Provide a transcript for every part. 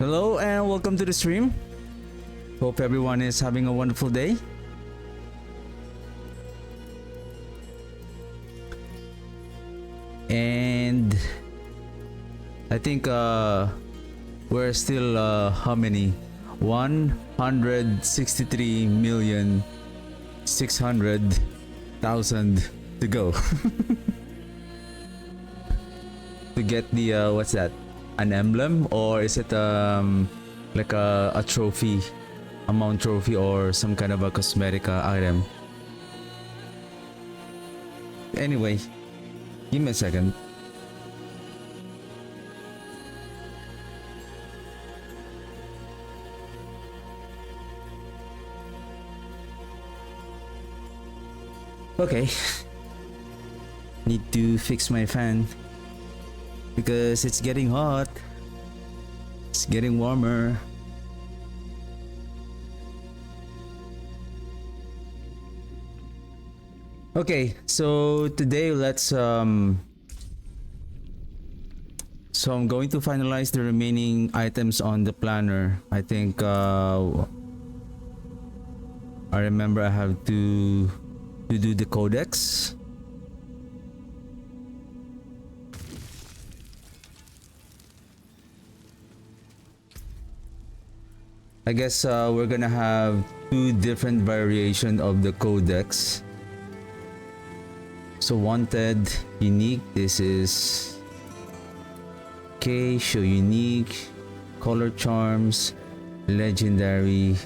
Hello and welcome to the stream. Hope everyone is having a wonderful day. And I think we're still how many? 163,600,000 to go to get the what's that? An emblem, or is it like a trophy, a mount trophy, or some kind of a cosmetic item? Anyway, give me a second. Okay, need to fix my fan because it's getting hot. It's getting warmer. Okay, so today let's so I'm going to finalize the remaining items on the planner. I think I remember I have to do the codex. I guess we're gonna have two different variations of the codex. So wanted, unique, this is okay, show unique, color charms, legendary.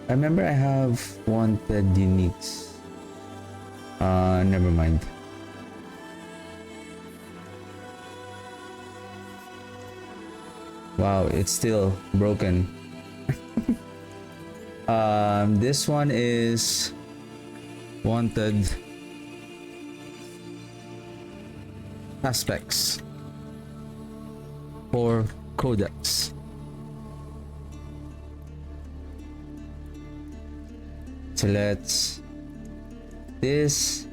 I remember I have wanted uniques. Never mind. Wow, it's still broken. This one is wanted aspects for codex. So let's this.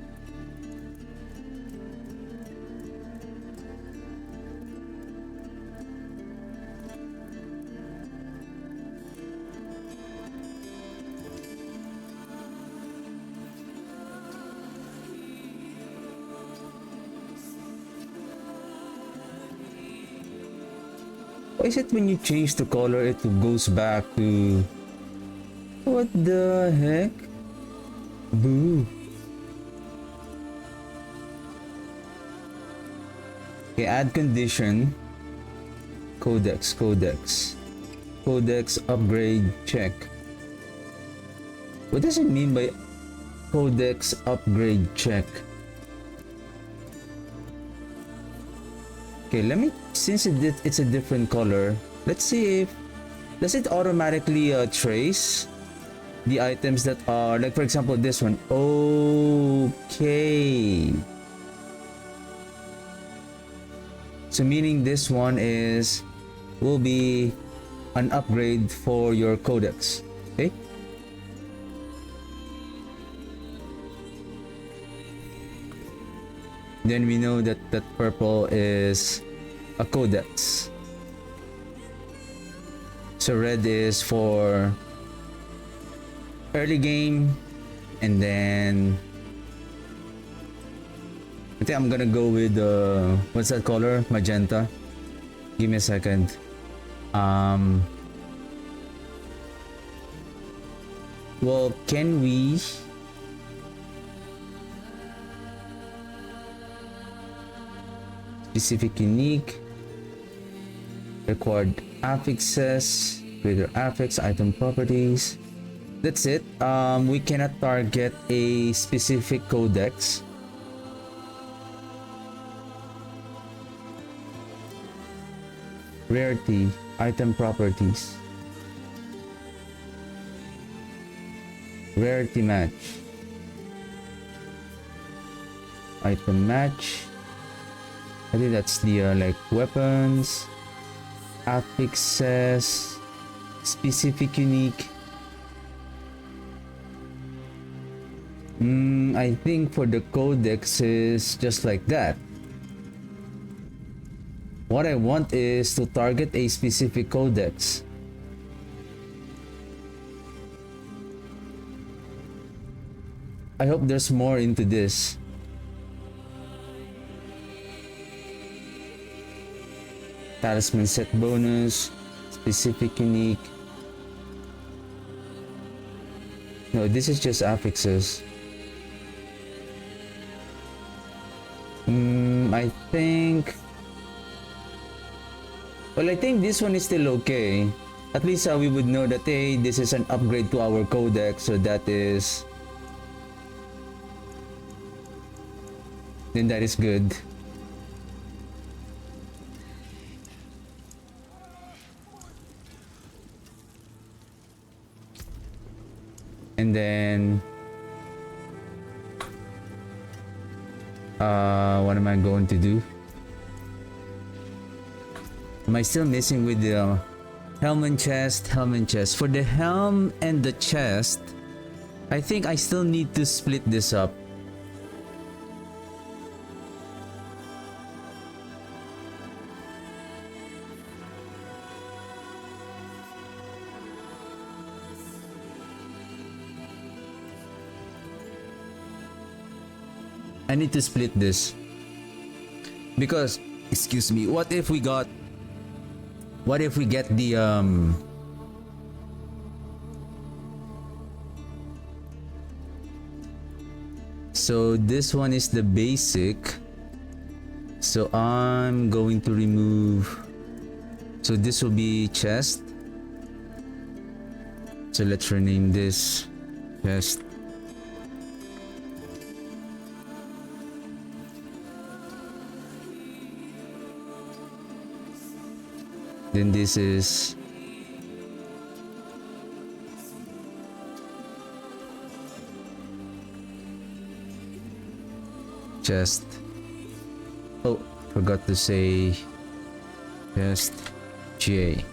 Why is it when you change the color it goes back to... What the heck? Boo. Okay, add condition. Codex upgrade check. What does it mean by codex upgrade check? Okay, let me, since it's a different color, let's see if, does it automatically trace the items that are, like for example this one. Okay. So meaning this one will be an upgrade for your codex. Okay. Then we know that that purple is a codex. So red is for early game, and then I think I'm gonna go with what's that color? Magenta. Give me a second. Well, can we specific unique, required affixes, greater affix, item properties. That's it. We cannot target a specific codex. Rarity, item properties. Rarity match. Item match. I think that's the like weapons, affixes, specific unique. I think for the codex is just like that. What I want is to target a specific codex. I hope there's more into this. Talisman set bonus, specific unique. No, this is just affixes. I think... Well, I think this one is still okay. At least we would know that, hey, this is an upgrade to our codex, so that is... Then that is good. And then... what am I going to do? Am I still missing with the helm and chest? Helm and chest. For the helm and the chest, I think I still need to split this up. I need to split this. Because, excuse me, what if we get the so this one is the basic. So I'm going to remove, so this will be chest. So let's rename this chest. Then this is chest. Oh, forgot to say chest GA.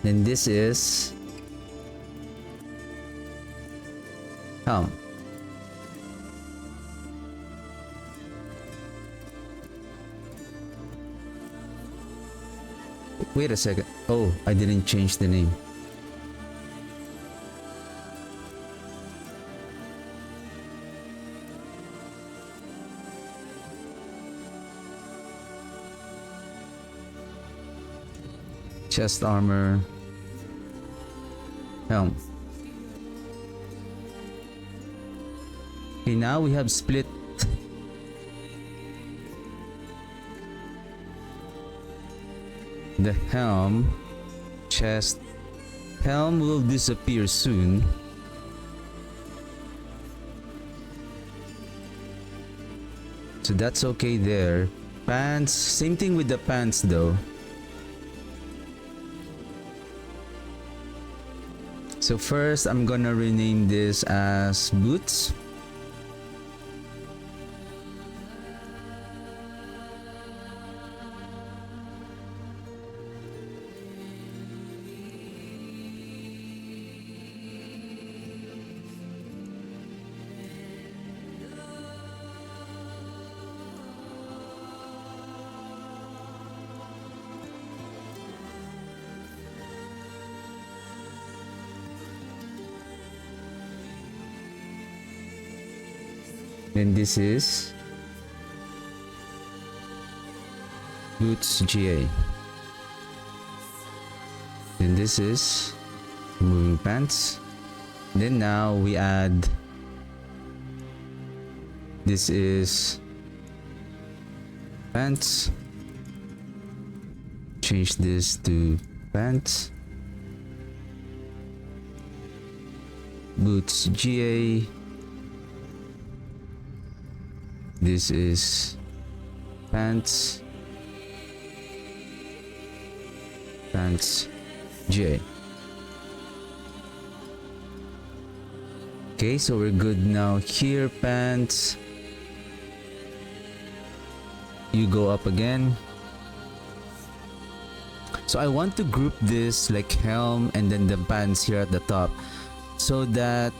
Then this is helm. Wait a second. Oh, I didn't change the name. Chest armor. Helm. Okay, now we have split the helm, chest. Helm will disappear soon. So that's okay there. Pants, same thing with the pants though. So first I'm gonna rename this as boots. Then this is boots GA. Then this is removing pants. Then now we add, this is pants. Change this to pants. Boots GA. This is pants. Pants GA. Okay, so we're good now here. Pants. You go up again. So I want to group this like helm and then the pants here at the top, so that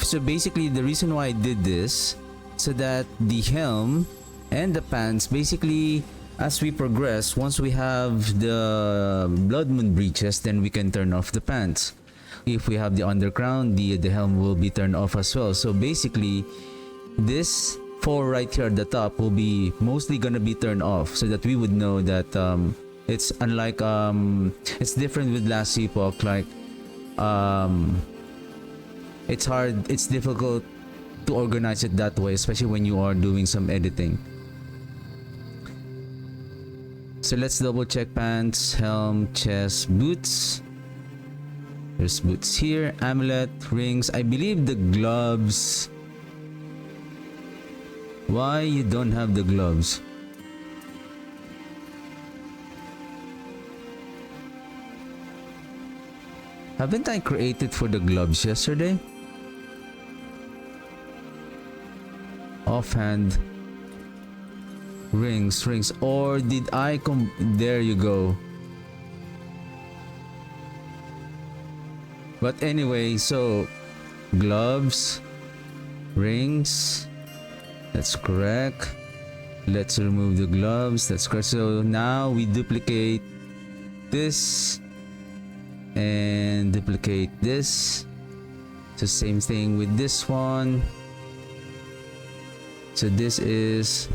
so basically the reason why I did this, so that the helm And the pants, basically, as we progress, once we have the blood moon breeches, then we can turn off the pants. If we have the underground, the helm will be turned off as well. So basically, this four right here at the top will be mostly gonna be turned off, so that we would know that it's unlike it's different with last epoch. Like it's difficult to organize it that way, especially when you are doing some editing. So let's double check pants, helm, chest, boots. There's boots here, amulet, rings. I believe the gloves. Why you don't have the gloves? Haven't I created for the gloves yesterday? Offhand. Rings. Or did I there you go. But anyway, so gloves, rings. That's correct. Let's remove the gloves. That's correct. So now we duplicate this and duplicate this. So same thing with this one. So this is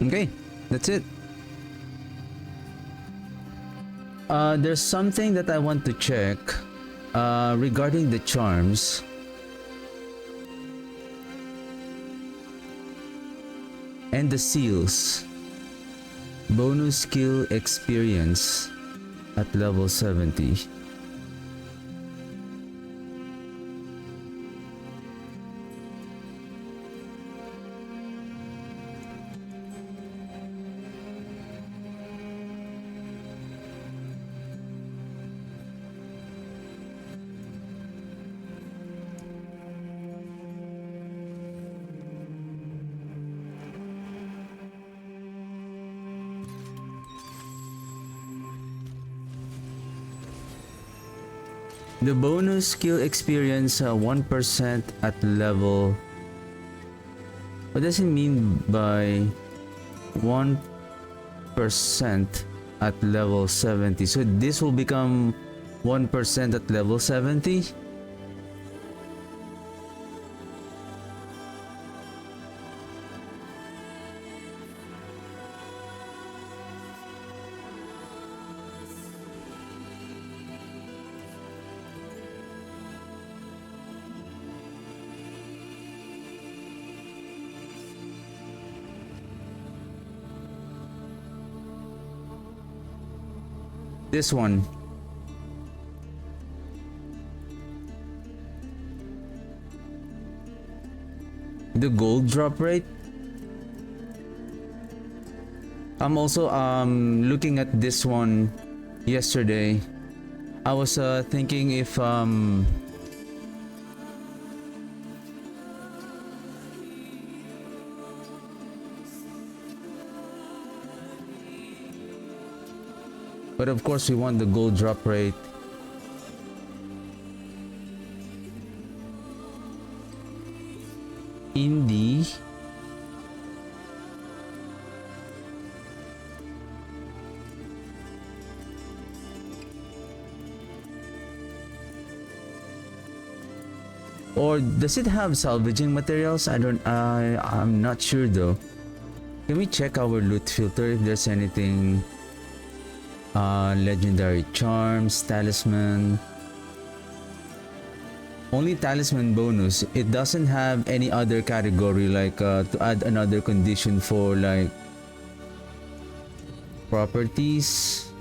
okay, that's it. There's something that I want to check regarding the charms. And the seals. Bonus skill experience at level 70. The bonus skill experience 1% at level. What does it mean by 1% at level 70? So this will become 1% at level 70? This one. The gold drop rate. I'm also looking at this one yesterday. I was thinking if but of course we want the gold drop rate. In the or does it have salvaging materials? I'm not sure though. Can we check our loot filter if there's anything? Legendary charms, talisman. Only talisman bonus. It doesn't have any other category like to add another condition for like properties.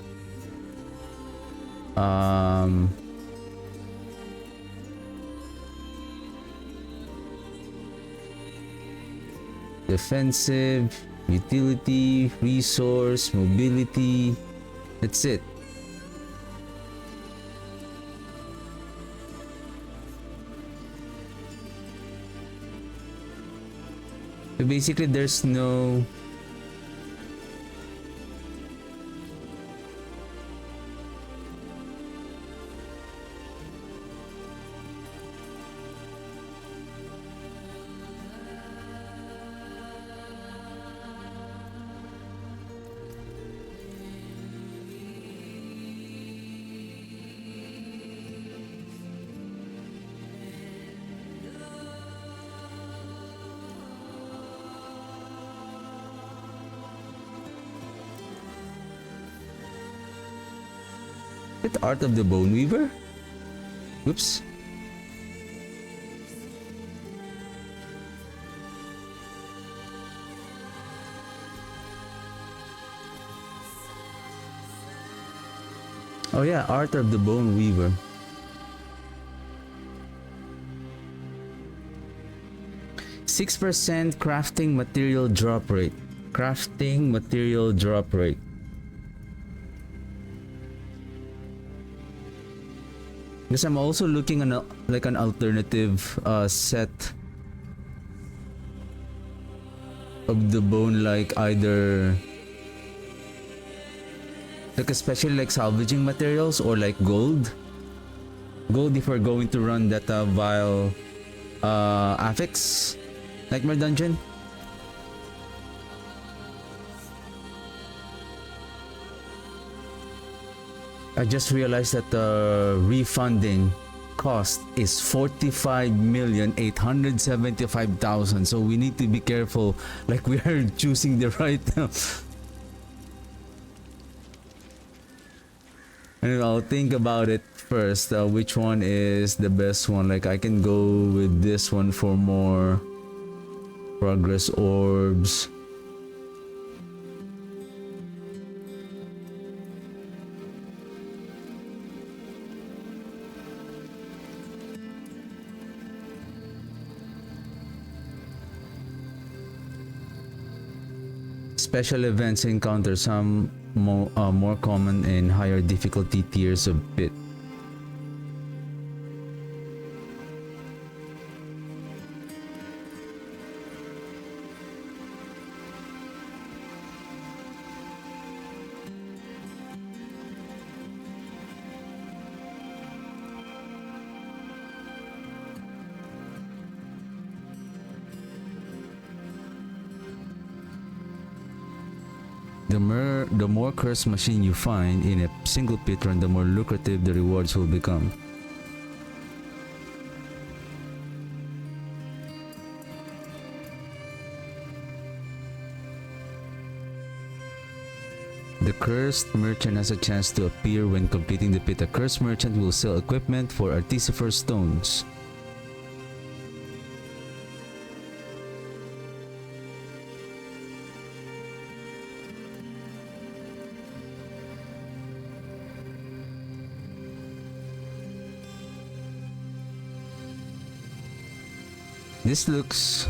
Defensive, utility, resource, mobility. That's it. Basically, there's no... The Art of the Bone Weaver? Oops. Oh yeah, Art of the Bone Weaver. %6 crafting material drop rate. Crafting material drop rate. Because I'm also looking on like an alternative set of the bone, like either like especially like salvaging materials or like gold. Gold if we're going to run that vile affix nightmare dungeon. I just realized that the refunding cost is 45,875,000. So we need to be careful, like we are choosing the right. And I'll think about it first. Which one is the best one? Like I can go with this one for more progress orbs. Special events encounter some more common in higher difficulty tiers of pit. The more cursed machine you find in a single pit run, the more lucrative the rewards will become. The cursed merchant has a chance to appear when completing the pit. A cursed merchant will sell equipment for artificer stones. This looks...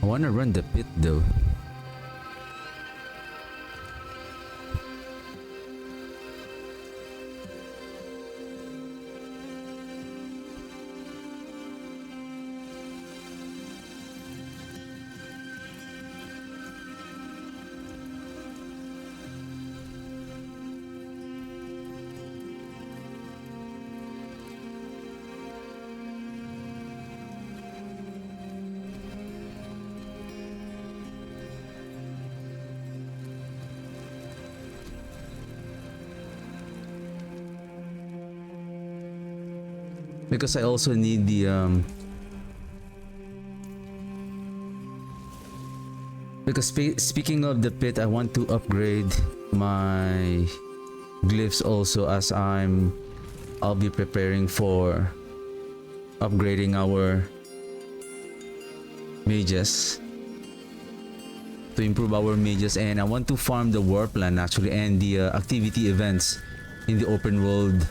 I wanna run the pit though. Because I also need the because speaking of the pit, I want to upgrade my glyphs also, as I'll be preparing for upgrading our mages, to improve our mages, and I want to farm the warpland actually, and the activity events in the open world.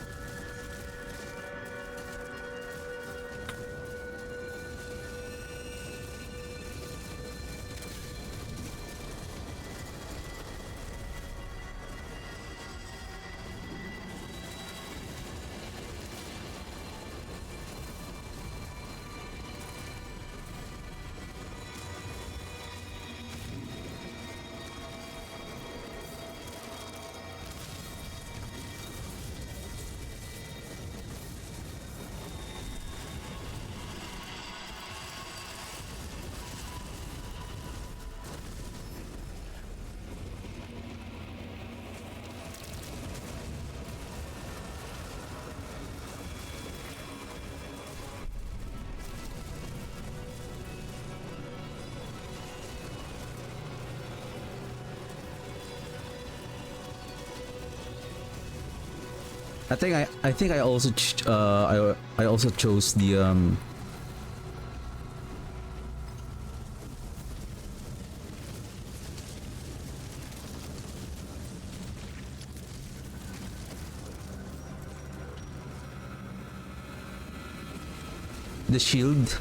I think I also I also chose the shield.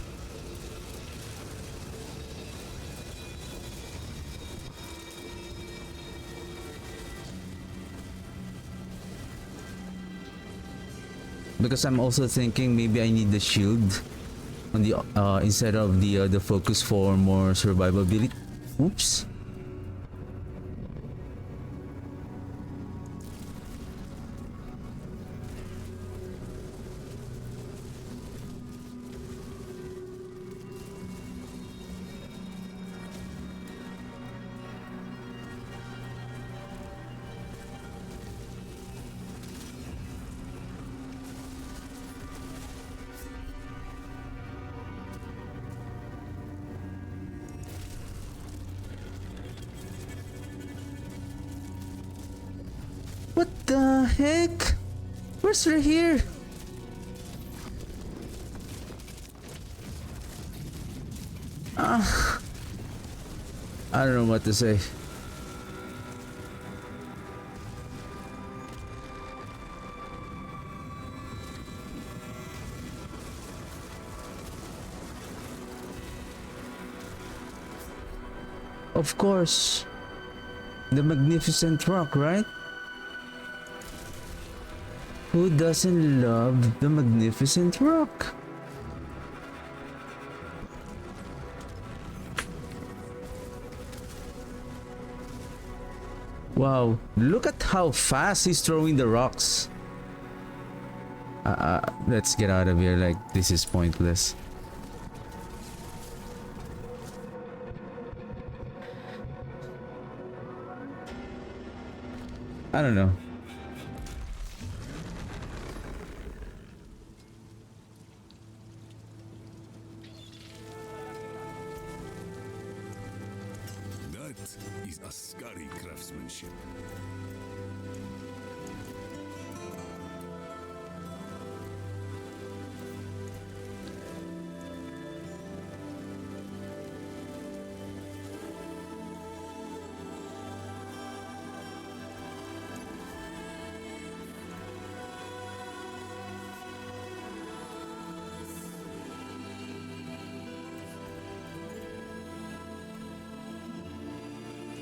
Because I'm also thinking maybe I need the shield on the instead of the focus for more survivability. Oops. What the heck? Where's her here? Ah, I don't know what to say. Of course, the magnificent rock, right? Who doesn't love the magnificent rock? Wow, look at how fast he's throwing the rocks. Let's get out of here, like this is pointless. I don't know. That is Ascari craftsmanship.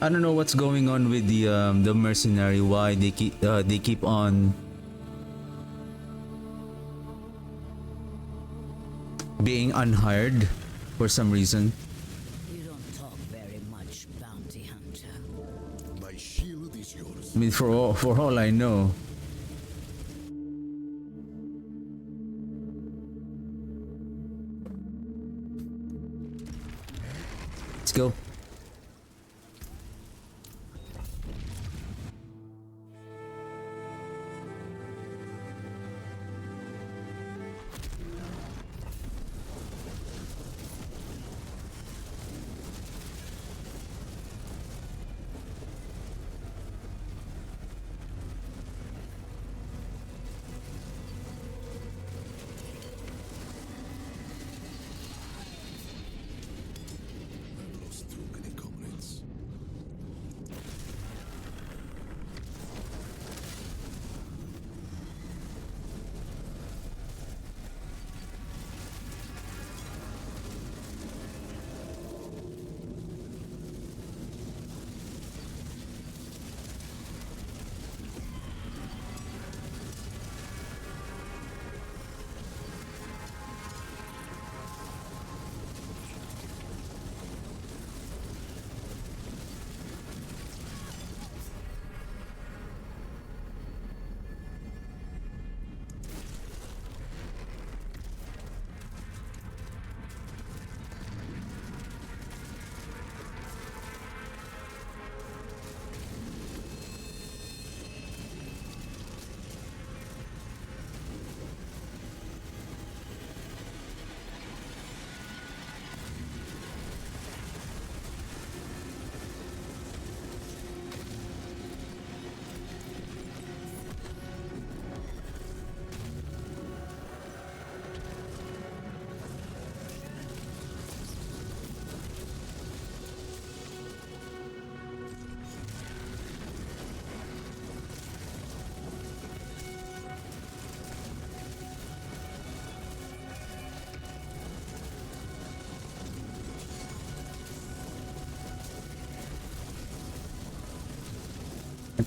I don't know what's going on with the mercenary. Why they keep on being unhired for some reason. You don't talk very much, bounty hunter. My shield is yours. I mean, for all I know. Let's go. I've lost too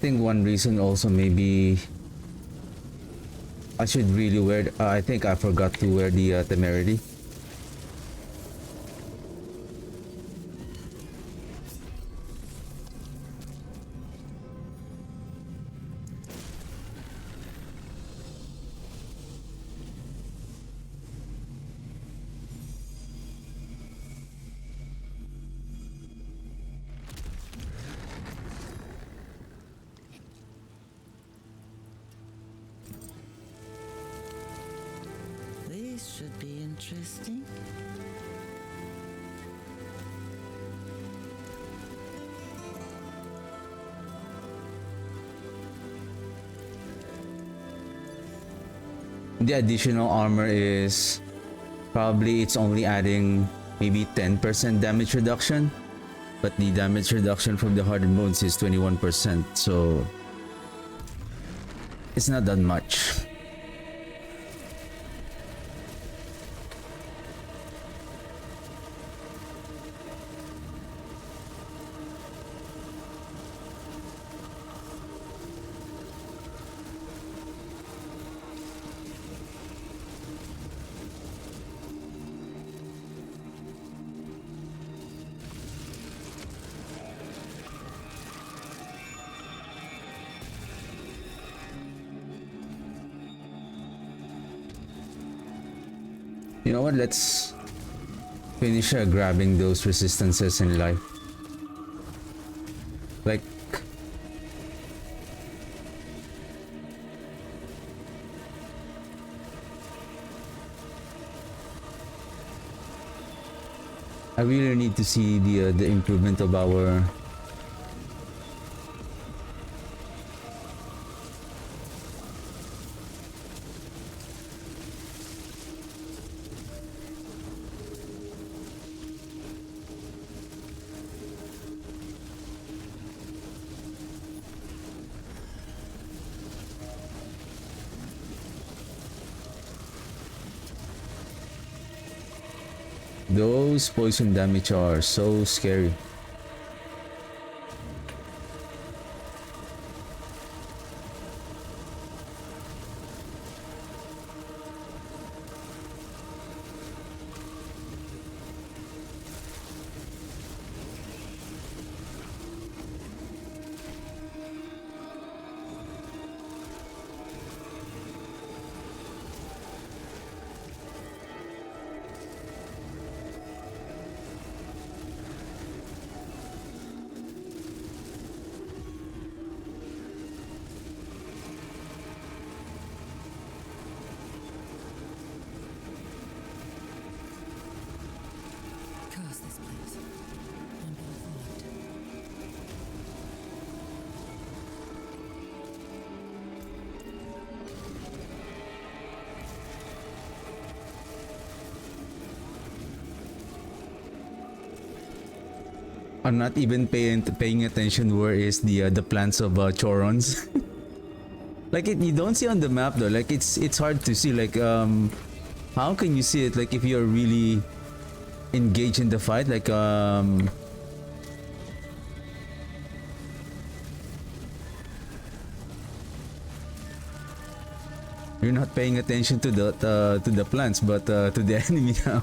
think one reason also maybe I should really wear. I think I forgot to wear the temerity. This should be interesting. The additional armor is probably it's only adding maybe 10% damage reduction, but the damage reduction from the hardened bones is 21%, so it's not that much. You know what? Let's finish grabbing those resistances in life. Like, I really need to see the improvement of our. Those poison damage are so scary. Curse this place. I'm being followed. I'm not even paying attention where is the plants of Chorons. Like you don't see on the map though. Like it's hard to see. Like how can you see it? Like if you're really engaged in the fight. Like you're not paying attention to the plants, but to the enemy now.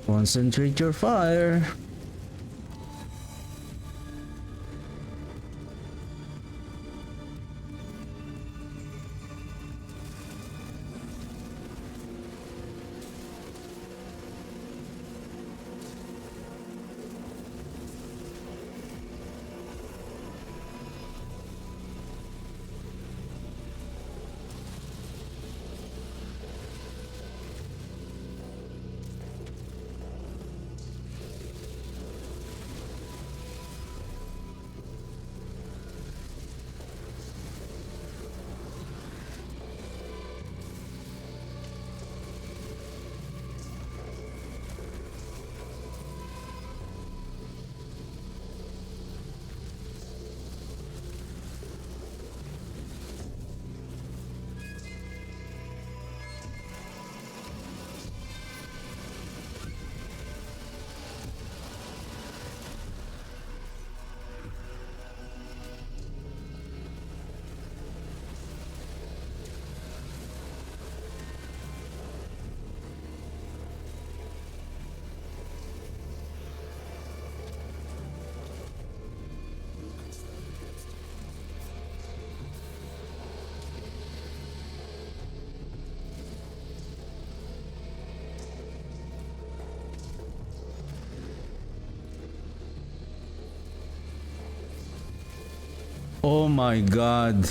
Concentrate your fire. Oh my god.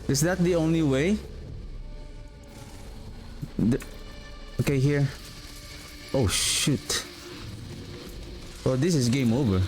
Is that the only way? Okay, here. Oh shoot. Oh, this is game over.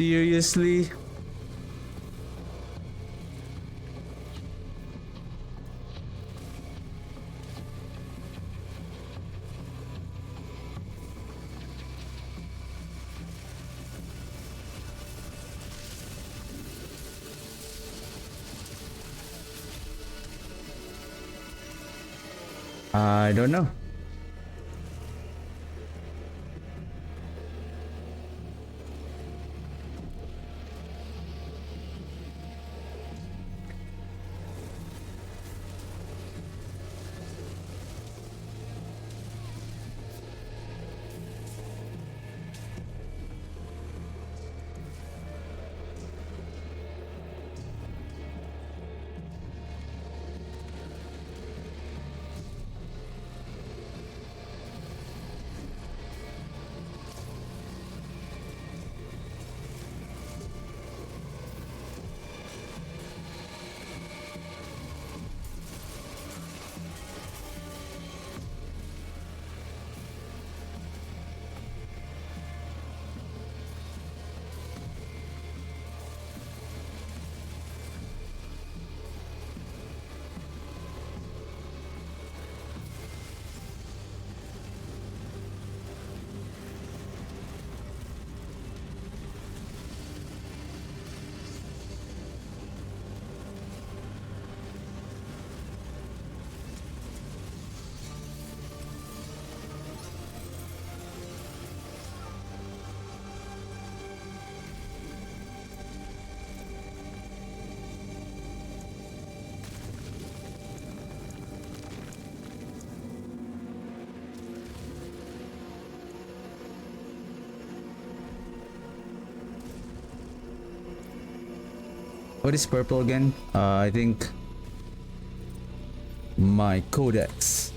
Seriously? I don't know. What is purple again? I think my codex.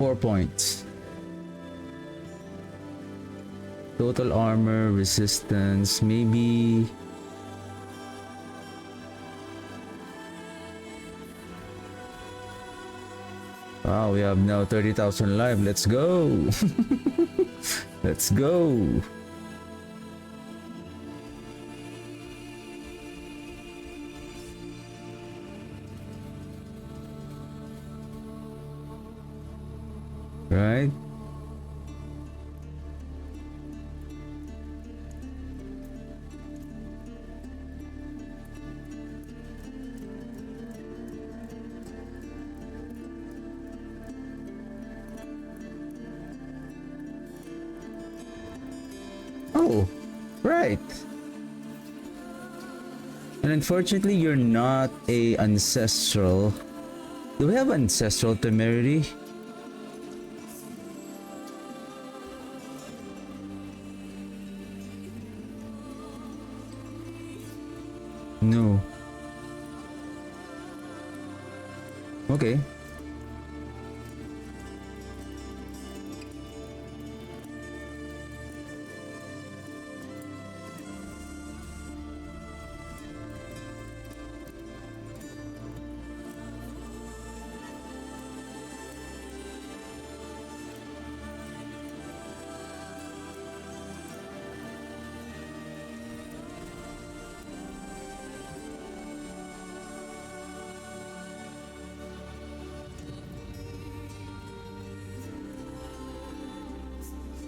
4 points. Total armor, resistance, maybe. Wow, we have now 30,000 life. Let's go. Let's go. Right? Oh, right. And unfortunately, you're not a ancestral. Do we have ancestral temerity? No. Okay.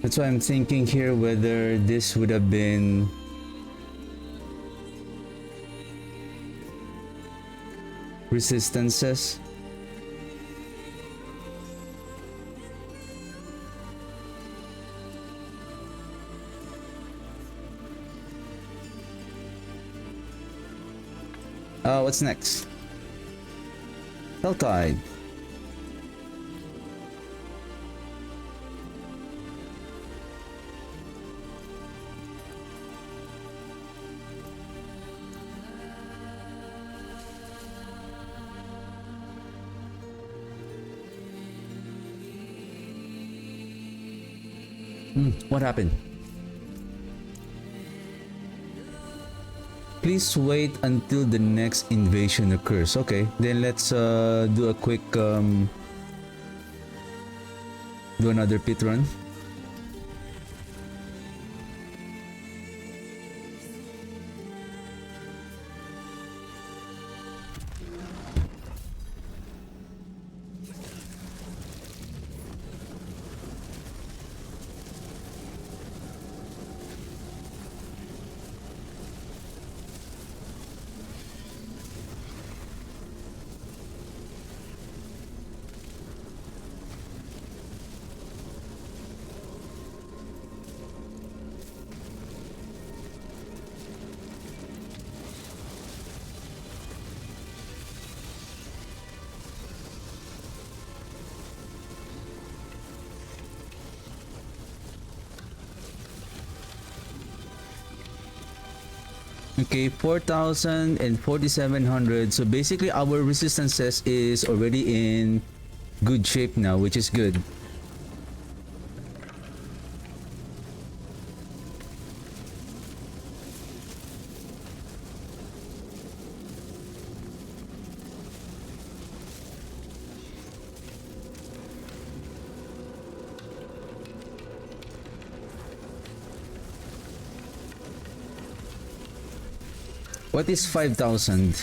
That's why I'm thinking here whether this would have been resistances. What's next? Helltide. What happened? Please wait until the next invasion occurs. Okay, then let's do a quick do another pit run. Okay, 4,000 and 4,700. So basically our resistances is already in good shape now, which is good. What is 5,000?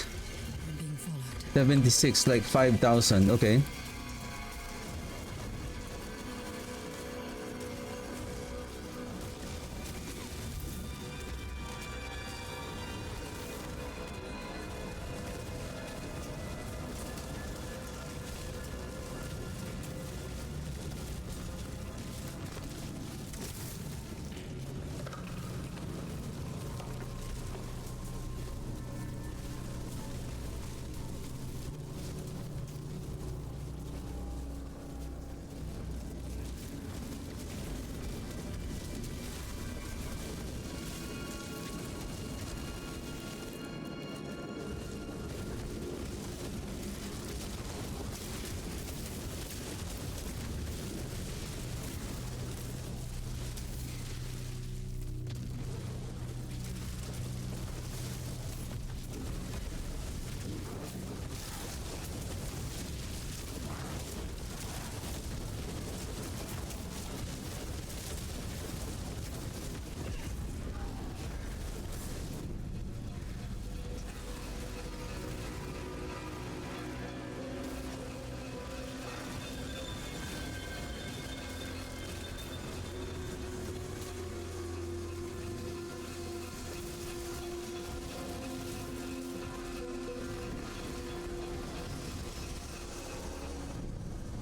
76, like 5,000. Okay.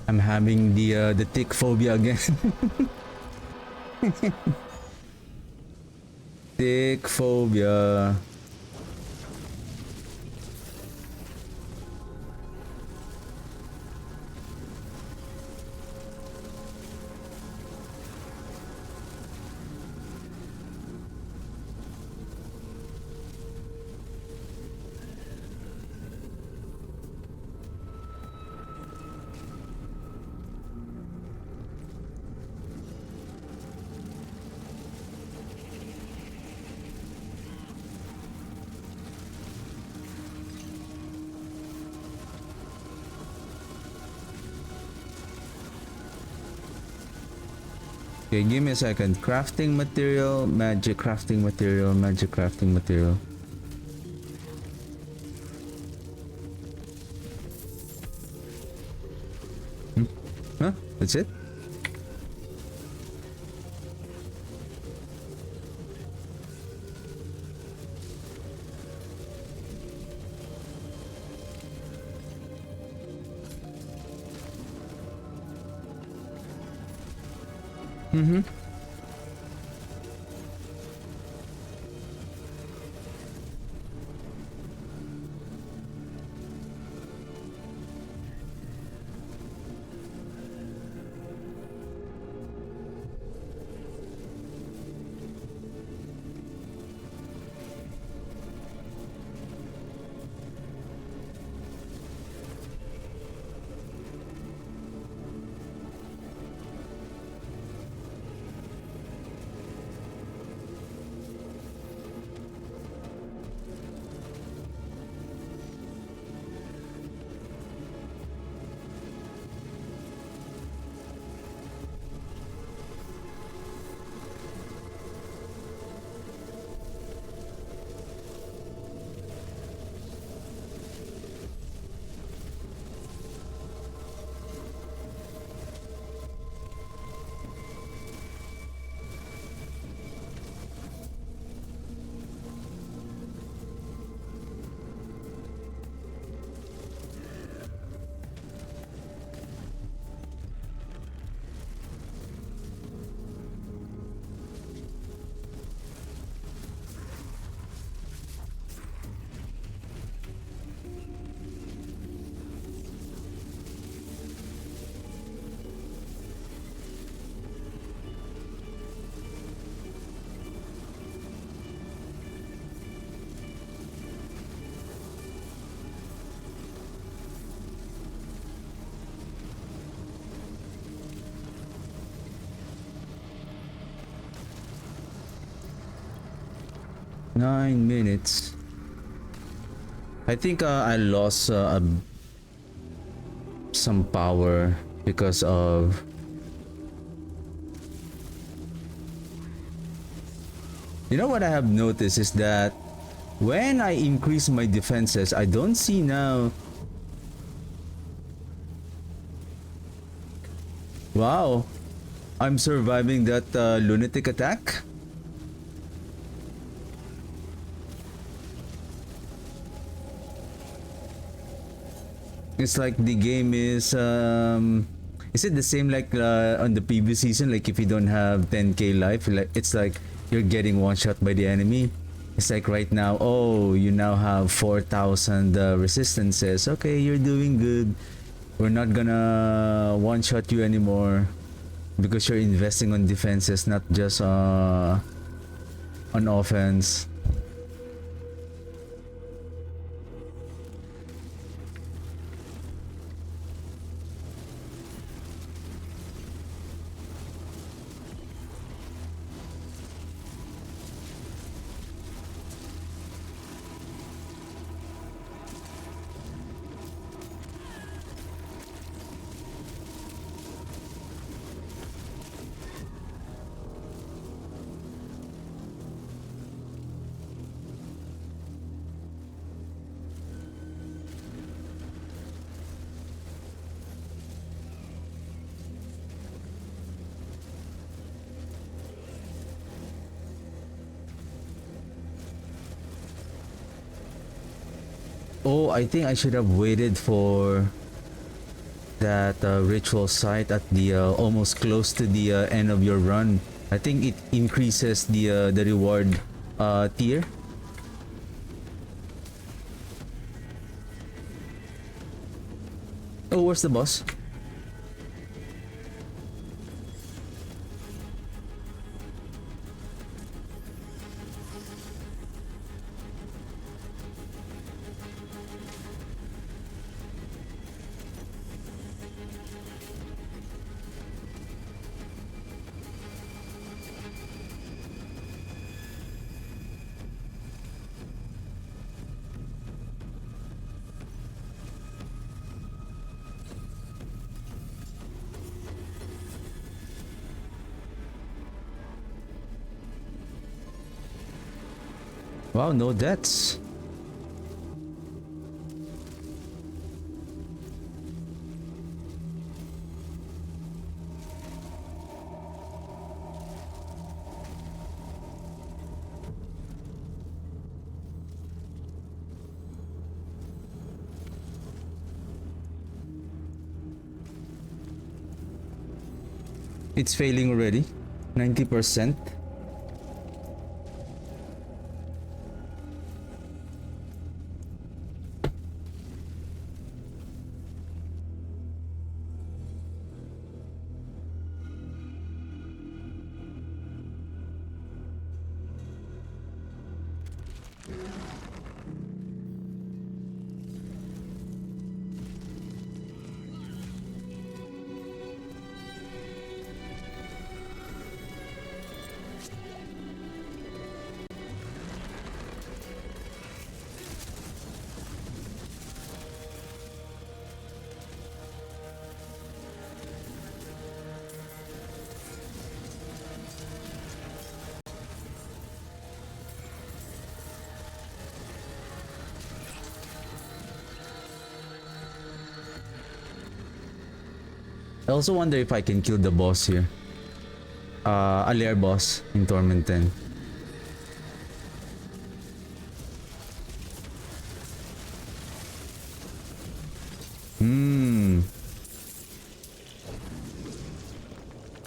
I'm having the tick phobia again. Tick phobia. Okay, give me a second. Crafting material, magic crafting material, magic crafting material. Huh? That's it? Mm-hmm. Nine minutes. I think I lost some power because of what I have noticed is that when I increase my defenses, I don't see now. Wow, I'm surviving that lunatic attack. It's like the game is it the same like on the previous season? Like if you don't have 10k life, like it's like you're getting one shot by the enemy. It's like right now, oh, you now have 4,000 resistances. Okay, you're doing good. We're not gonna one shot you anymore because you're investing on defenses, not just on offense. Oh, I think I should have waited for that ritual site at the almost close to the end of your run. I think it increases the reward tier. Oh, where's the boss? Wow, no deaths. It's failing already. 90%. I also wonder if I can kill the boss here. A lair boss in Torment 10.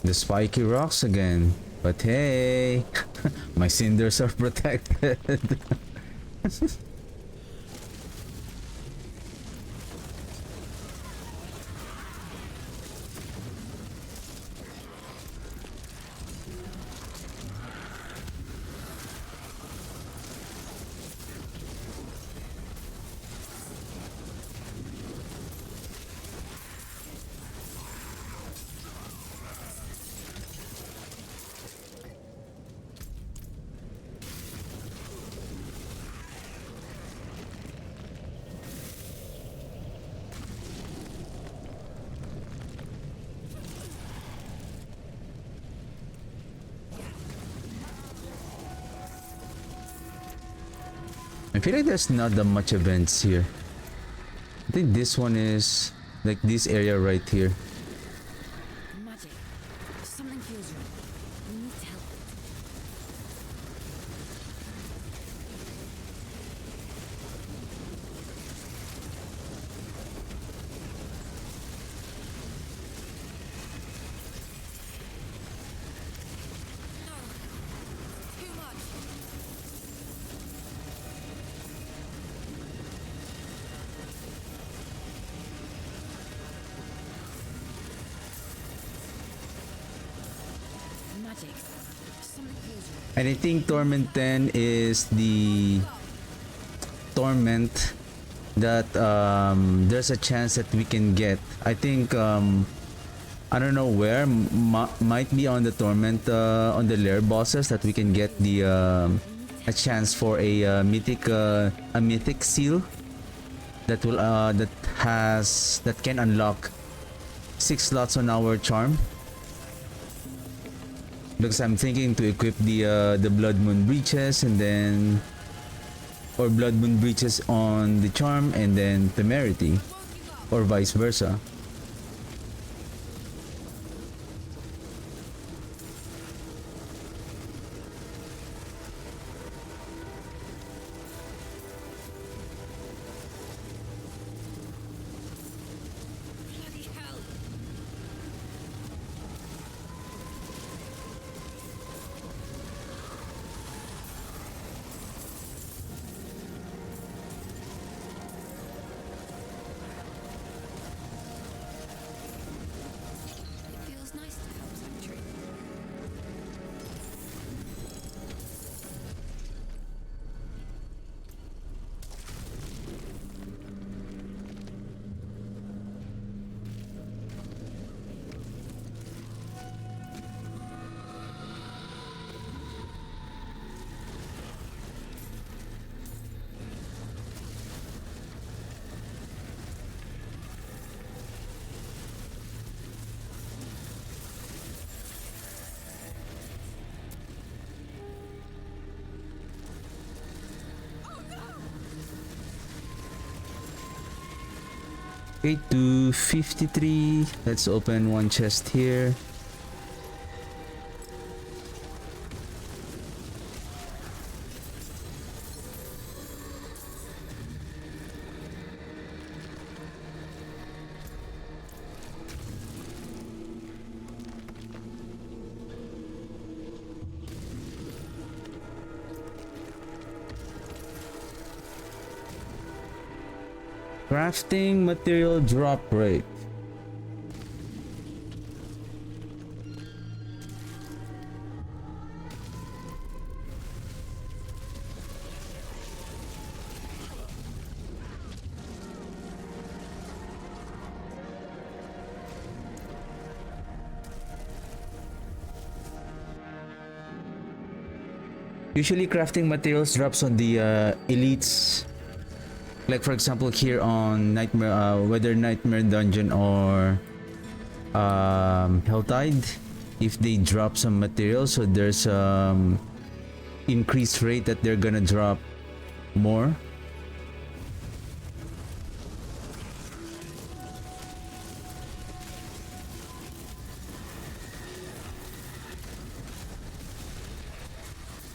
The spiky rocks again. But hey, my cinders are protected. I feel like there's not that much events here. I think this one is like this area right here. Magic. Something feels wrong. We need to help. Too much. Magic. Something feels wrong. And I think Torment 10 is the torment that there's a chance that we can get. I think I don't know where, might be on the torment on the lair bosses that we can get the a chance for a mythic seal that will that can unlock 6 slots on our charm. Because I'm thinking to equip the Blood Moon breaches and then, or Blood Moon breaches on the charm and then temerity, or vice versa. Bloody hell. Okay, 253. Let's open one chest here. Crafting material drop rate. Usually crafting materials drops on the elites. Like for example here on Nightmare, whether Nightmare Dungeon or Helltide, if they drop some materials, so there's increased rate that they're gonna drop more.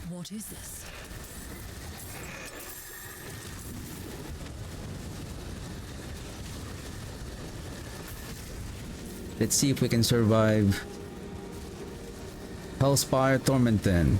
What is this? Let's see if we can survive Hellspire Tormented.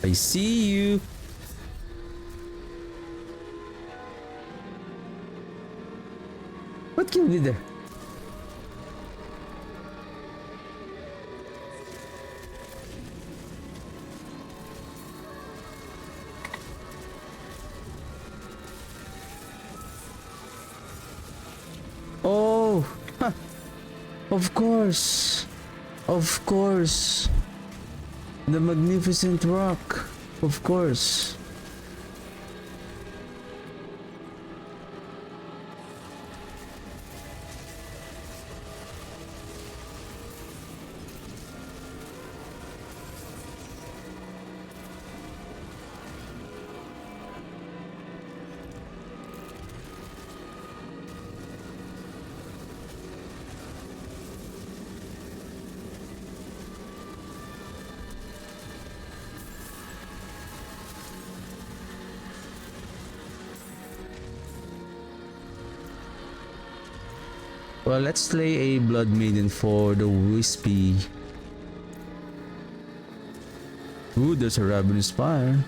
I see you. What killed me there? Oh, huh. Of course. Of course. The magnificent rock, of course. Well, let's slay a blood maiden for the wispy. Ooh, there's a ravenous fire.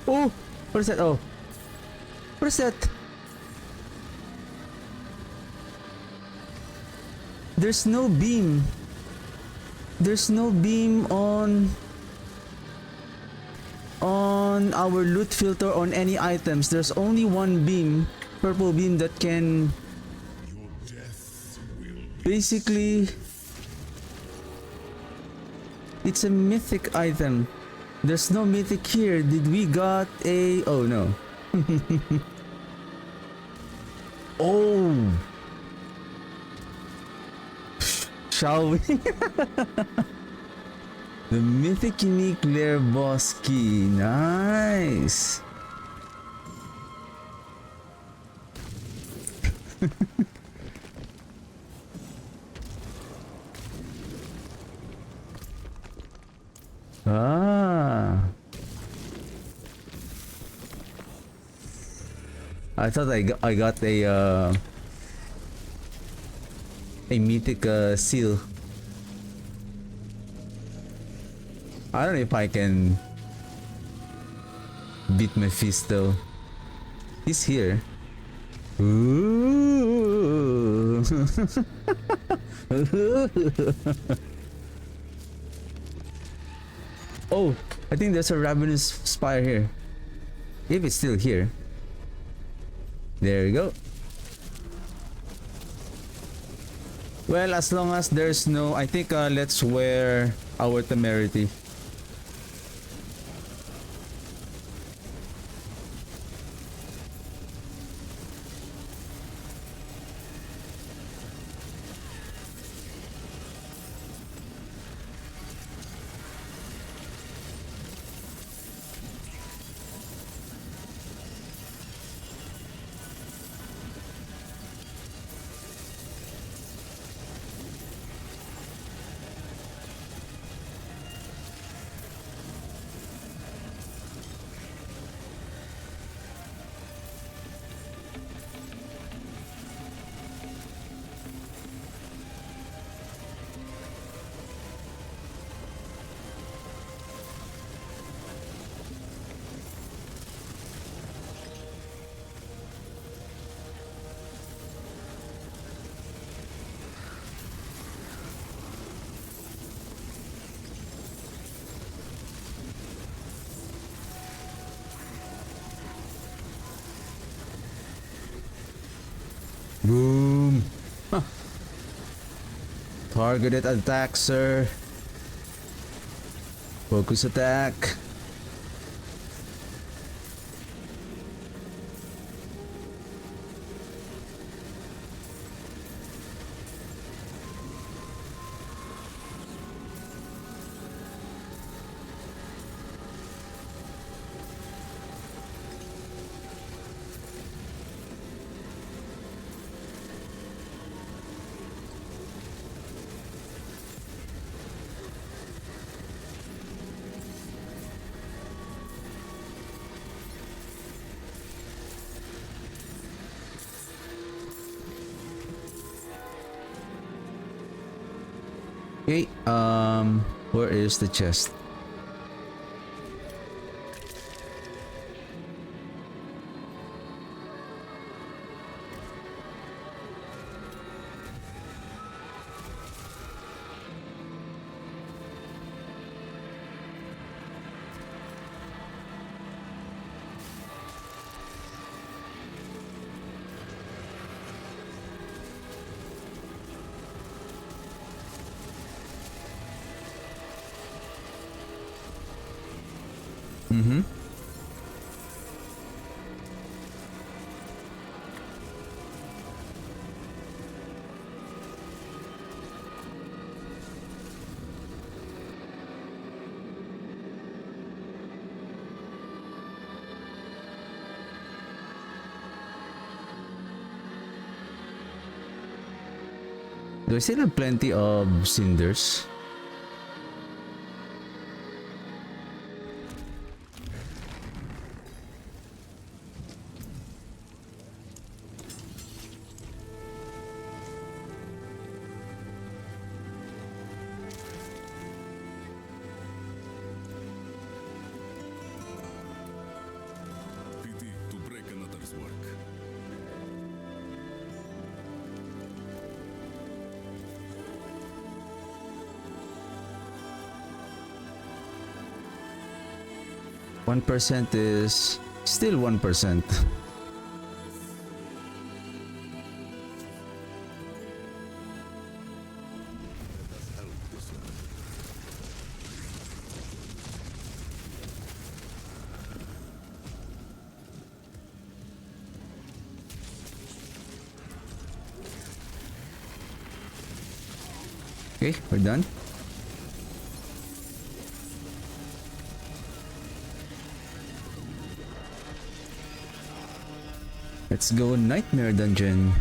Oh, what is that? Oh, what is that? There's no beam. There's no beam on our loot filter on any items. There's only one beam, purple beam that can basically, it's a mythic item. There's no mythic here. Did we got a... Oh no. Oh. Shall we? The mythic unique lair boss key. Nice. Ah. I thought I got a mythic seal. I don't know if I can beat Mephisto. He's here. Ooh. Oh, I think there's a ravenous spire here. If it's still here. There you go. Well, as long as there's no... I think let's wear our temerity. Boom. Huh. Targeted attack, sir. Focus attack. Okay, where is the chest? Mm-hmm. Do I still have plenty of cinders? Pity to break another's work. One percent is still 1%. Okay, we're done. Let's go Nightmare Dungeon.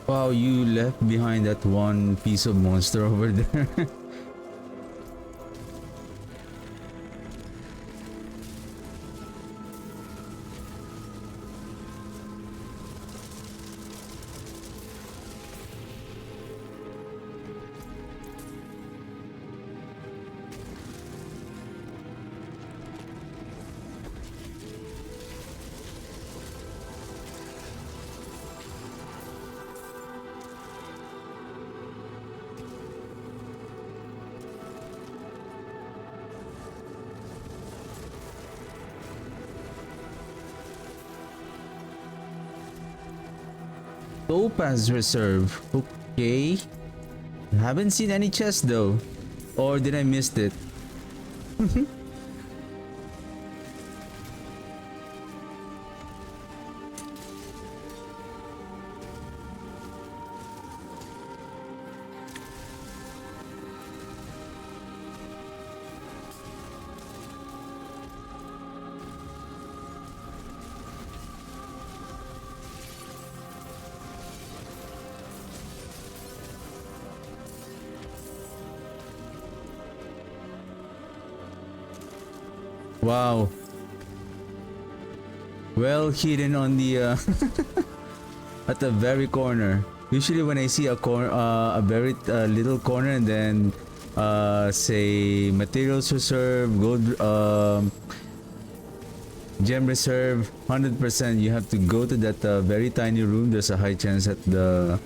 Wow, you left behind that one piece of monster over there. Topaz Reserve. Okay. Haven't seen any chests though. Or did I miss it? Wow. Well hidden on the at the very corner. Usually when I see a very little corner and then say materials reserve, gold gem reserve, 100%, you have to go to that very tiny room. There's a high chance that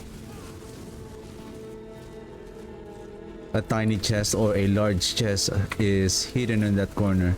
a tiny chest or a large chest is hidden in that corner.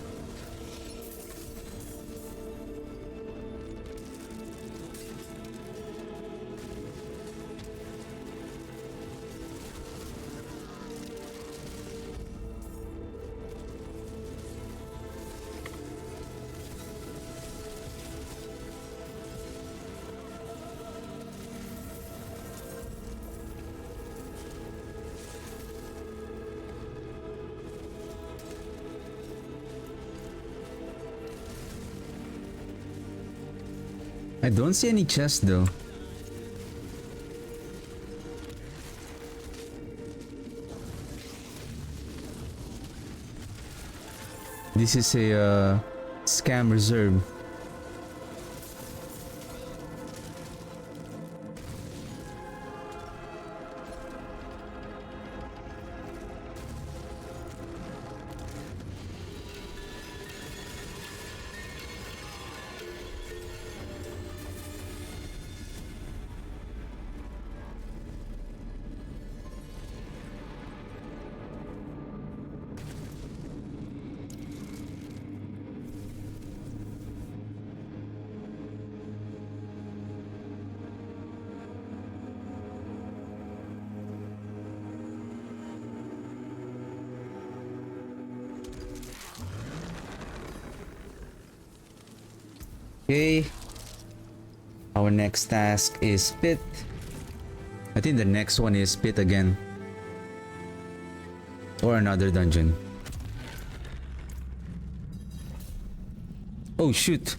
I don't see any chest though. This is a scam reserve. Okay. Our next task is pit. I think the next one is pit again. Or another dungeon. Oh shoot.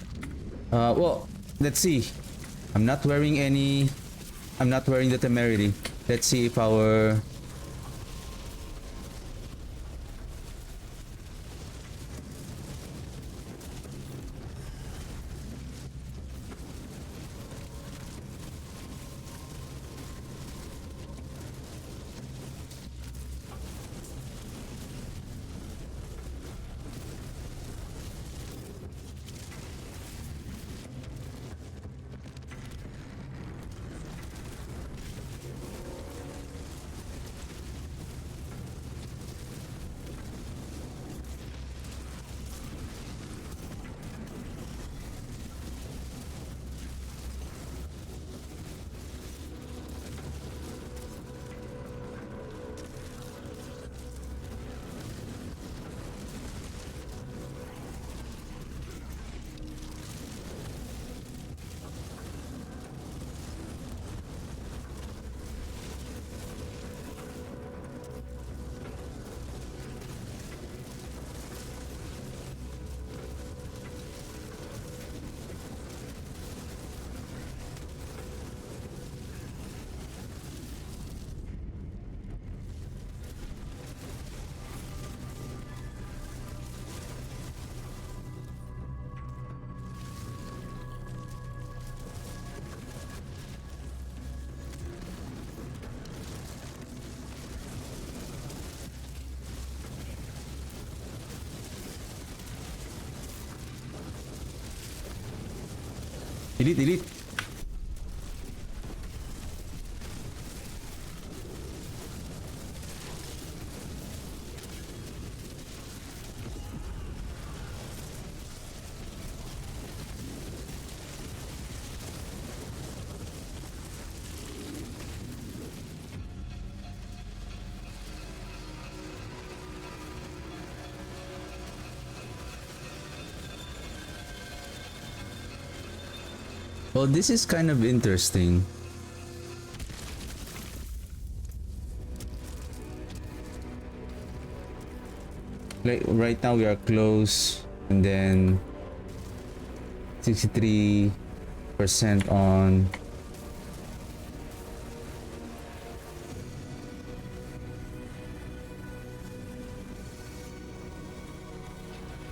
Well, let's see. I'm not wearing the temerity. Let's see if our Elite, elite. Well, this is kind of interesting. Like right now we are close, and then 63% on.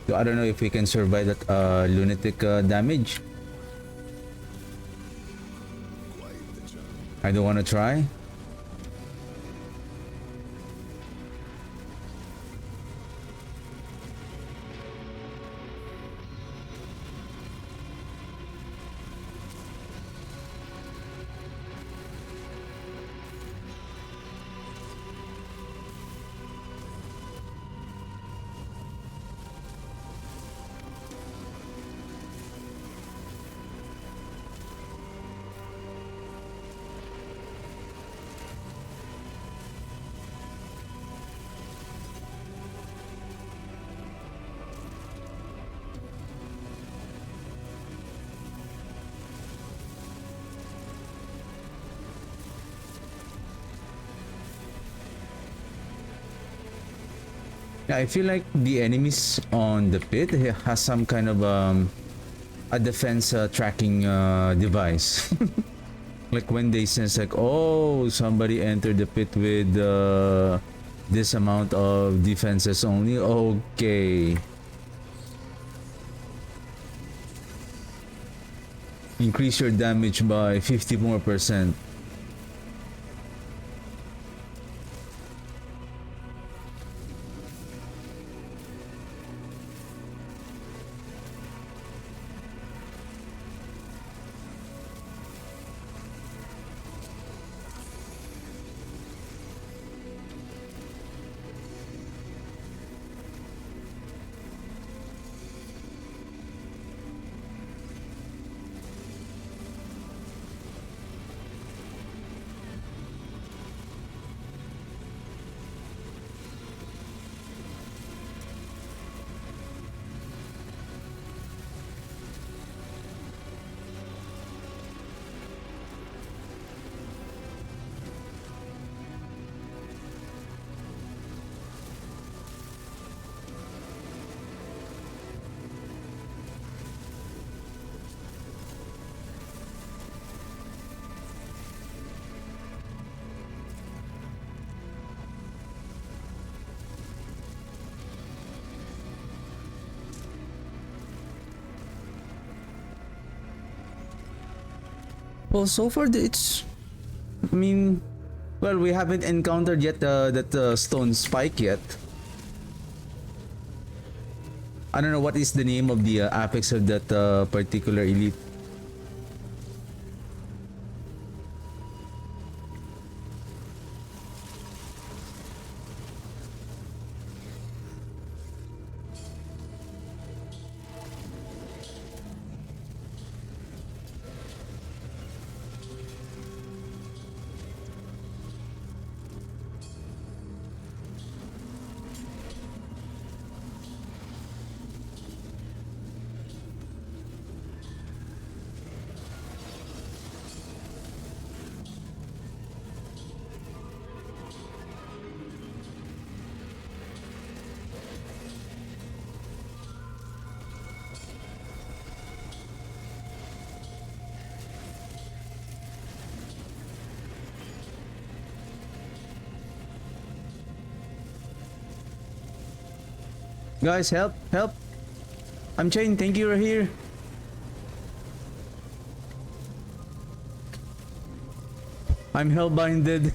So I don't know if we can survive that lunatic damage. I don't want to try. Yeah, I feel like the enemies on the pit has some kind of a defense tracking device. Like when they sense like, oh, somebody entered the pit with this amount of defenses only. Okay. Increase your damage by 50 more percent. Well, so far it's. I mean, well, we haven't encountered yet that stone spike yet. I don't know what is the name of the apex of that particular elite. Guys, help, help. I'm chained. Thank you, right here. I'm hellbinded.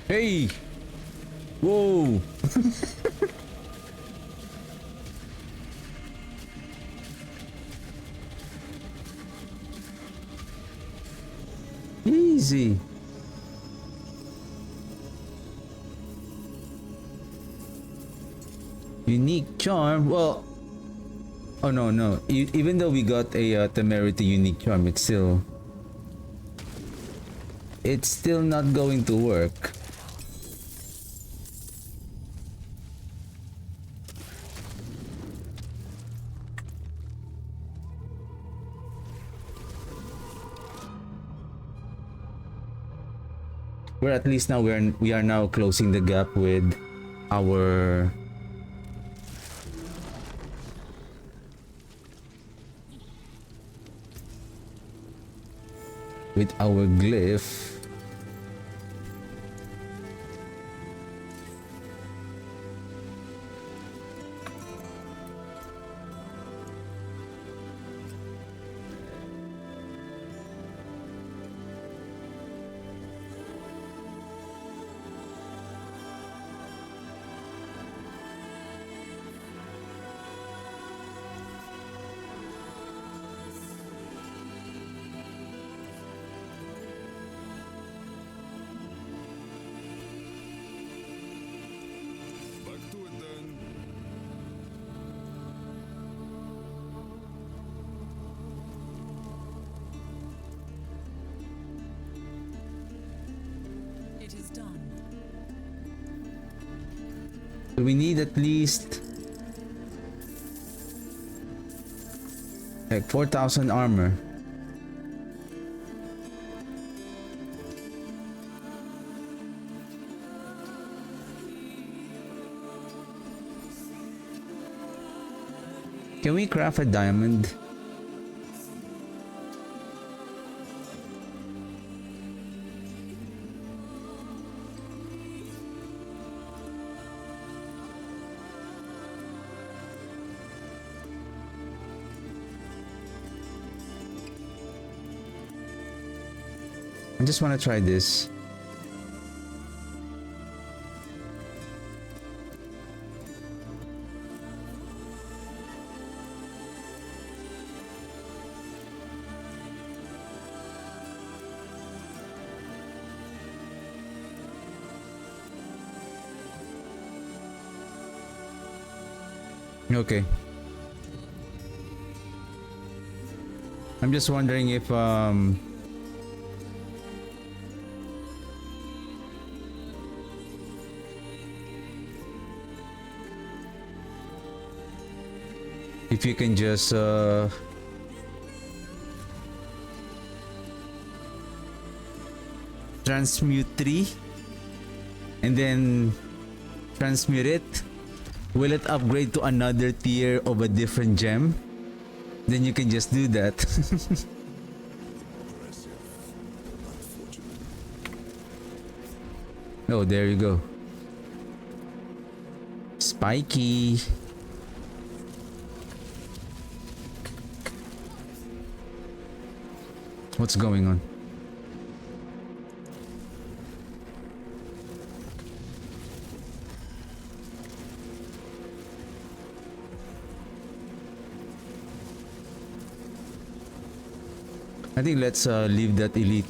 Hey! Whoa! Easy. Unique charm. Well, oh no, no. Even though we got a temerity unique charm, it's still not going to work. We're at least now we are now closing the gap with our glyph. Back to it then. It is done. So we need at least like 4,000 armor. Can we craft a diamond? I just want to try this. Okay. I'm just wondering if you can just transmute 3 and then transmute it. Will it upgrade to another tier of a different gem? Then you can just do that. Oh, there you go. Spiky. What's going on? I think let's leave that elite.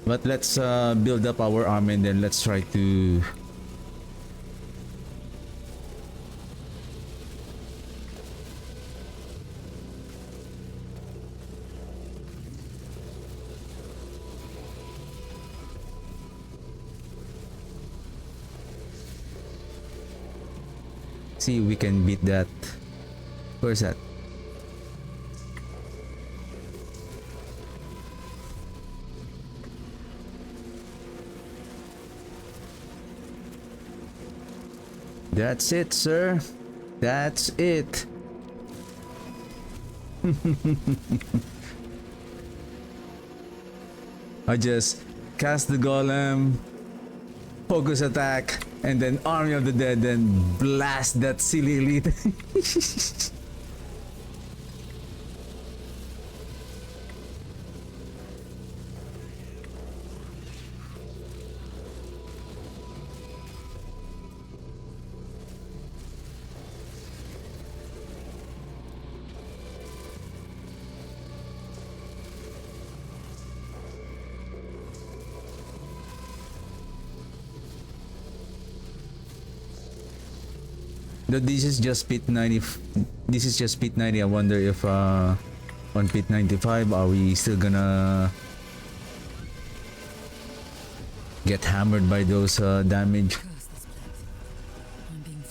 But let's build up our army and then let's try to see if we can beat that. Where's that? That's it, sir. That's it. I just cast the golem, focus attack, and then Army of the Dead, then blast that silly elite. This is just pit 90. This is just pit 90. I wonder if on pit 95 are we still gonna get hammered by those damage? Curse this place. I'm being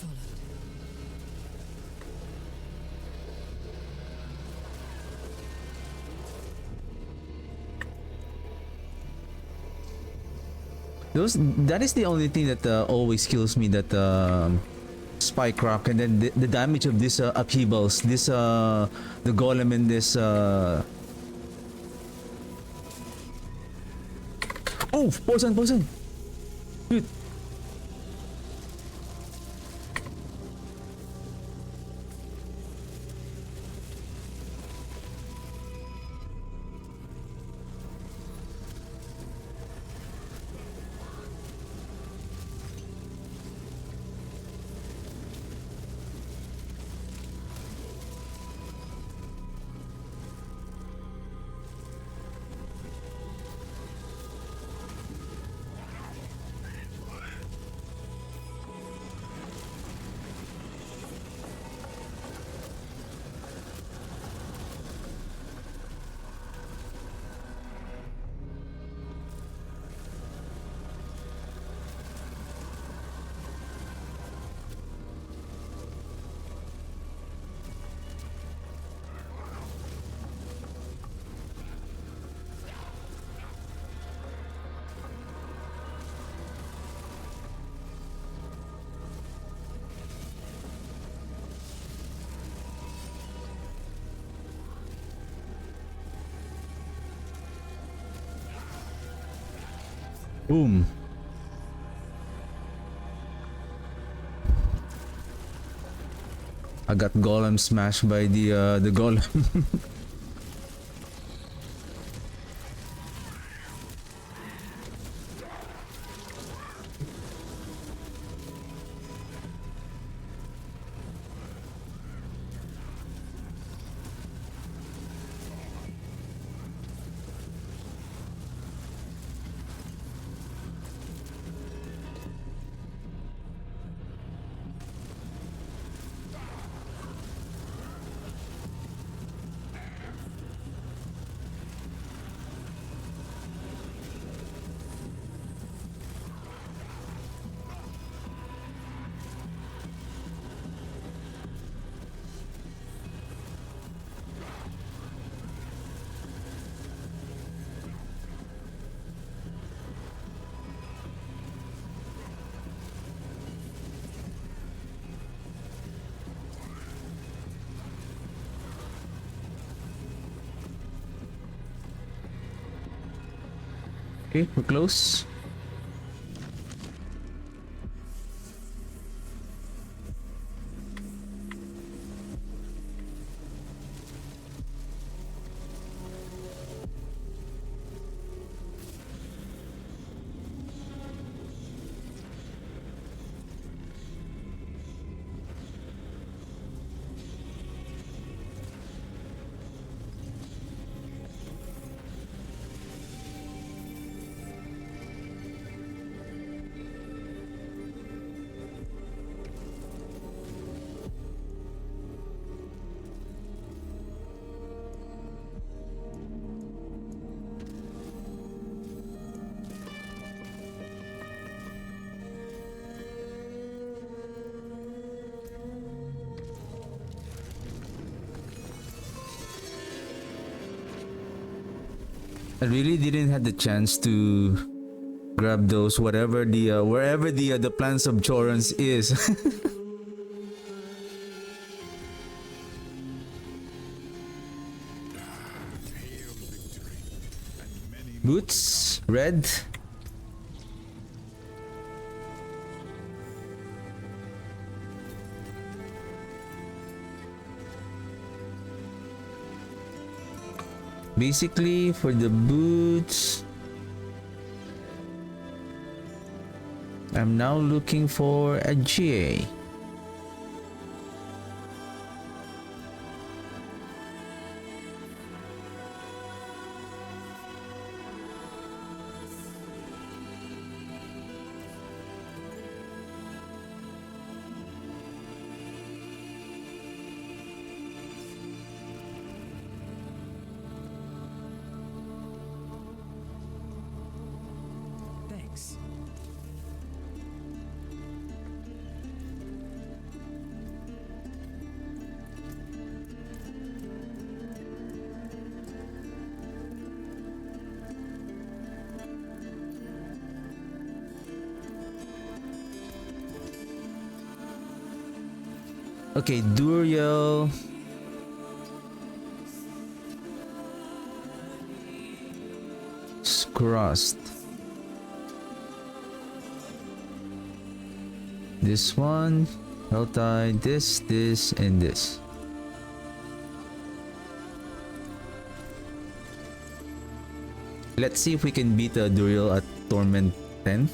followed. That is the only thing that always kills me, that spike rock, and then the damage of this upheavals, this the golem in this oh, poison. Dude. Boom. I got golem smashed by the golem. Okay, we're close. I really didn't have the chance to grab those, whatever the wherever the plans of Chorons is. Boots, red. Basically, for the boots, I'm now looking for a GA. Okay, Duriel. Crust. This one. Helltide. This, and this. Let's see if we can beat Duriel at Torment 10.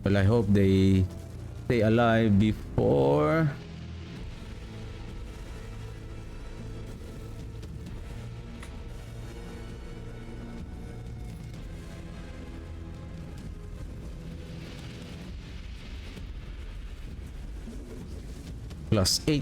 Well, I hope they stay alive before. +8.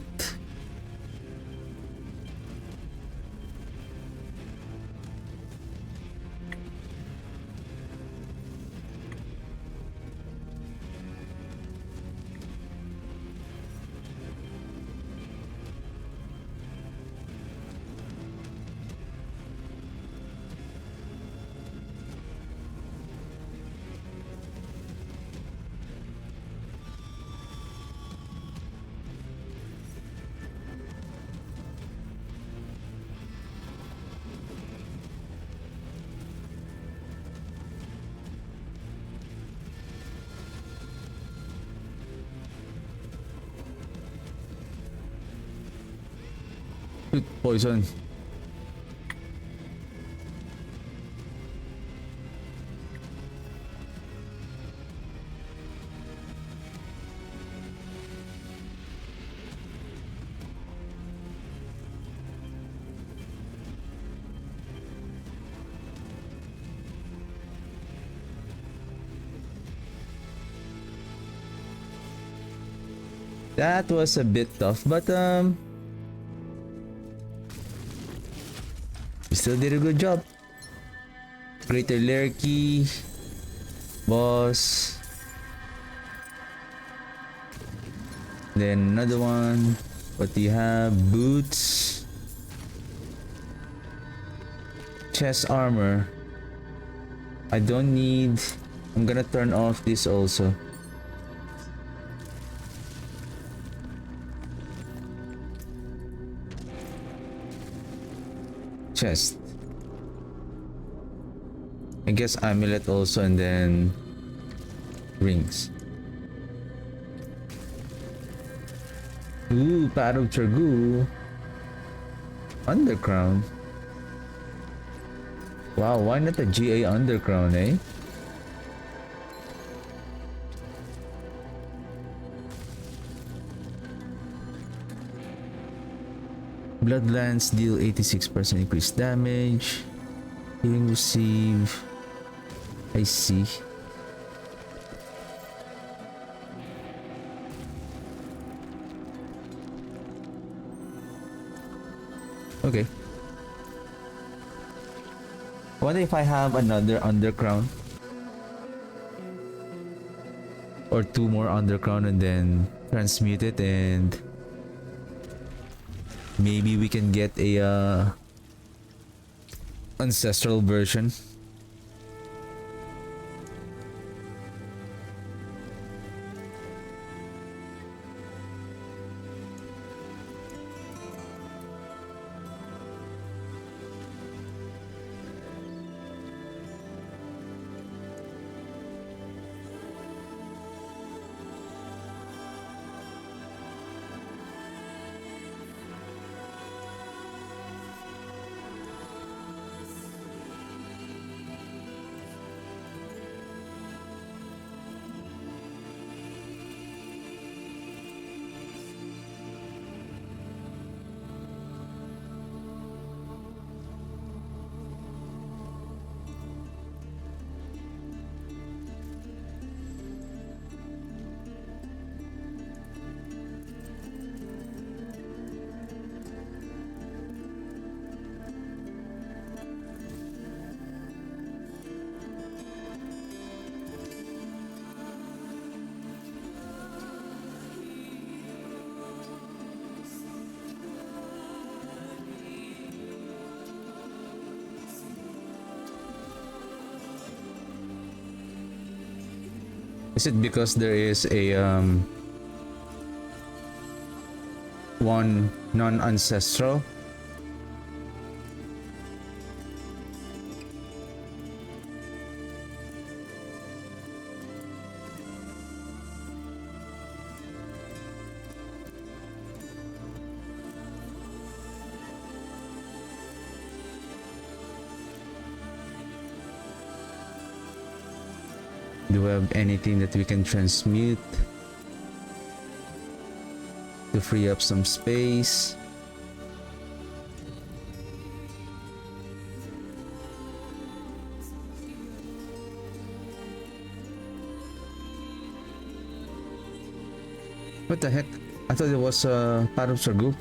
Poison. That was a bit tough, but we still did a good job. Greater Lerky, boss. Then another one. What do you have? Boots. Chest armor. I don't need. I'm gonna turn off this also. Chest. I guess amulet also, and then rings. Ooh, Pad of Tragu. Undercrown. Wow, why not a GA Undercrown, eh? Bloodlands deal 86% increased damage. Healing receive. I see. Okay. What if I have another undercrown? Or 2 more undercrown and then transmute it, and maybe we can get a ancestral version. Is it because there is a one non-ancestral? Do we have anything that we can transmute to free up some space? What the heck? I thought it was part of our group.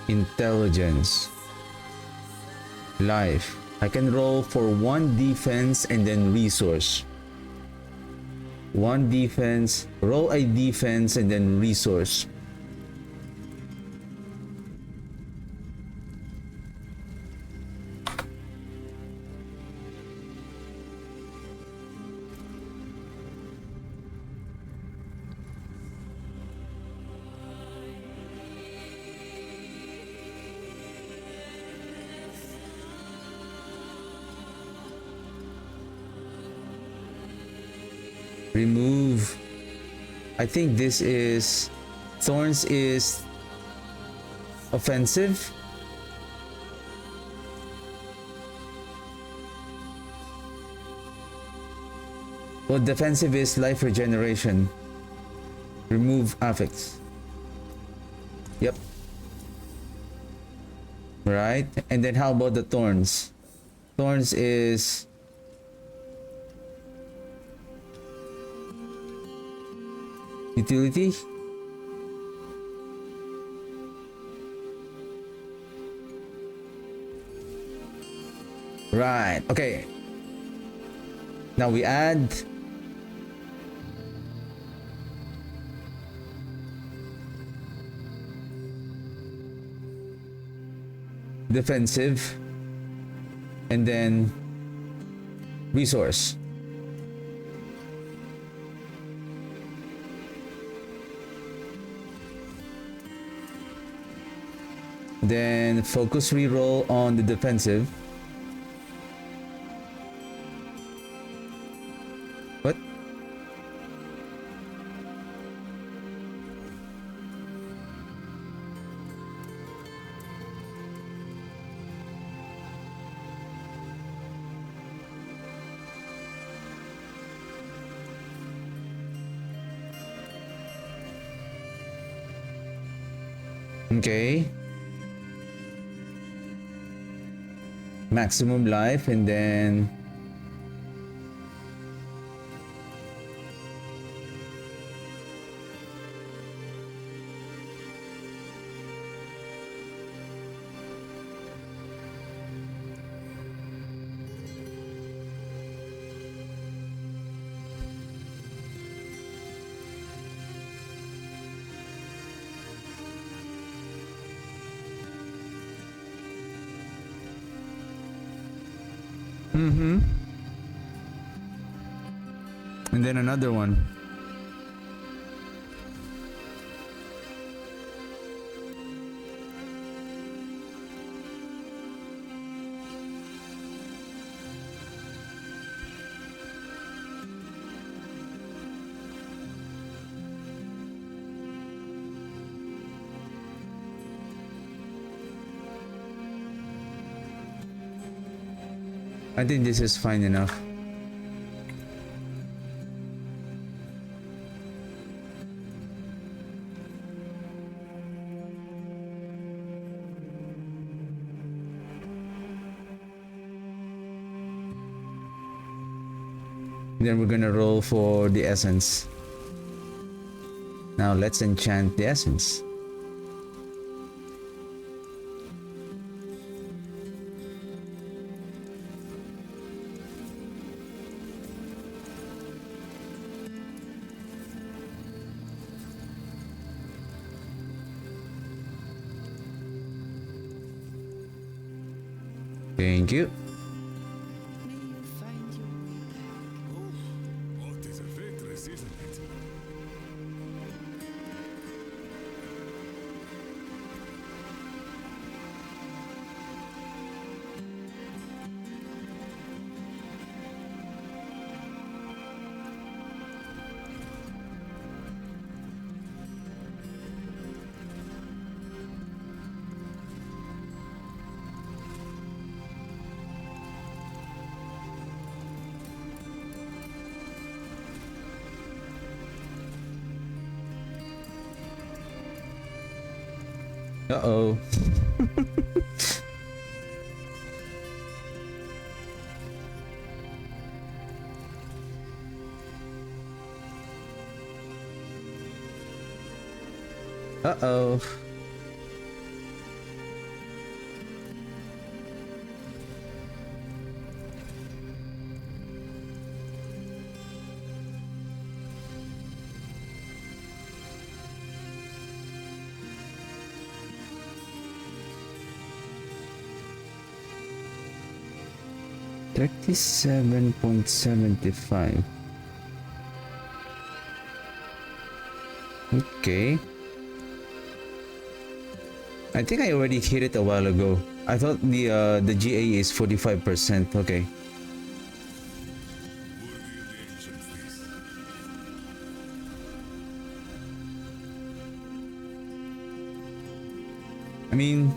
Intelligence. Life. I can roll for 1 defense and then resource. 1 defense, roll a defense and then resource. Remove. I think this is thorns is offensive. Well, defensive is life regeneration. Remove affects. Yep. Right. And then how about the thorns? Thorns is utility. Right. Okay. Now we add defensive and then resource. Then focus reroll on the defensive. What? Okay. Maximum life and then and then another one. I think this is fine enough. Then we're gonna roll for the essence. Now let's enchant the essence. Thank you. May you find your way back. What is a waitress, isn't it? Uh-oh. Uh-oh. $37.75. Okay. I think I already hit it a while ago. I thought the GA is 45%. Okay. Worthy of the ancients, this. I mean,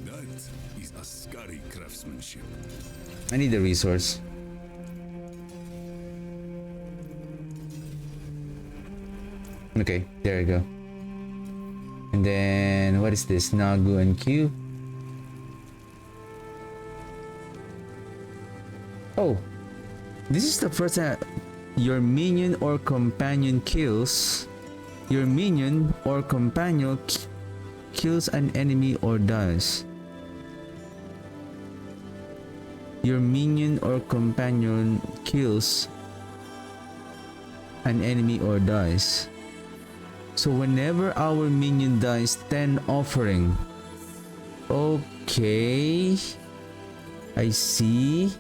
That is Ascari craftsmanship. I need a resource. Okay, there we go. And then what is this? Nagu and Q. Oh, this is the first time your minion or companion kills. Your minion or companion kills an enemy or dies. Your minion or companion kills an enemy or dies. So whenever our minion dies, 10 offering. Okay. I see.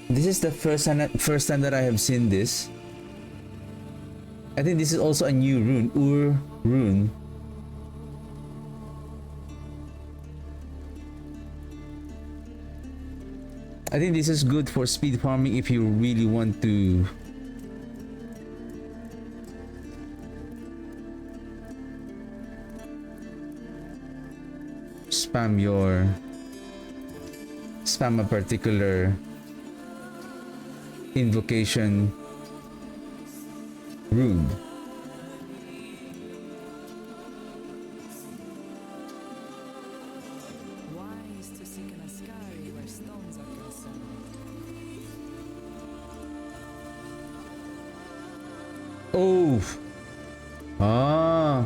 This is the first time that I have seen this. I think this is also a new rune, Ur rune. I think this is good for speed farming if you really want to spam a particular invocation rune. Wise to seek an Ascari where stones are concerned. Oh. Ah.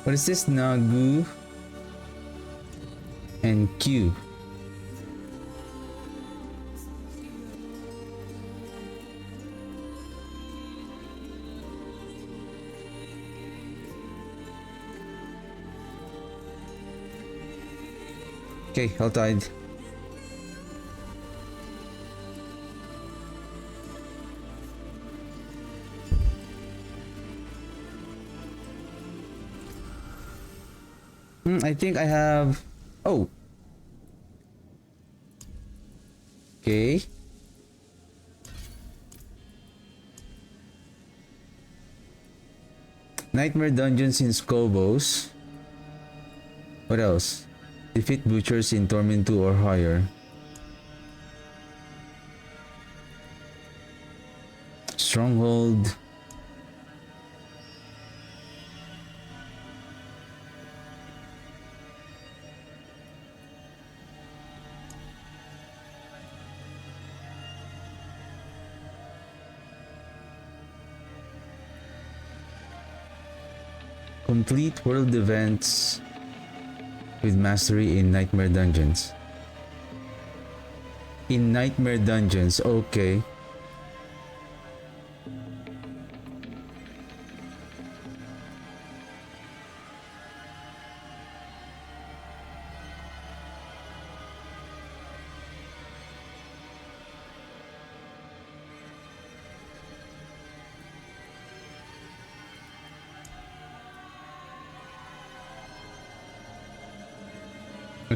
What is this? Nagu and Q. Okay, Helltide. I think I have... Oh. Okay. Nightmare Dungeons in Skobos. What else? Defeat Butchers in Torment 2 or higher. Stronghold. Complete world events with mastery in Nightmare Dungeons. In Nightmare Dungeons, okay.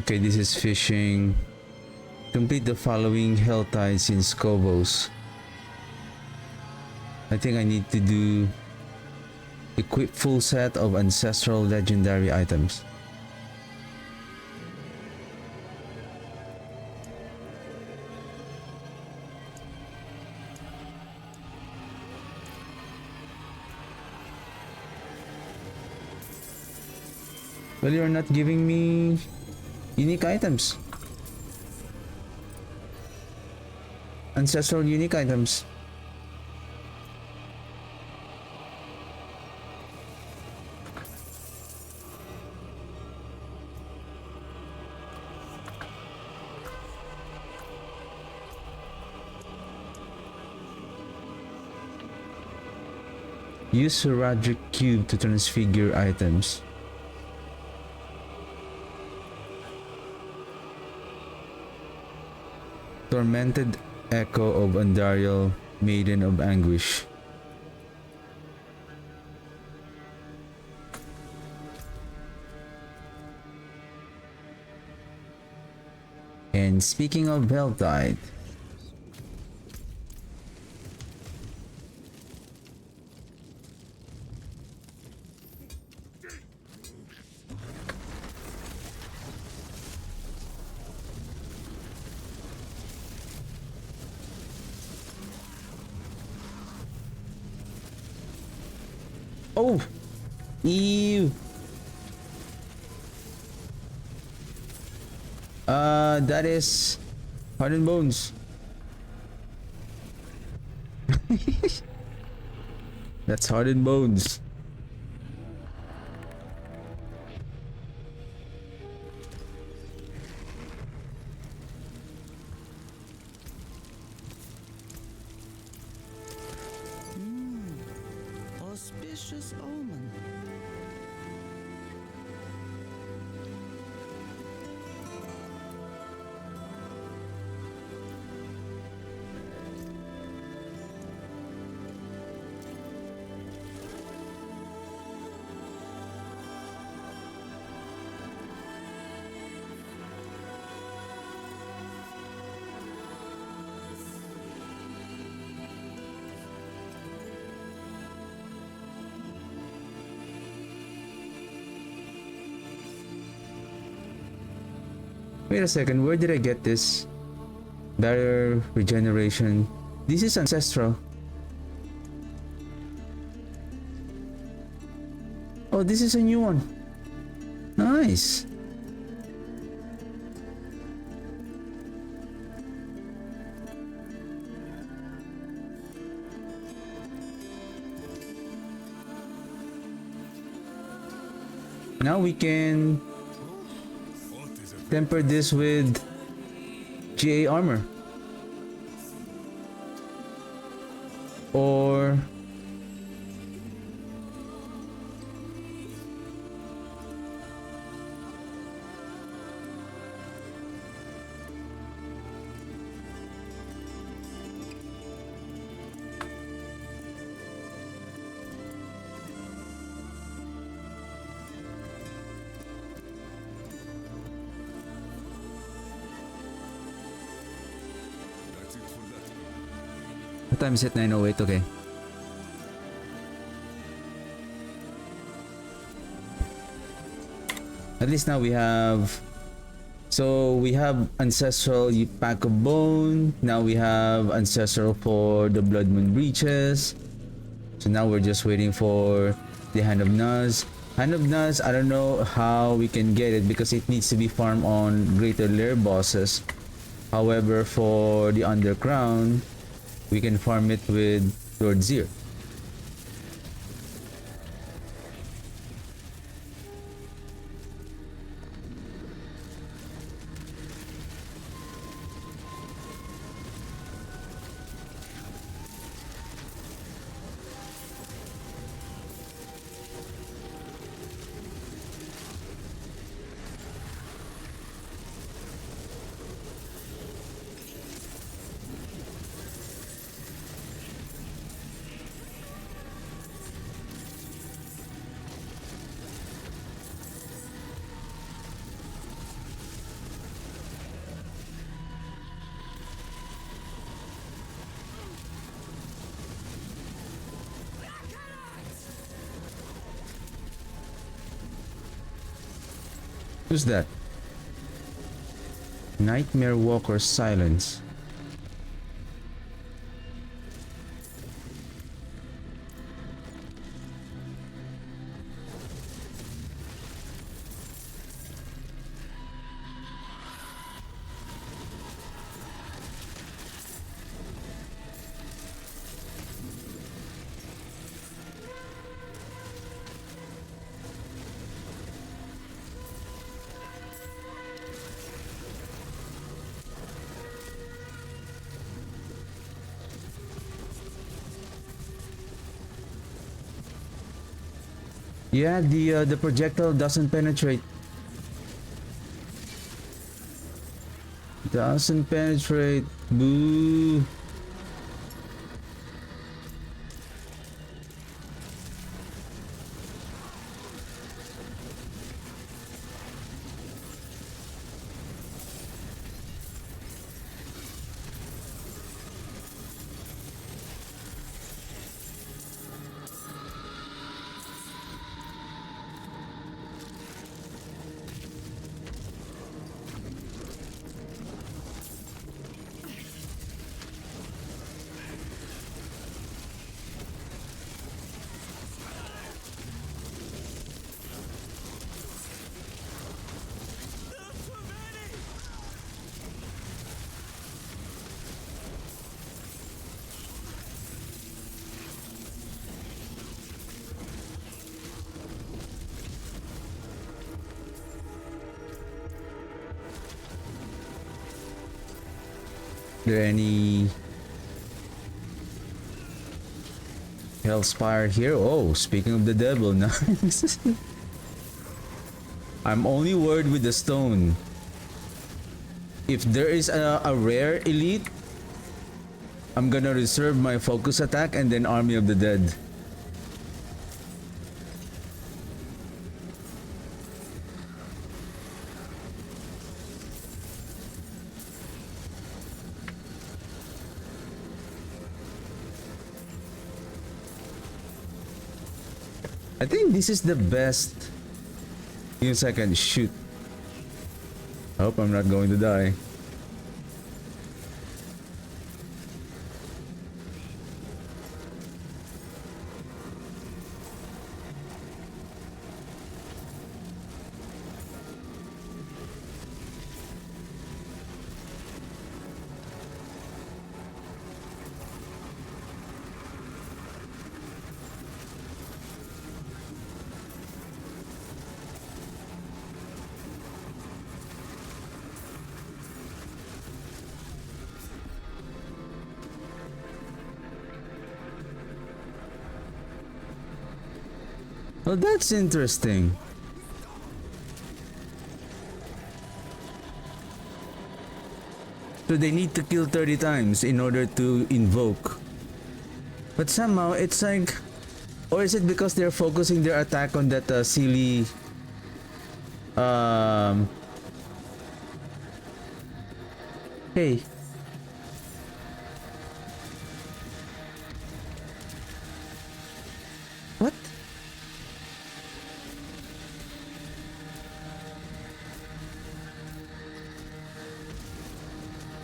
Okay, this is fishing. Complete the following Helltides in Skobos. I think I need to do equip full set of ancestral legendary items. Well, you're not giving me unique items. Ancestral unique items. Use Heraldric Cube to transfigure items. Tormented Echo of Andariel, Maiden of Anguish. And speaking of Helltide, oh, ew. That is Heart and Bones. That's Heart and Bones. Auspicious omen. Wait a second, where did I get this? Barrier regeneration. This is ancestral. Oh, this is a new one. Nice. Now we can temper this with GA armor. Or times hit 908, okay. At least now we have... So we have Ancestral Pack of Bone. Now we have Ancestral for the Blood Moon Breaches. So now we're just waiting for the Hand of Nuz. Hand of Nuz, I don't know how we can get it because it needs to be farmed on Greater Lair bosses. However, for the Underground, we can farm it with Lord Zir. Who's that? Nightmare Walker Silence. Yeah, the projectile doesn't penetrate. Doesn't penetrate. Boo. There any Hellspire here? Oh, speaking of the devil, nice. I'm only worried with the stone. If there is a rare elite, I'm gonna reserve my focus attack and then Army of the Dead. I think this is the best. Give me a second. Shoot. I hope I'm not going to die. Well, that's interesting. So they need to kill 30 times in order to invoke. But somehow it's like... Or is it because they're focusing their attack on that silly... Hey.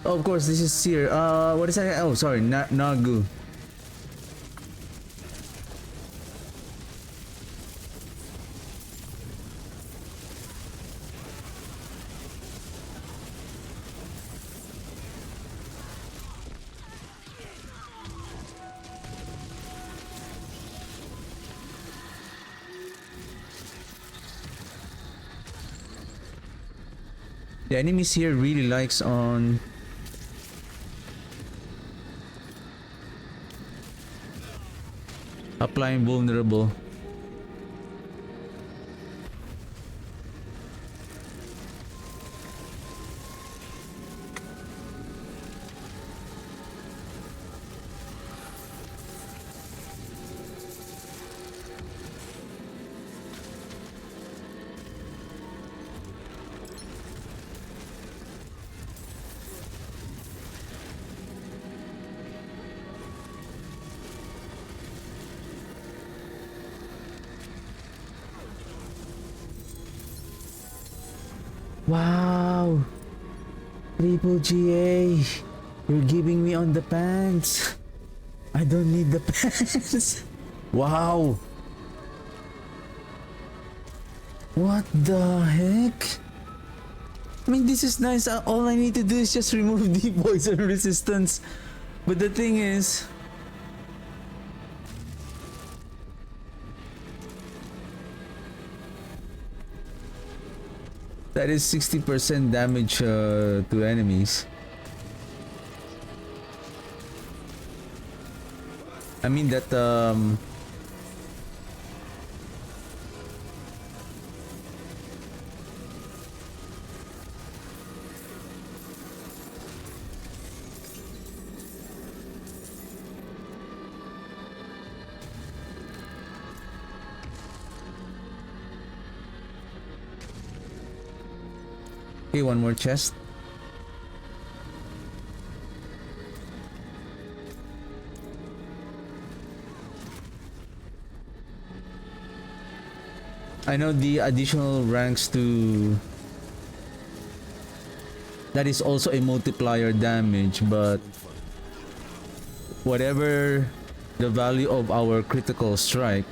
Oh, of course, this is Seer. What is that? Oh, sorry, Nagu. The enemies here really likes on applying vulnerable. Wow! Triple GA! You're giving me on the pants! I don't need the pants! Wow! What the heck? I mean, this is nice. All I need to do is just remove the poison resistance. But the thing is... that is 60% damage to enemies. I mean that okay, one more chest. I know the additional ranks to that is also a multiplier damage, but whatever the value of our critical strike,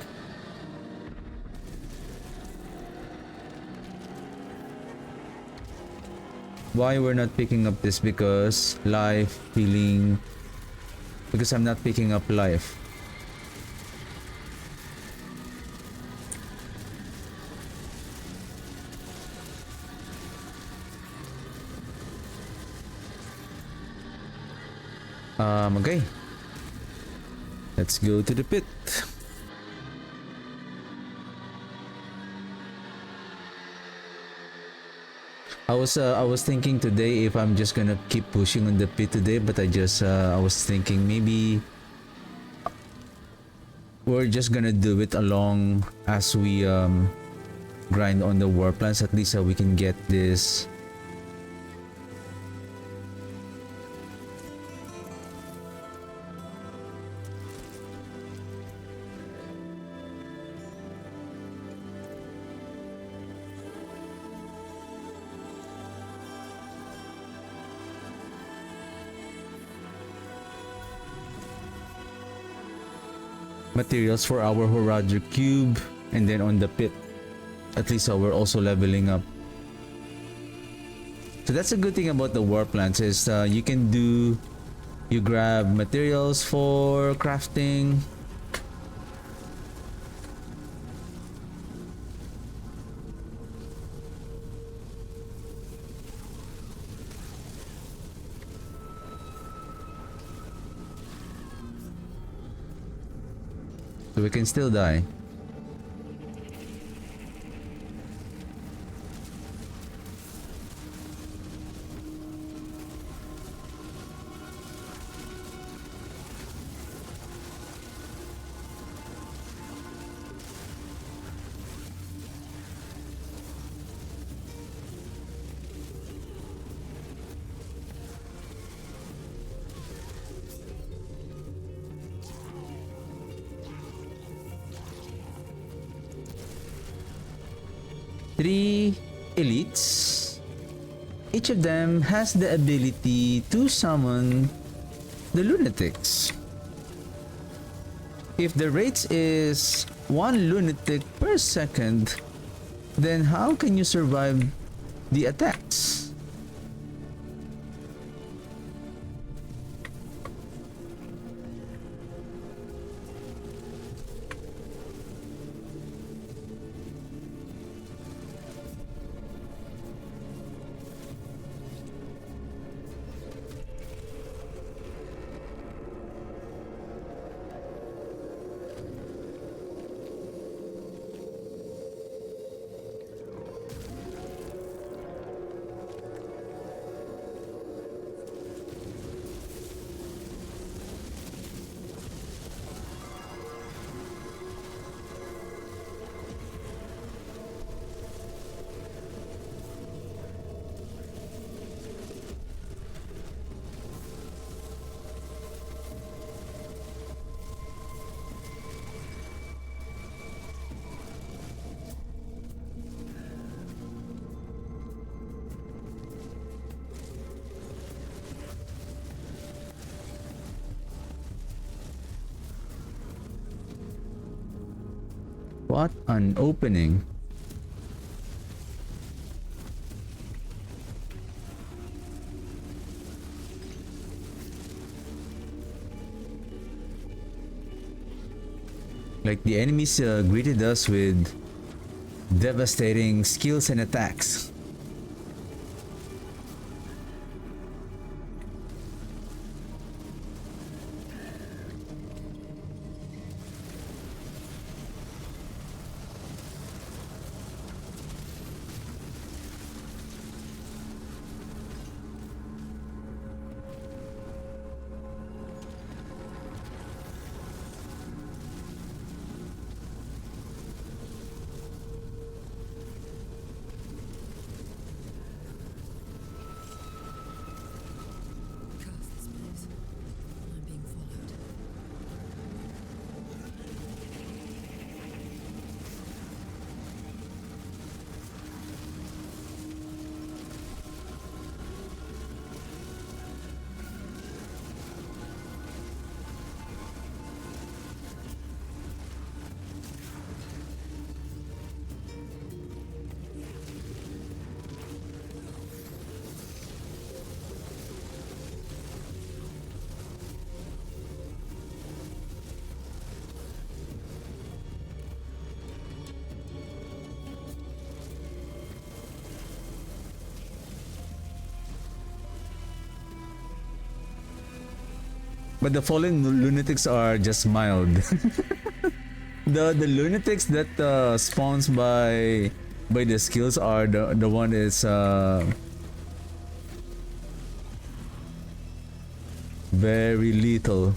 why we're not picking up this? Because life, healing, because I'm not picking up life. Okay. Let's go to the pit. I was thinking today if I'm just gonna keep pushing on the pit today, but I was thinking maybe we're just gonna do it along as we grind on the war plans. At least we can get this. Materials for our Horadric cube, and then on the pit, at least we're also leveling up. So that's a good thing about the war plants is you grab materials for crafting. So we can still die. Three elites. Each of them has the ability to summon the lunatics. If the rate is 1 lunatic per second, then how can you survive the attacks? What an opening. Like the enemies greeted us with devastating skills and attacks. Curse this place. I'm being followed. But the fallen lunatics are just mild. The lunatics that spawns by the skills are the one is very lethal.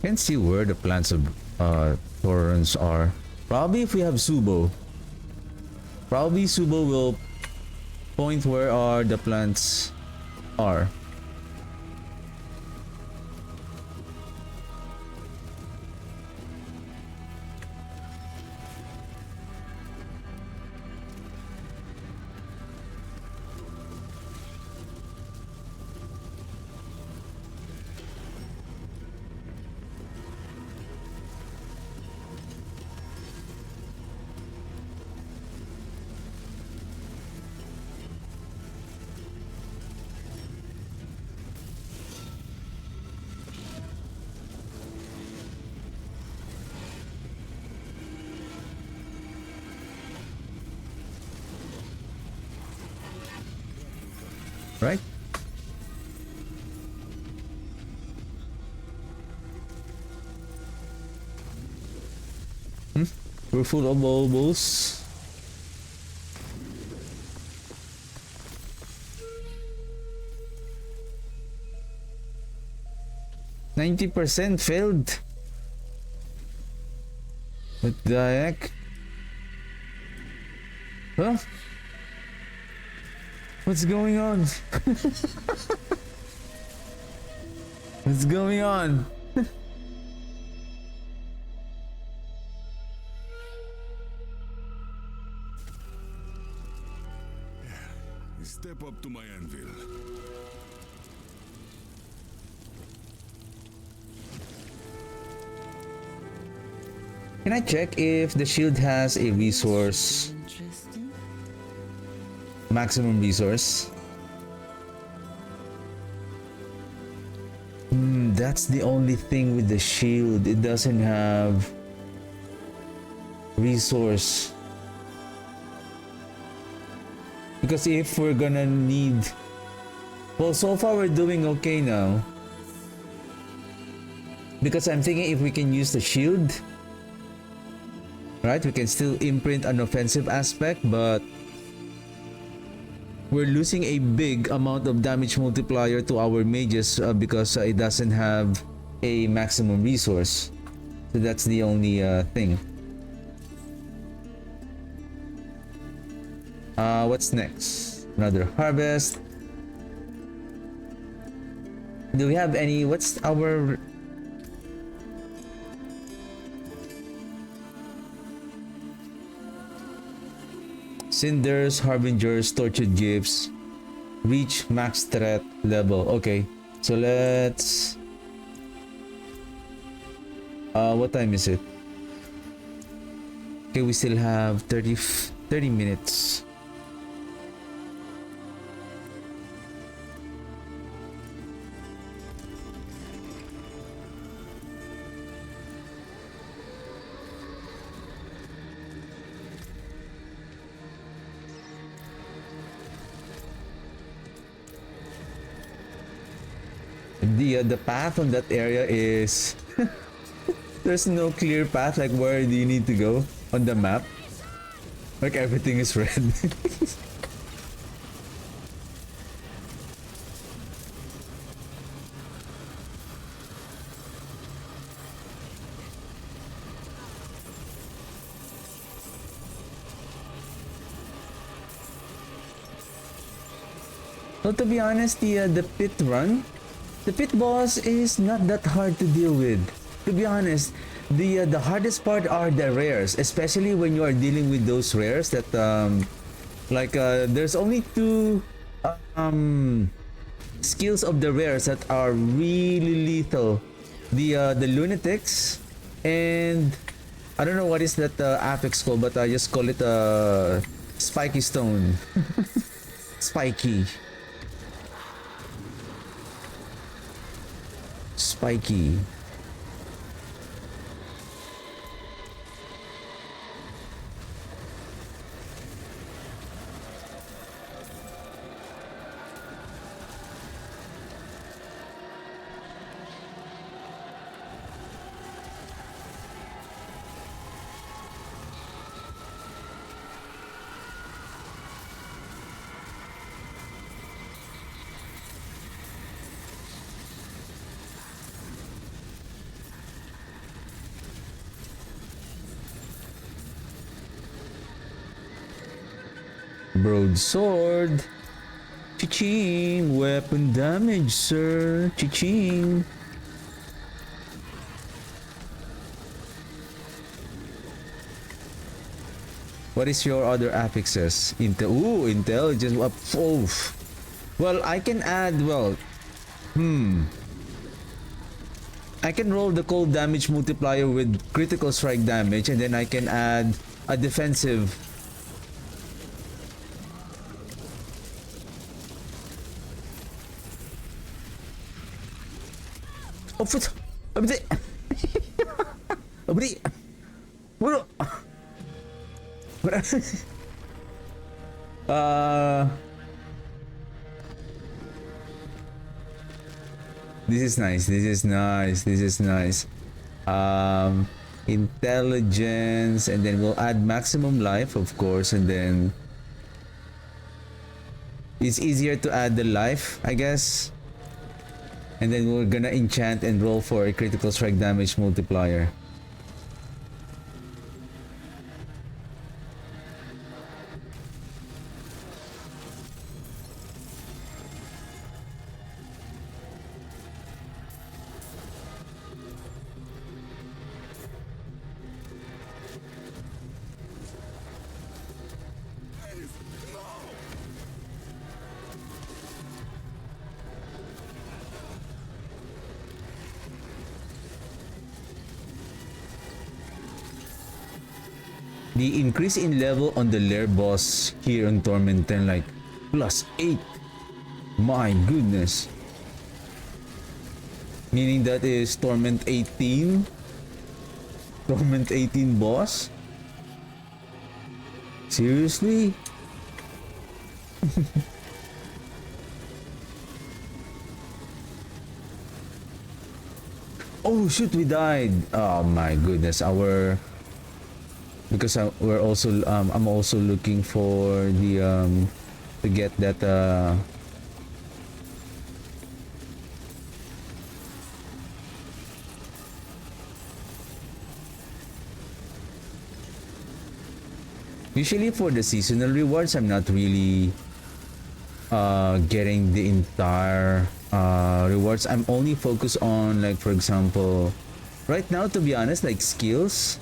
Can't see where the plants of torrents are. Probably if we have Subo. Probably Subo will point where the plants are. We're full of bulbos. %90 failed. What the heck? Huh? What's going on? What's going on? Step up to my anvil. Can I check if the shield has a resource, Interesting. maximum resource? That's the only thing with the shield. It doesn't have resource. Because if we're gonna need... Well, so far we're doing okay now. Because I'm thinking if we can use the shield, right, we can still imprint an offensive aspect, but we're losing a big amount of damage multiplier to our mages because it doesn't have a maximum resource. So that's the only thing. What's next? Another harvest. Do we have any? What's our... Cinders, Harbingers, Tortured Gifts, reach max threat level. Okay, so let's... what time is it? Okay, we still have 30 minutes. The path on that area is... There's no clear path, like where do you need to go on the map? Like everything is red. Well, to be honest, the pit run, the pit boss is not that hard to deal with. To be honest, the hardest part are the rares, especially when you are dealing with those rares that there's only two skills of the rares that are really lethal. The lunatics and I don't know what is that apex called, but I just call it spiky stone. Spiky. Spiky. Broadsword. Cha-ching. Weapon damage, sir. Cha-ching. What is your other affixes? Ooh, intelligence. Oh. Well, I can add, I can roll the cold damage multiplier with critical strike damage, and then I can add a defensive. Oh, foot! Abdi! Abdi! What? This is nice. This is nice. This is nice. intelligence, and then we'll add maximum life, of course, and then it's easier to add the life, I guess. And then we're gonna enchant and roll for a critical strike damage multiplier. The increase in level on the lair boss here on Torment 10, like +8. My goodness. Meaning that is Torment 18? Torment 18 boss? Seriously? Oh shoot, we died. Oh my goodness. Because we're also I'm also looking for the to get that usually for the seasonal rewards I'm not really getting the entire rewards. I'm only focused on, like, for example, right now, to be honest, like skills.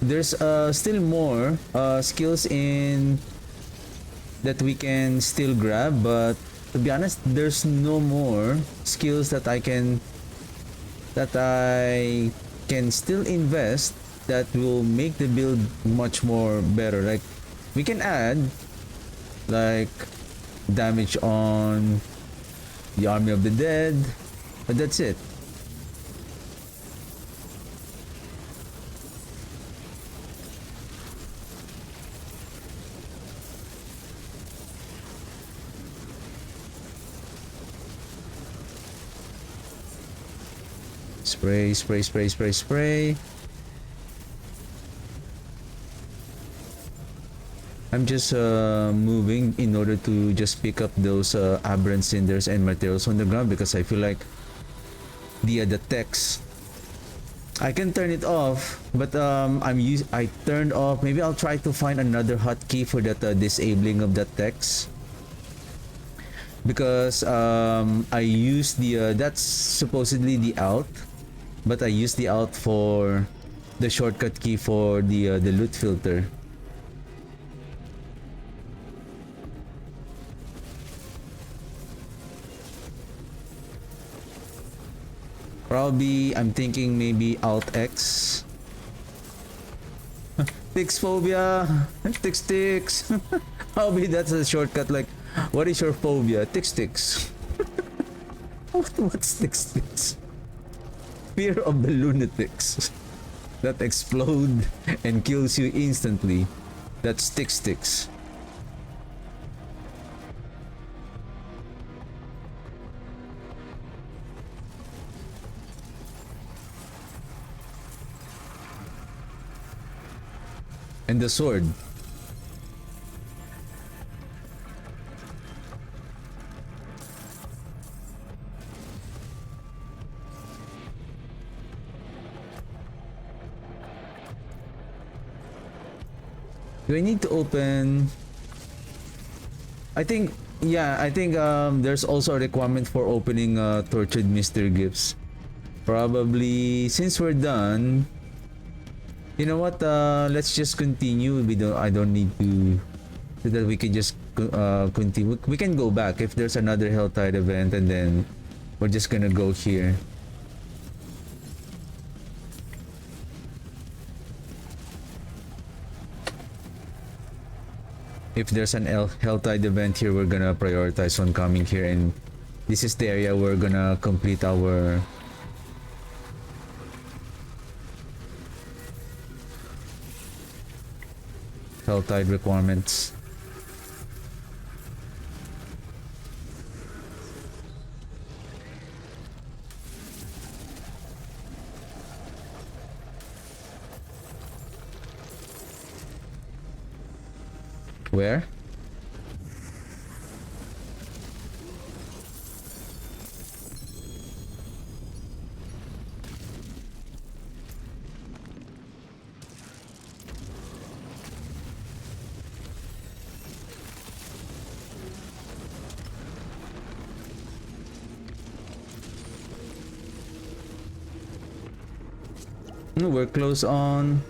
There's still more skills in that we can still grab, but to be honest, there's no more skills that I can still invest that will make the build much more better. Like, we can add like damage on the Army of the Dead, but that's it. Spray, spray, spray, spray, spray. I'm just moving in order to just pick up those aberrant cinders and materials on the ground, because I feel like the text, I can turn it off, but I turned off. Maybe I'll try to find another hotkey for that disabling of that text, because I use the that's supposedly the alt, but I use the alt for the shortcut key for the loot filter. Probably, I'm thinking maybe Alt X. Tix phobia. Tix tix. Probably that's a shortcut. Like, what is your phobia? Tix tix. What's tix tix? Fear of the lunatics that explode and kills you instantly. That's tix tix. And the sword. Do I need to open? I think, yeah, I think there's also a requirement for opening tortured mystery gifts. Probably, since we're done, you know what? Let's just continue. I don't need to. So that we can just continue. We can go back if there's another Helltide event, and then we're just gonna go here. If there's an Helltide event here, we're gonna prioritize on coming here, and this is the area we're gonna complete our Helltide requirements. Where? We're close on.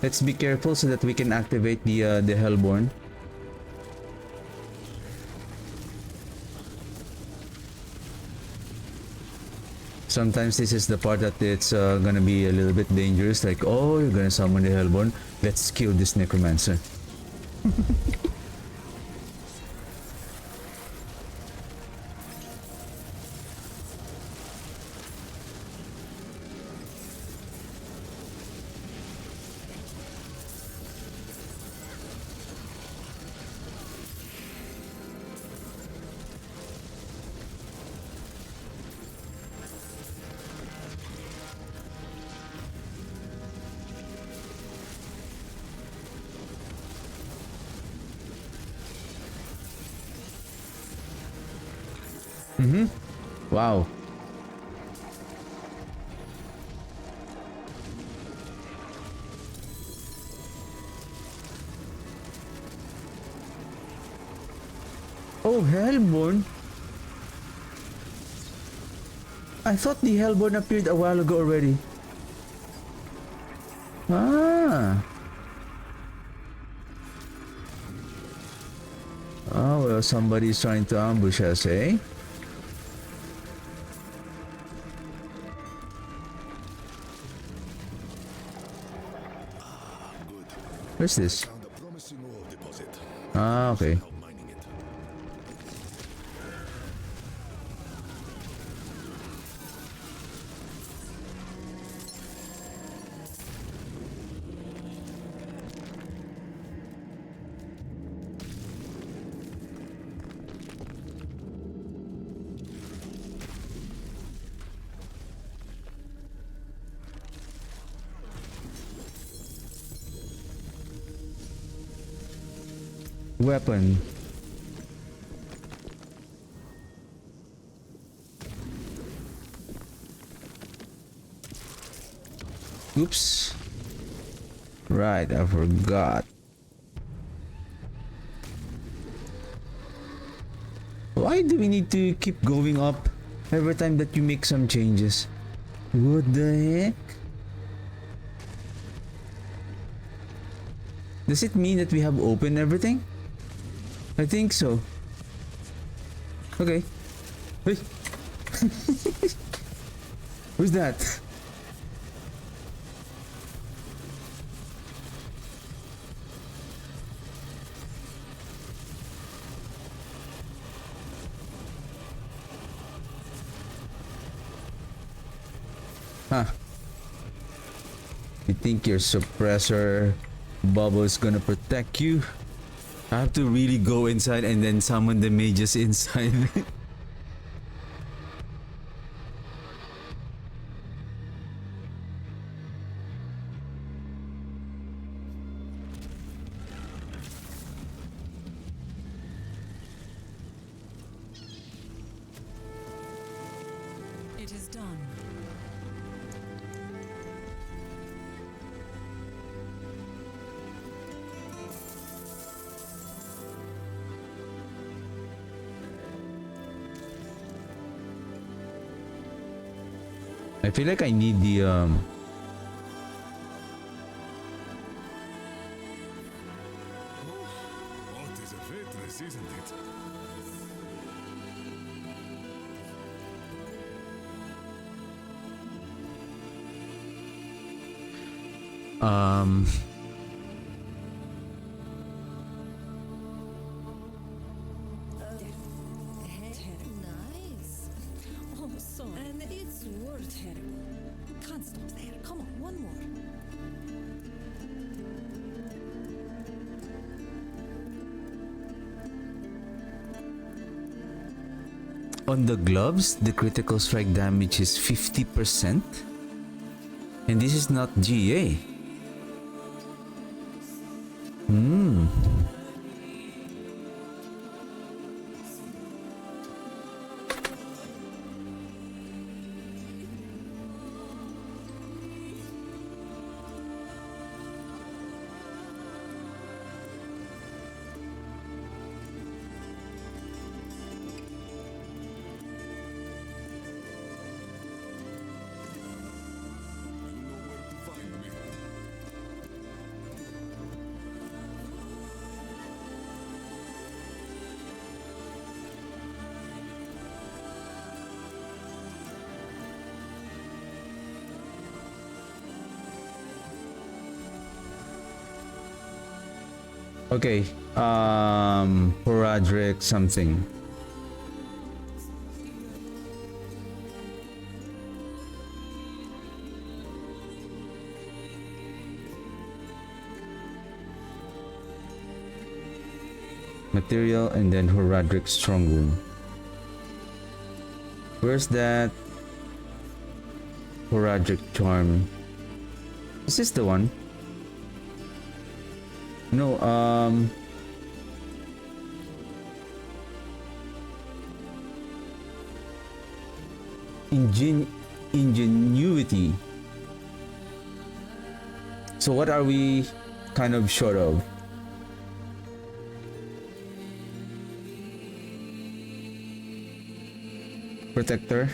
Let's be careful so that we can activate the Hellborn. Sometimes this is the part that it's gonna be a little bit dangerous. Like, oh, you're gonna summon the Hellborn. Let's kill this Necromancer. Wow. Oh, Hellborn. I thought the Hellborn appeared a while ago already. Ah. Oh, well, somebody's trying to ambush us, eh? Where's this? Found a promising ore deposit. Ah, okay. Help mining it. Weapon. Oops. Right, I forgot. Why do we need to keep going up every time that you make some changes? What the heck? Does it mean that we have opened everything? I think so. Okay. Hey. Who's that? Huh. You think your suppressor bubble is gonna protect you? I have to really go inside and then summon the mages inside. It is done. I feel like I need the What is a waitress, isn't it? um Nice. Oh, so. And it's worth terrible. Can't stop there. Come on, one more. on the gloves, the critical strike damage is 50%. And this is not GA. Okay. Horadric something. Material and then Horadric Stronghold. Where's that Horadric Charm? Is this the one? No, Ingenuity. So what are we kind of short of? Protector.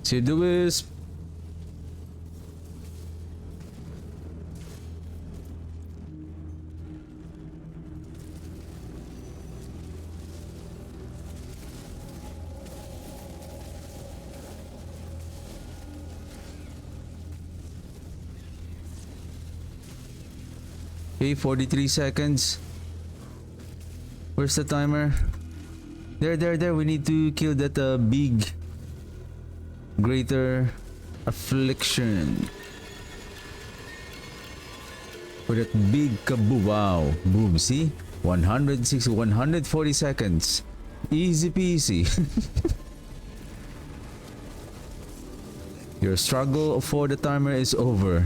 See the wisp. Okay, 43 seconds. Where's the timer? There. We need to kill that big greater affliction. For that big kaboom. Wow. Boom. See? 160, 140 seconds. Easy peasy. Your struggle for the timer is over.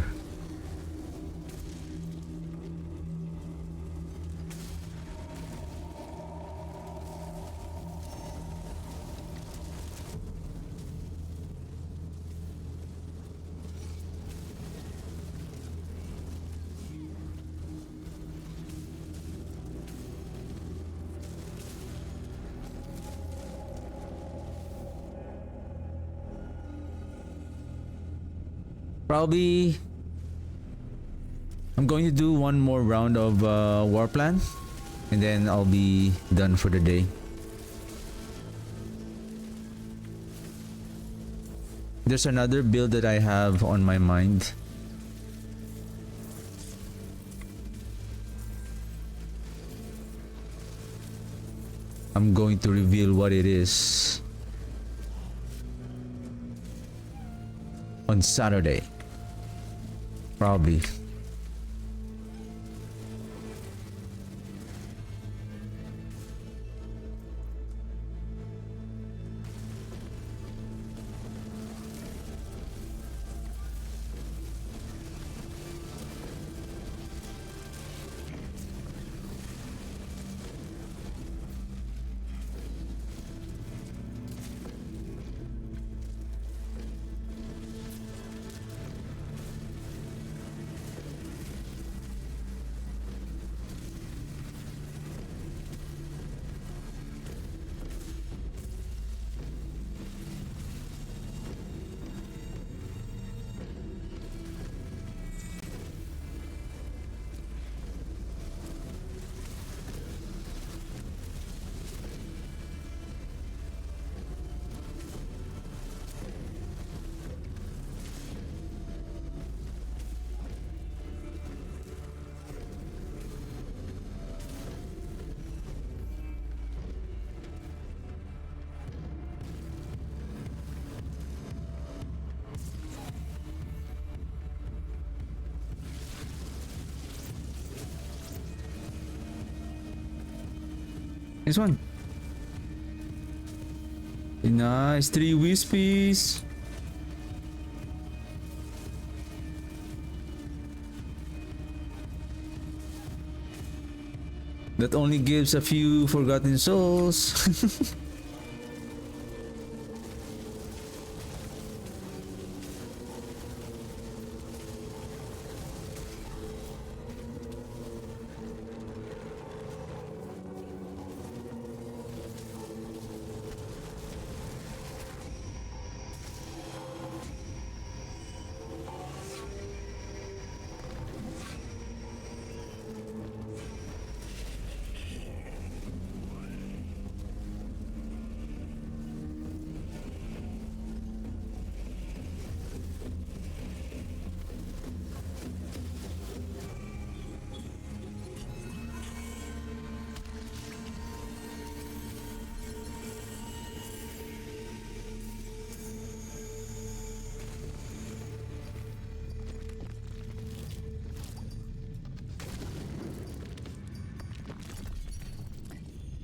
Probably I'm going to do one more round of war plan and then I'll be done for the day. There's another build that I have on my mind. I'm going to reveal what it is on Saturday. Probably. This one. Nice, 3 wispies. That only gives a few forgotten souls.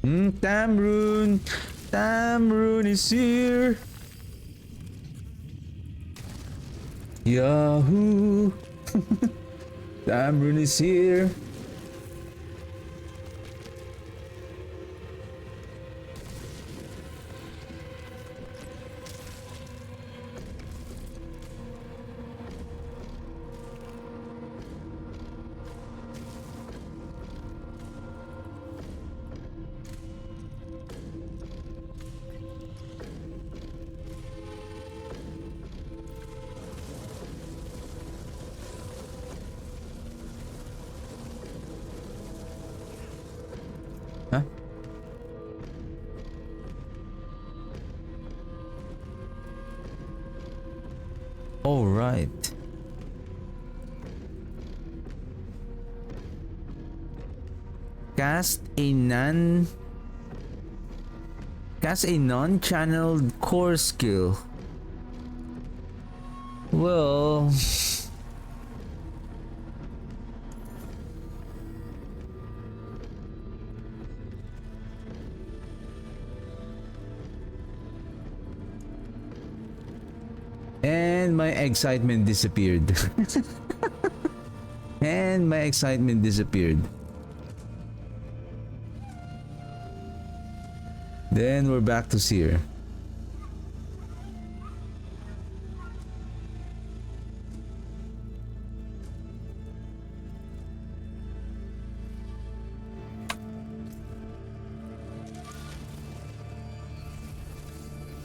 Tamrune! Tamrune is here! Yahoo! Tamrune is here! Huh? All right. Cast a non-channeled core skill. Well, and my excitement disappeared. And my excitement disappeared. Then we're back to Seer.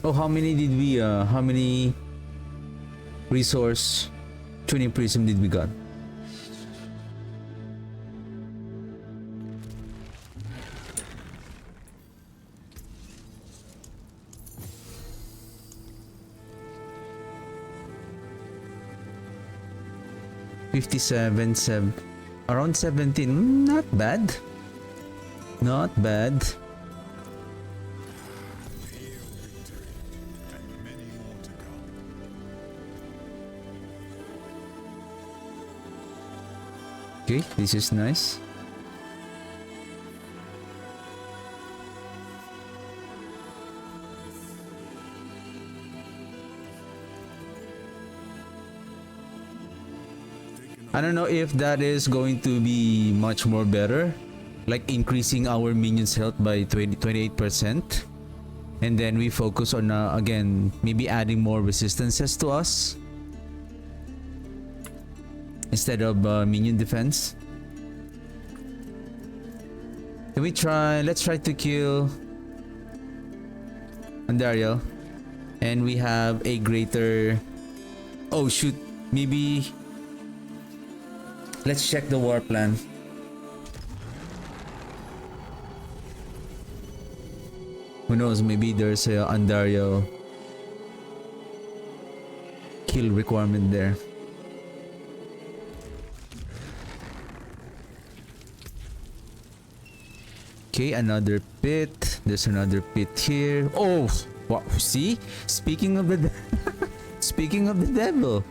Oh, how many resource tuning prism did we got? Around 17. Not bad. Not bad. Okay, this is nice. I don't know if that is going to be much more better, like increasing our minions health by 28%, and then we focus on again maybe adding more resistances to us instead of minion defense. Can we try? Let's try to kill Andariel, and we have a greater. Oh shoot! Maybe. Let's check the war plan. Who knows? Maybe there's a Andariel kill requirement there. Okay, another pit. There's another pit here. Oh, wow! See, speaking of the speaking of the devil.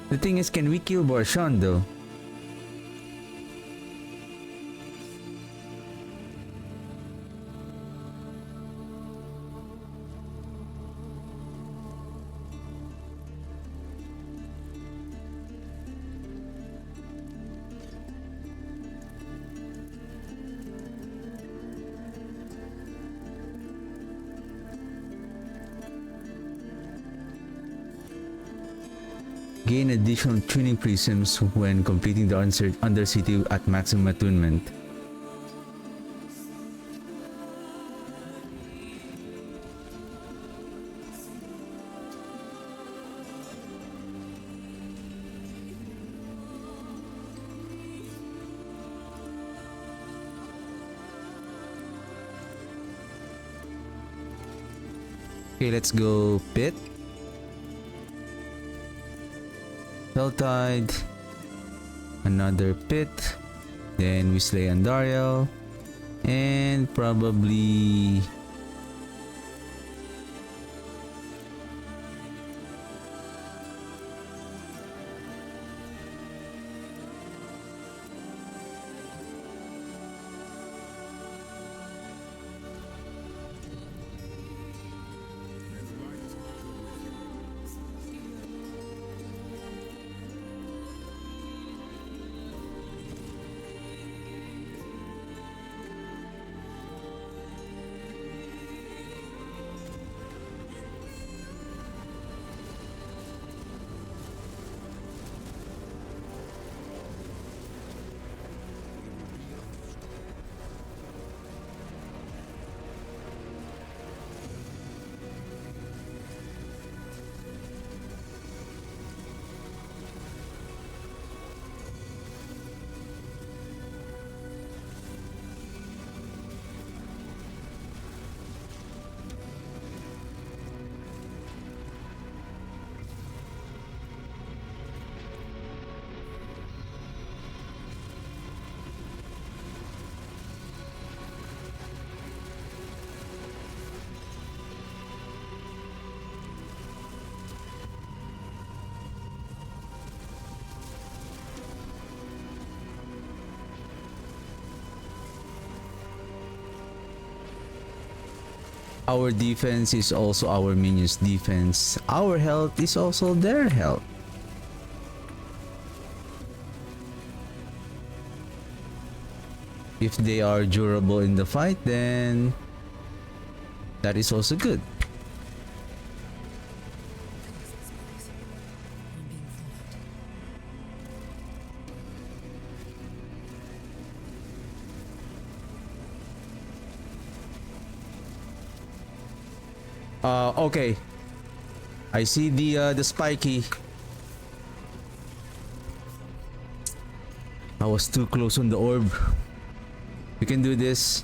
The thing is, can we kill Borshan though? Gain additional tuning prisms when completing the Undercity at maximum attunement. Okay, let's go pit. Helltide. Another pit. Then we slay Andariel. And probably... Our defense is also our minions' defense. Our health is also their health. If they are durable in the fight, then that is also good. Okay. I see the spiky. I was too close on the orb. We can do this.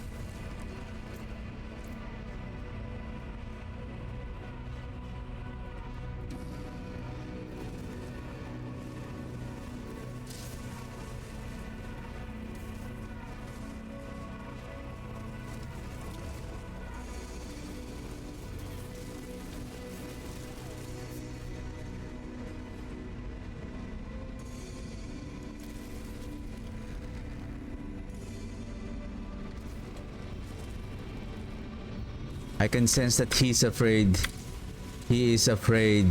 I can sense that he's afraid. He is afraid.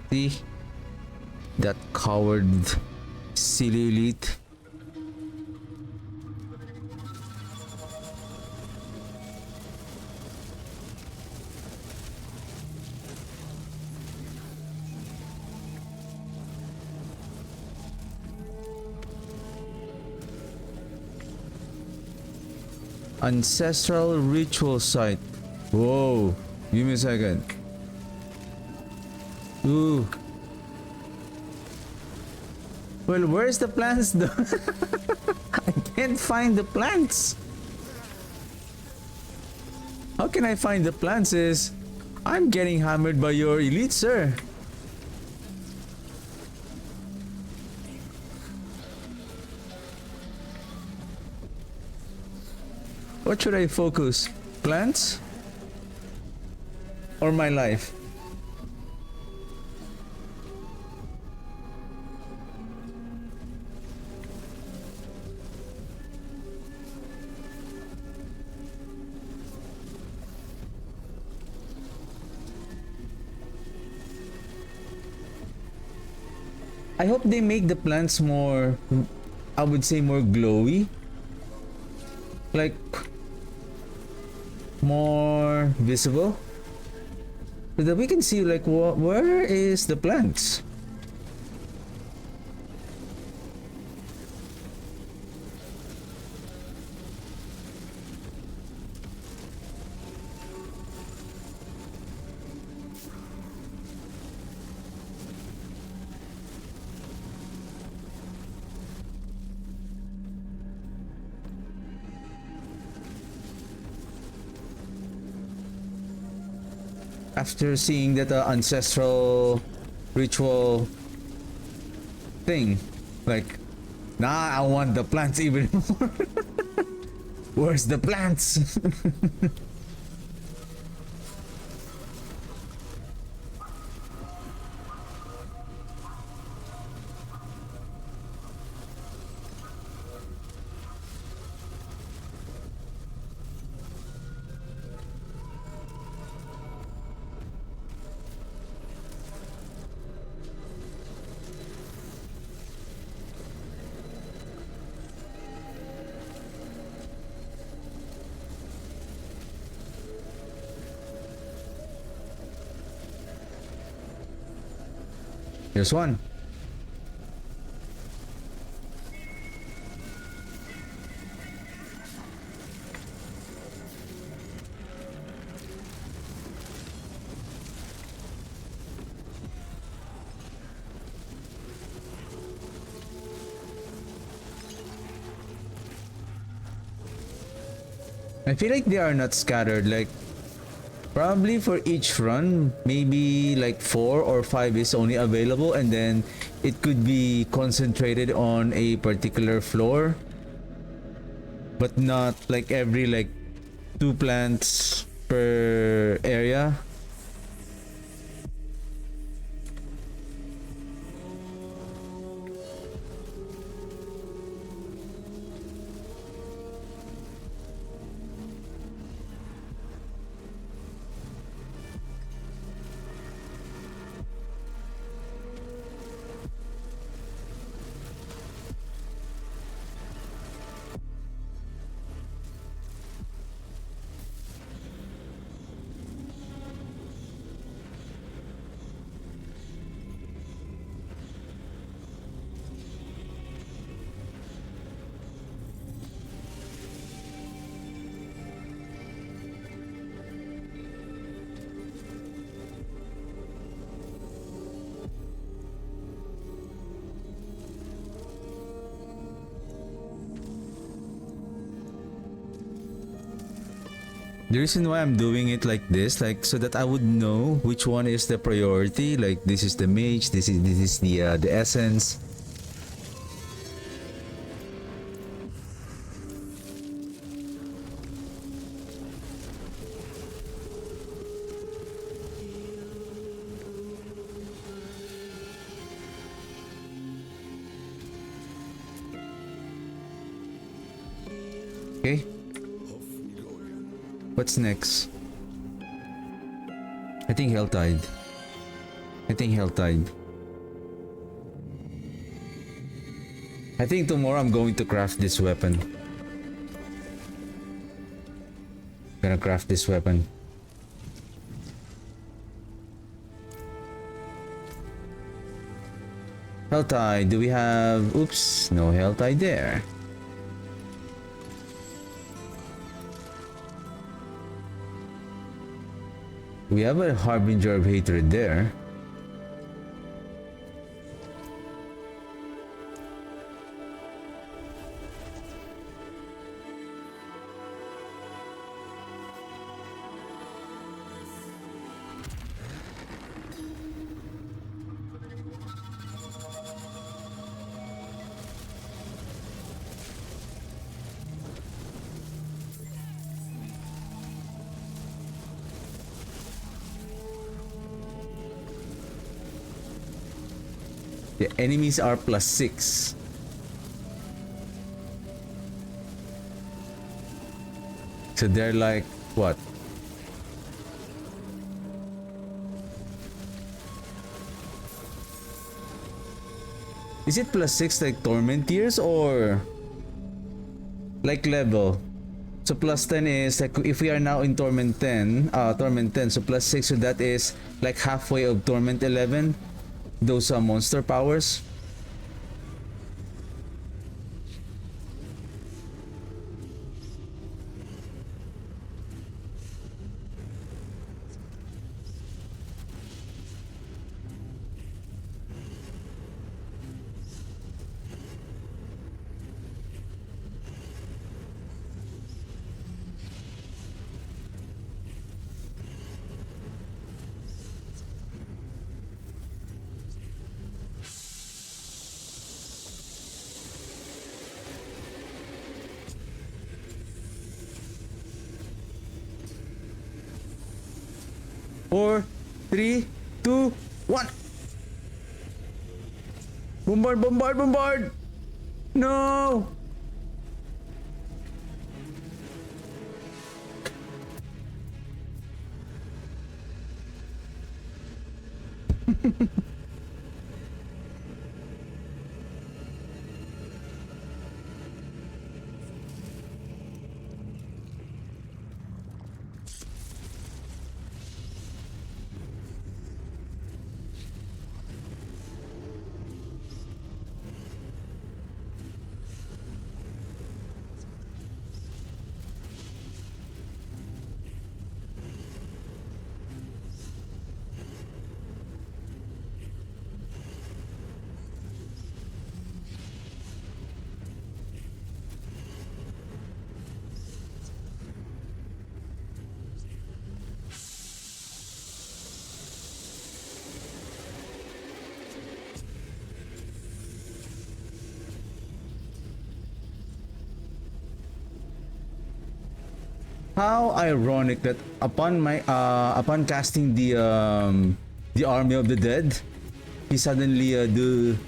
See? That coward silly elite. Ancestral ritual site. Whoa, give me a second. Ooh. Well, where's the plants though? I can't find the plants. How can I find the plants is I'm getting hammered by your elite, sir. What should I focus? Plants? Or my life? I hope they make the plants more, I would say, more glowy. Like, more visible. So that we can see, like, where is the plants? after seeing that ancestral ritual thing, like, nah, I want the plants even more. Where's the plants? Here's one. I feel like they are not scattered, like probably for each run, maybe like 4 or 5 is only available, and then it could be concentrated on a particular floor, but not like every like 2 plants per area. The reason why I'm doing it like this, like so that I would know which one is the priority. Like this is the mage, this is the essence. Okay. What's next? I think Helltide. I think tomorrow I'm going to craft this weapon. Gonna craft this weapon. Helltide, do we have... Oops, no Helltide there. We have a Harbinger of Hatred there. The enemies are +6. So they're like, what? Is it +6 like Torment Tears or like level? So +10 is like if we are now in Torment 10, so +6, so that is like halfway of Torment 11. Those are monster powers. 4, 3, 2, 1. Bombard, bombard, bombard! No! How ironic that upon casting the army of the dead, he suddenly do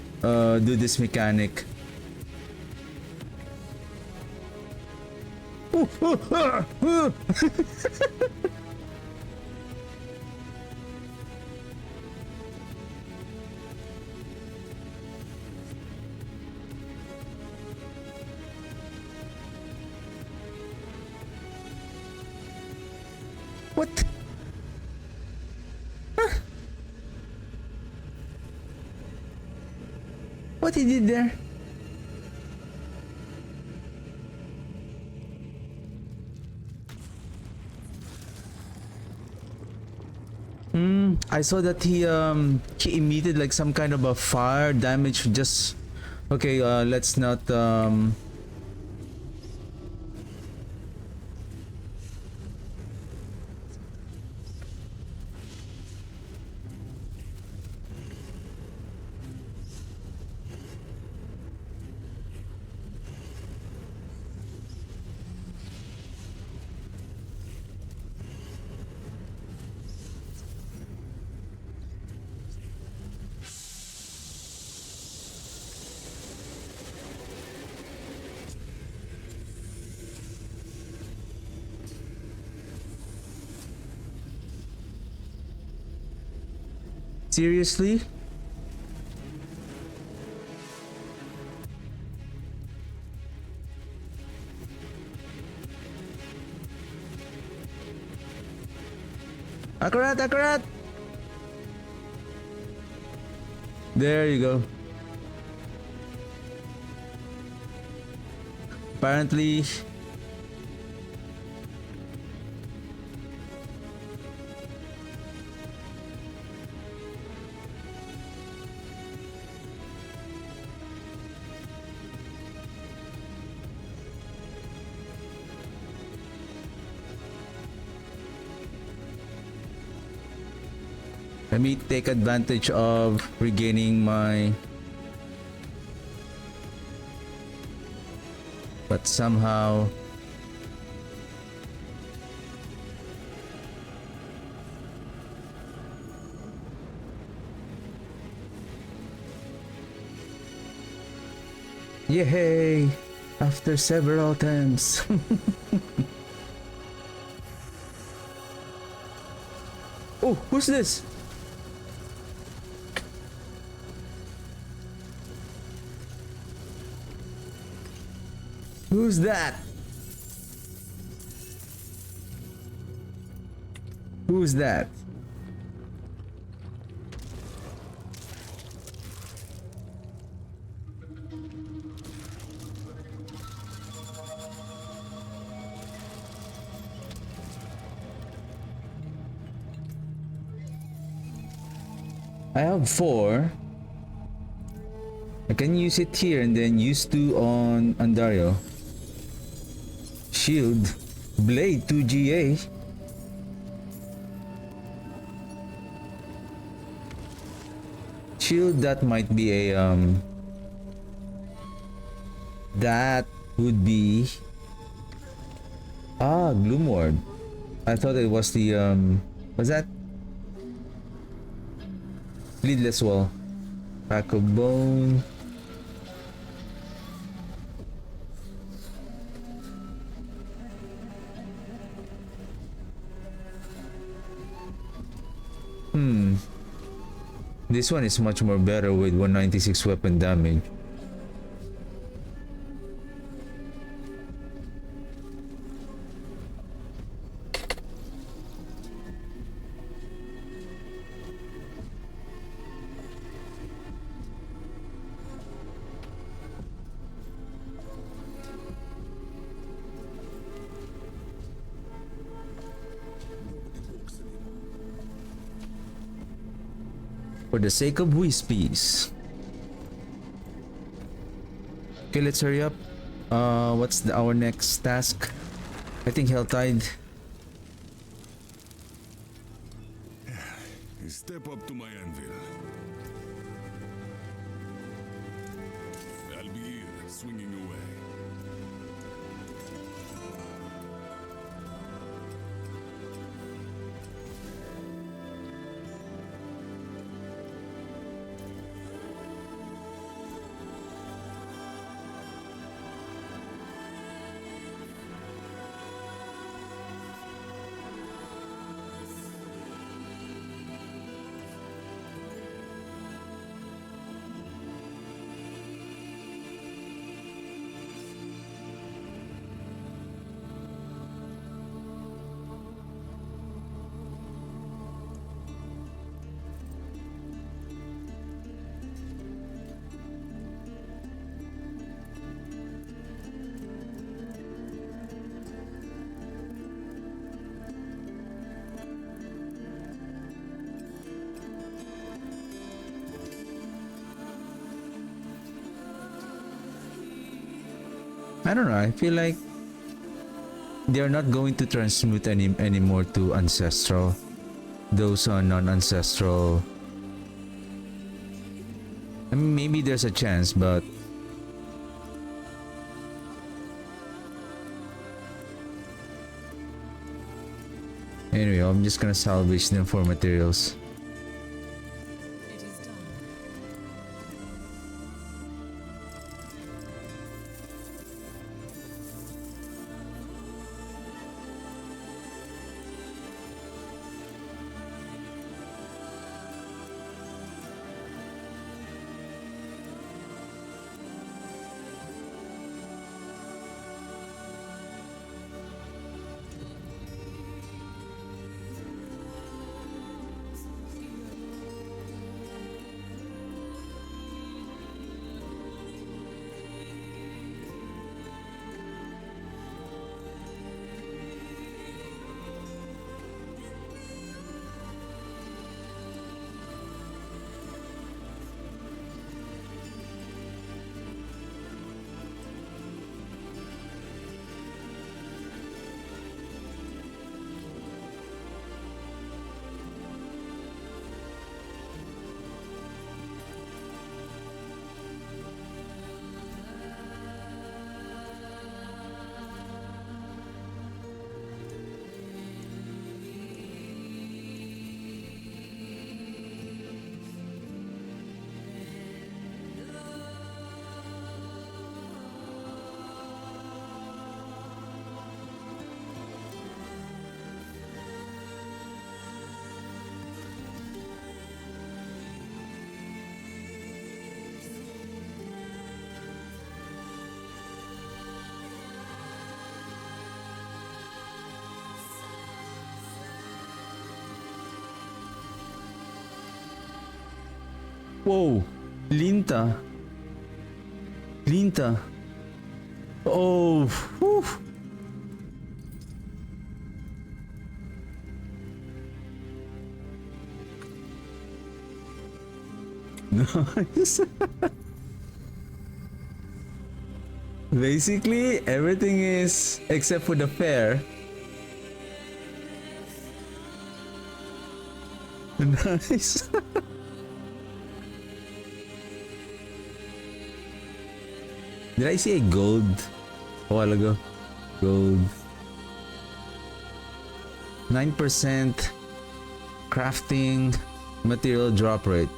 this mechanic. What? Huh? What he did there? I saw that he emitted like some kind of a fire damage. Just okay. Let's not seriously. Akarat, akarat. There you go. Apparently let me take advantage of regaining my, but somehow yay, after several attempts. Oh, who's this? Who's that? Who's that? I have 4. I can use it here and then use 2 on Dario. Shield, blade 2 GA. Shield, that might be a that would be Gloom Ward. I thought it was the was that Leadless wall. Pack of bone. This one is much more better with 196 weapon damage. For the sake of Whispies. Okay, let's hurry up. What's our next task? I think Helltide. Step up to my anvil. I'll be here, swinging away. I don't know. I feel like they are not going to transmute anymore to ancestral. Those are non-ancestral. I mean, maybe there's a chance, but anyway, I'm just gonna salvage them for materials. It is done. Whoa, Linta. Linta. Oh, whew. Nice. Basically, everything is except for the fair. Nice. Did I see a gold a while ago? Gold. 9% crafting material drop rate.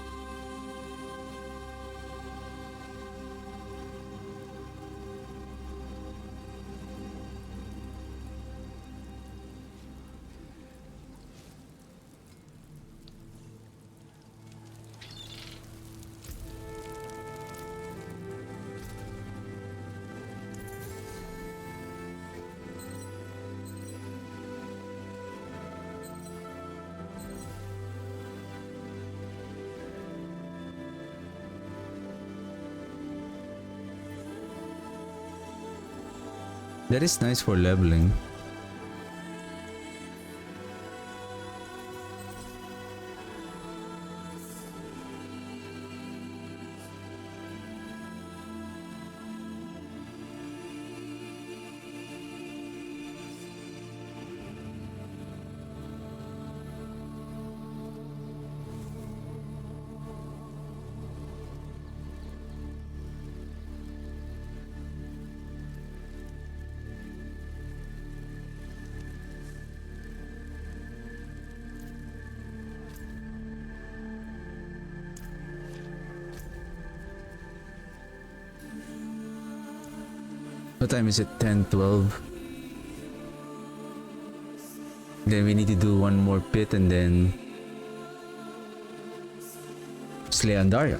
That is nice for leveling. What time is it? 10:12. Then we need to do one more pit and then slay Andaria.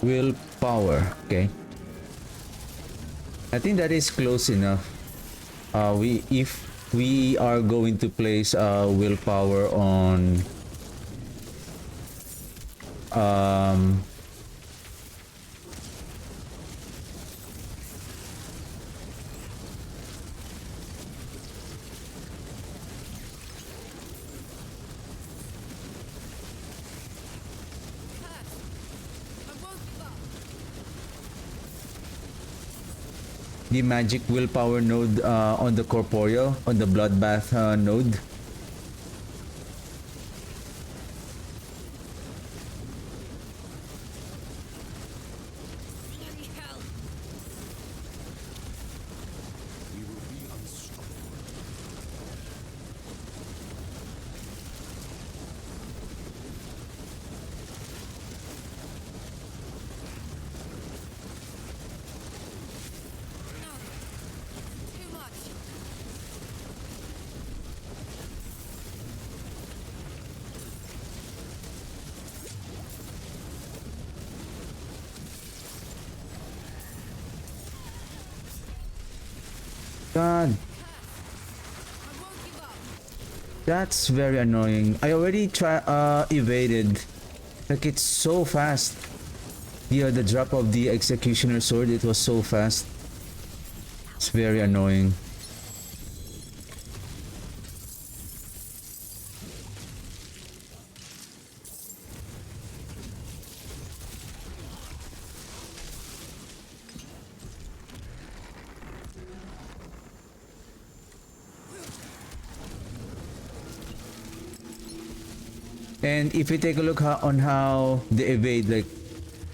Willpower, okay. I think that is close enough. If we are going to place willpower on um the magic willpower node on the corporeal, on the bloodbath node. God, that's very annoying. I already evaded. Like, it's so fast. The drop of the executioner sword, it was so fast. It's very annoying. And if you take a look on how they evade, like,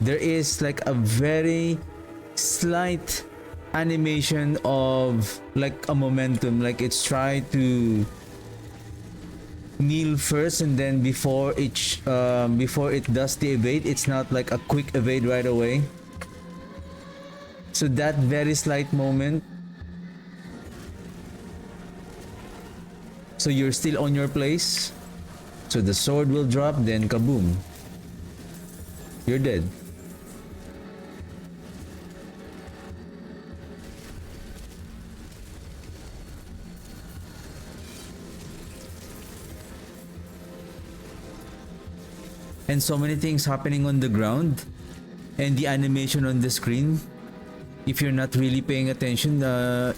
there is like a very slight animation of like a momentum, like it's trying to kneel first, and then before it does the evade, it's not like a quick evade right away. So that very slight moment, so you're still on your place, so the sword will drop, then kaboom, you're dead. And so many things happening on the ground, and the animation on the screen, if you're not really paying attention,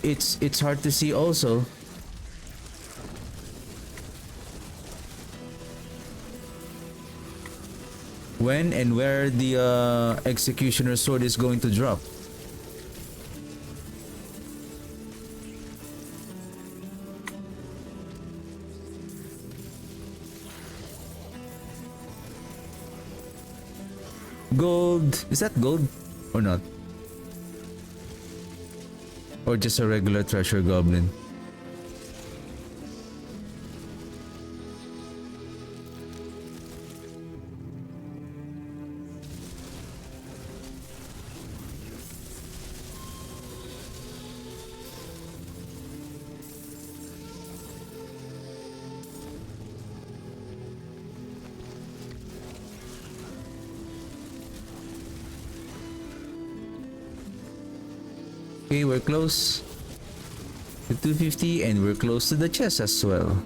it's hard to see also. When and where the executioner sword is going to drop. Gold. Is that gold or not? Or just a regular treasure goblin? Okay, we're close to 250 and we're close to the chest as well.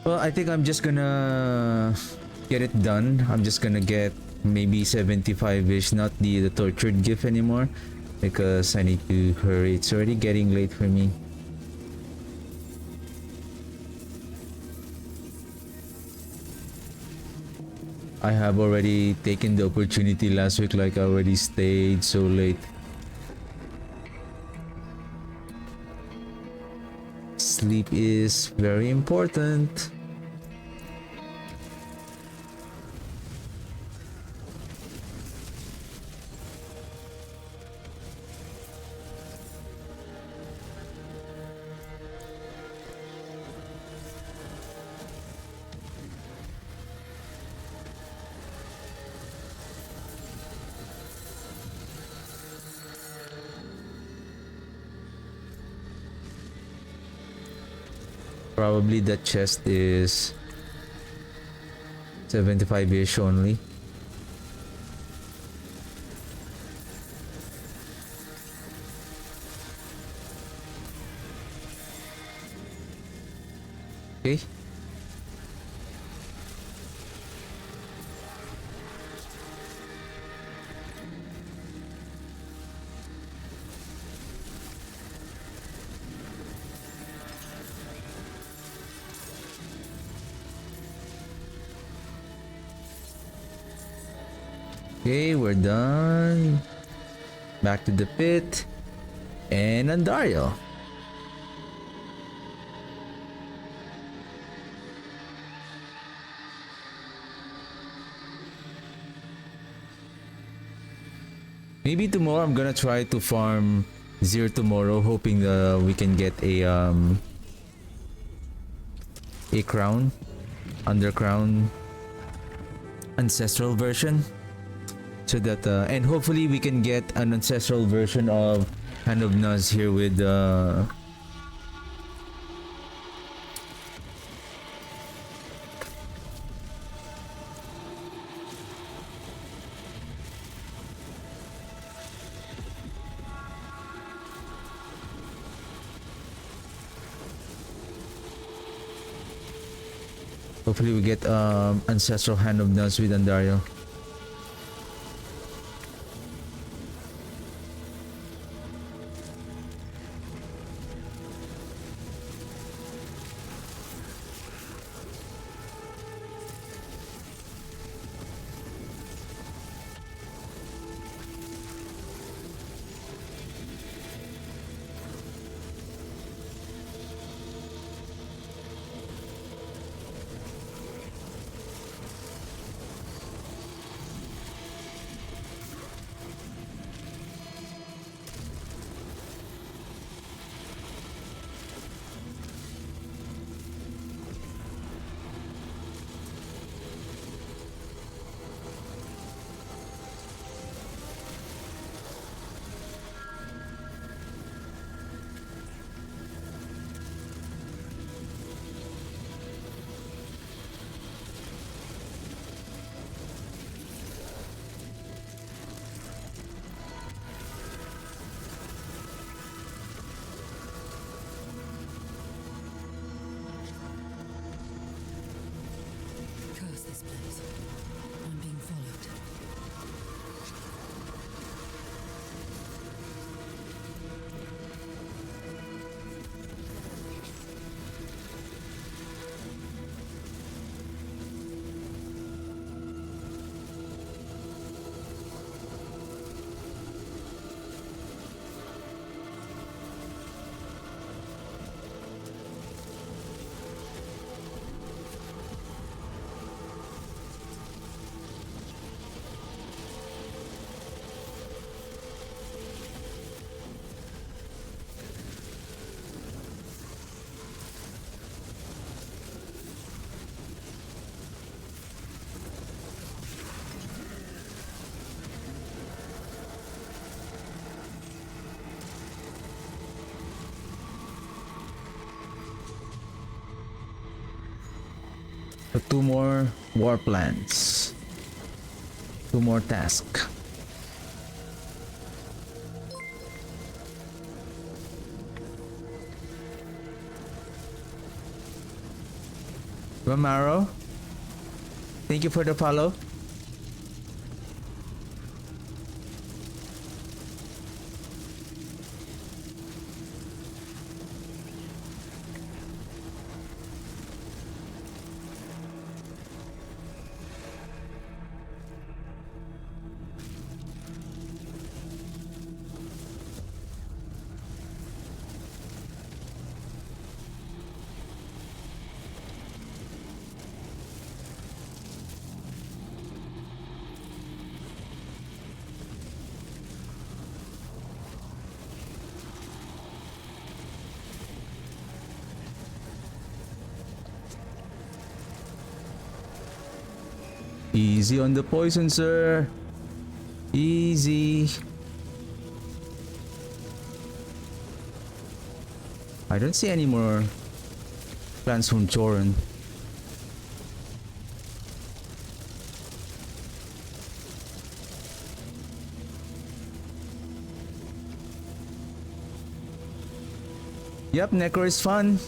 Well, I think I'm just gonna get it done. I'm just gonna get maybe 75-ish, not the tortured gift anymore, because I need to hurry. It's already getting late for me. I have already taken the opportunity last week, like I already stayed so late. Sleep is very important. Probably the chest is 75-ish only. Okay. Okay, we're done. Back to the pit. And Andario. Maybe tomorrow I'm gonna try to farm Zero tomorrow, hoping we can get a crown, undercrown, ancestral version. So that and hopefully we can get an ancestral version of Hand of Nuz here with hopefully we get ancestral Hand of Nuz with Andario. So 2 more war plans. 2 more tasks. Romaro, thank you for the follow. Easy on the poison, sir. Easy. I don't see any more plans from Joran. Yep, Necro is fun.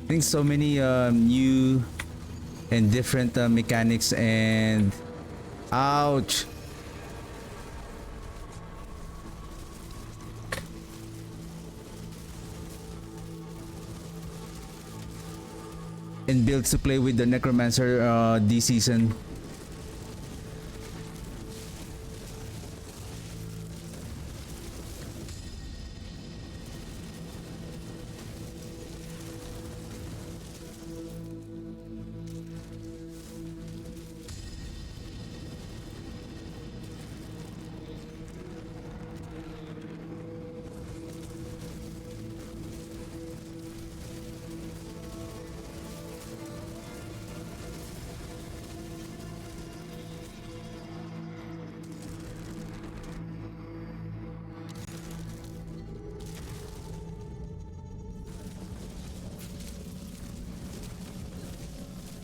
I think so many new and different mechanics and ouch. And builds to play with the Necromancer this season.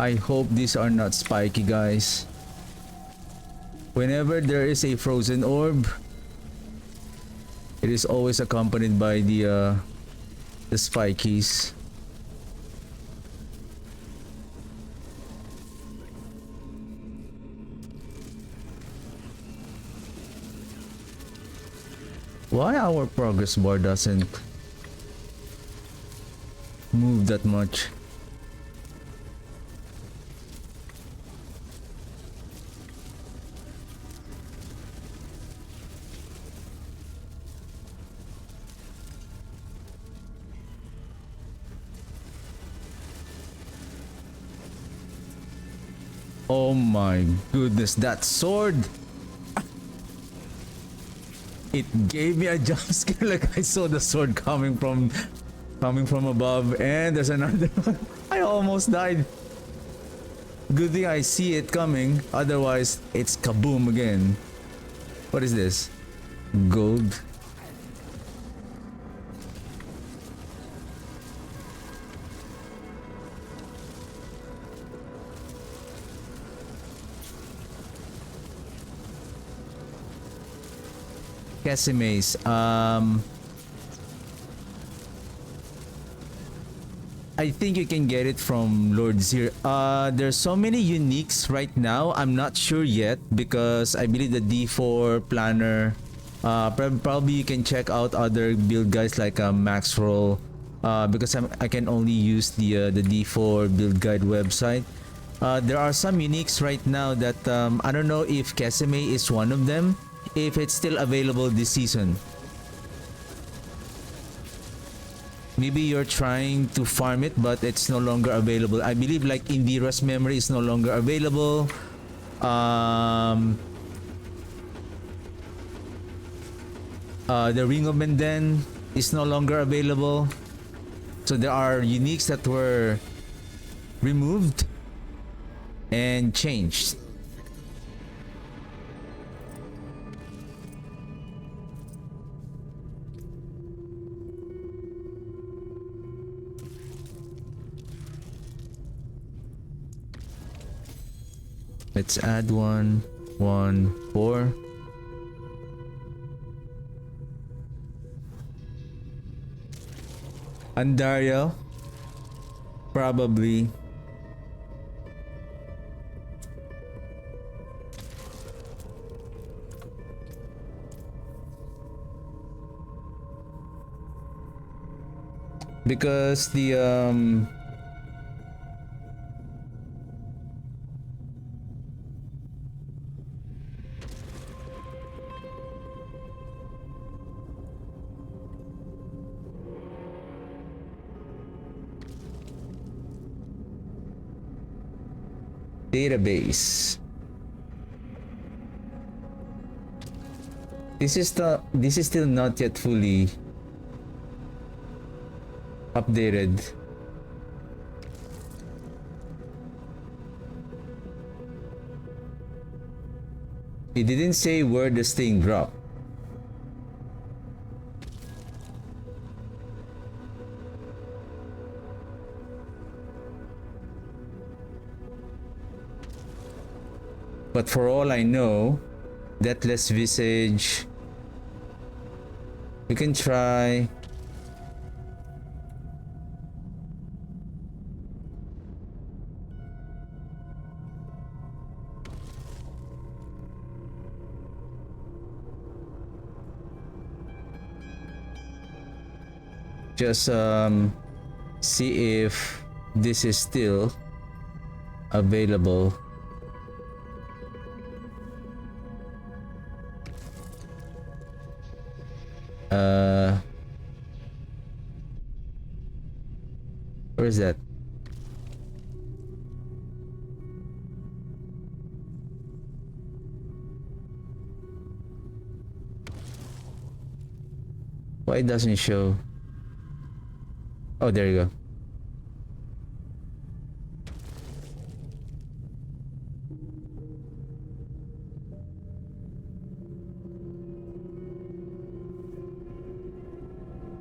I hope these are not spiky, guys. Whenever there is a frozen orb, it is always accompanied by the spikies. Why our progress bar doesn't move that much? Oh my goodness, that sword! It gave me a jump scare, like I saw the sword coming from above, and there's another one. I almost died. Good thing I see it coming, otherwise it's kaboom again. What is this? Gold. Casimace. I think you can get it from Lord Zir. There's so many uniques right now. I'm not sure yet because I believe the D4 planner. Probably you can check out other build guides like Maxroll. Because I can only use the D4 build guide website. There are some uniques right now that I don't know if Kesame is one of them. If it's still available this season. Maybe you're trying to farm it but it's no longer available. I believe like Indira's memory is no longer available. The Ring of Menden is no longer available. So there are uniques that were removed and changed. Let's add 1, 1, 4. Andario? Probably. Because the database. This is still not yet fully updated. It didn't say where this thing dropped. But for all I know, Deathless Visage, we can try. Just see if this is still available. Where is that? Why it doesn't show? Oh, there you go.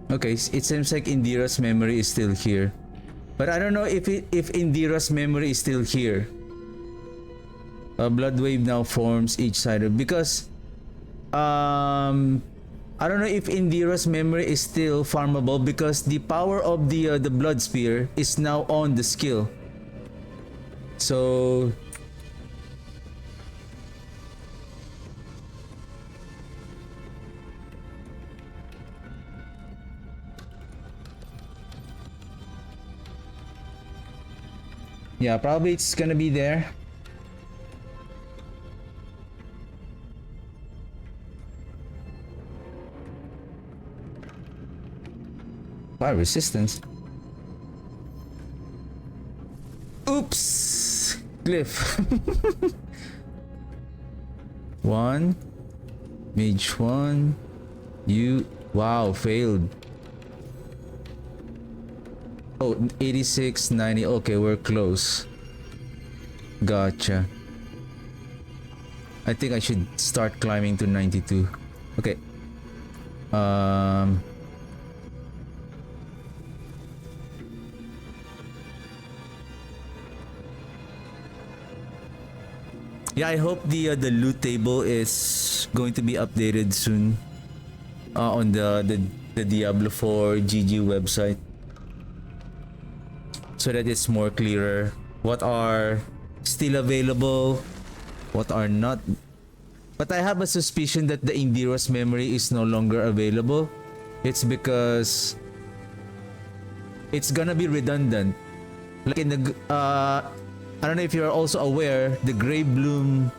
Okay, it seems like Indira's memory is still here. But I don't know if Indira's memory is still here. A blood wave now forms each side of, because I don't know if Indira's memory is still farmable because the power of the blood spear is now on the skill. So yeah, probably it's gonna be there. Wow, resistance. Oops! Glyph. 1. Mage 1. You. Wow, failed. Oh, 86, 90. Okay, we're close. Gotcha. I think I should start climbing to 92. Okay. Yeah, I hope the loot table is going to be updated soon on the Diablo 4 GG website, so that it's more clearer what are still available, what are not. But I have a suspicion that the Indira's memory is no longer available. It's because it's gonna be redundant. Like in the I don't know if you're also aware, the Grey Bloom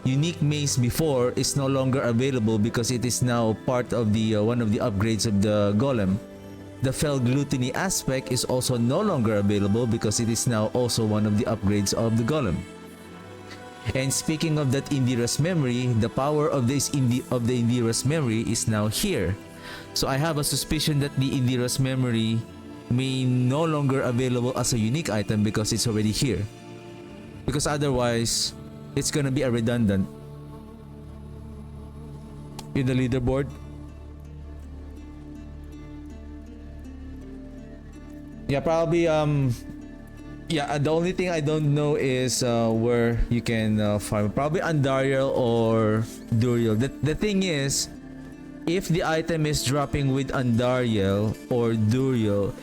unique mace before is no longer available because it is now part of the one of the upgrades of the golem. The Fell Gluttony aspect is also no longer available because it is now also one of the upgrades of the golem. And speaking of that Indira's memory, the power of the Indira's memory is now here. So I have a suspicion that the Indira's memory may no longer available as a unique item because it's already here. Because otherwise, it's gonna be a redundant in the leaderboard. Yeah, probably Yeah, the only thing I don't know is where you can farm. Probably Andariel or Duriel. The thing is, if the item is dropping with Andariel or Duriel,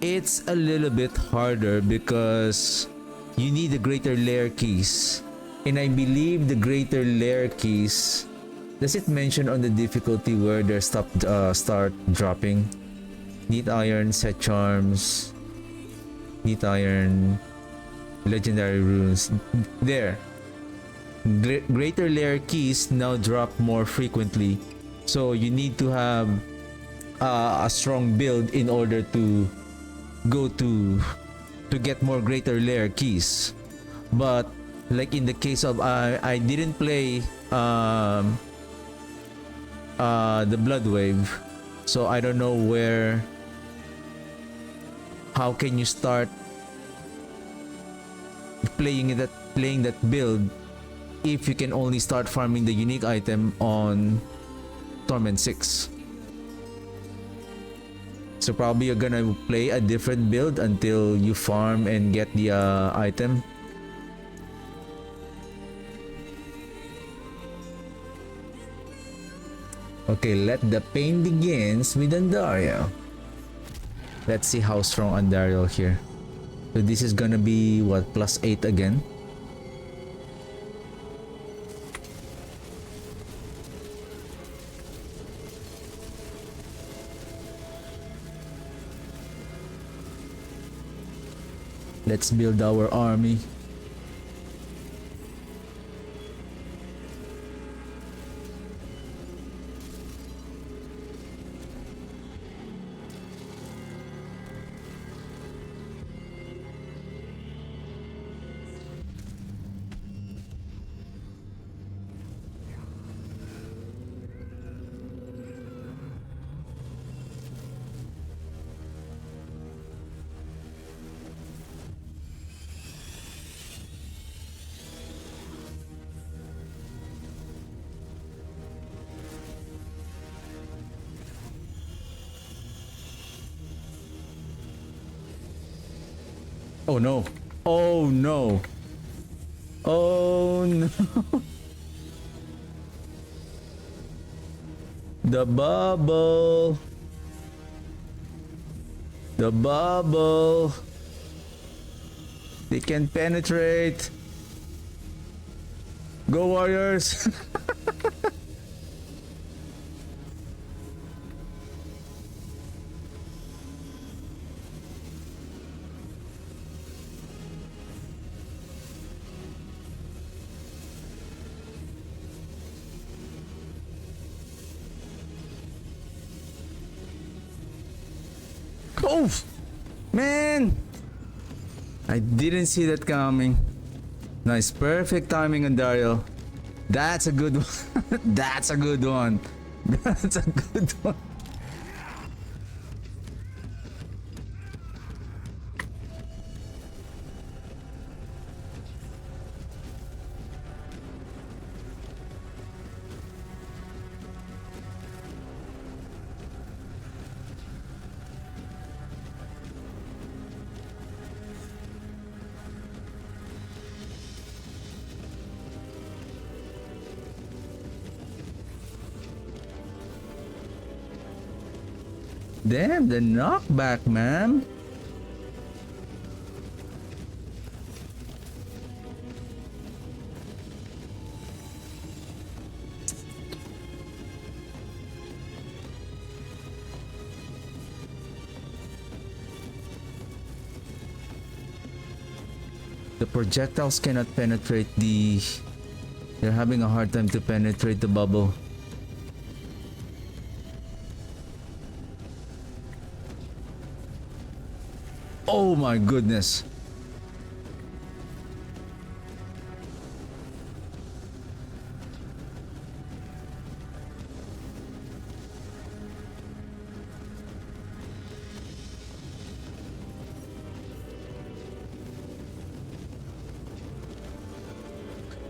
it's a little bit harder because you need the greater layer keys. And I believe the greater layer keys, does it mention on the difficulty where they start dropping? Neat Iron, Set Charms, Neat Iron, Legendary Runes. There. Greater layer keys now drop more frequently. So you need to have a strong build in order to go to get more greater layer keys. But like in the case of I didn't play the Blood Wave, so I don't know how can you start playing that build if you can only start farming the unique item on Torment 6. So probably you're gonna play a different build until you farm and get the item. Okay, let the pain begins with Andariel. Let's see how strong Andariel here. So this is gonna be what, +8 again? Let's build our army. Oh no. Oh no. Oh no. The bubble. The bubble. They can penetrate. Go Warriors. Oh, man, I didn't see that coming. Nice, perfect timing on Dario. That's a good one. That's a good one. That's a good one. Damn, the knockback, man. The projectiles cannot penetrate the... They're having a hard time to penetrate the bubble. Oh my goodness.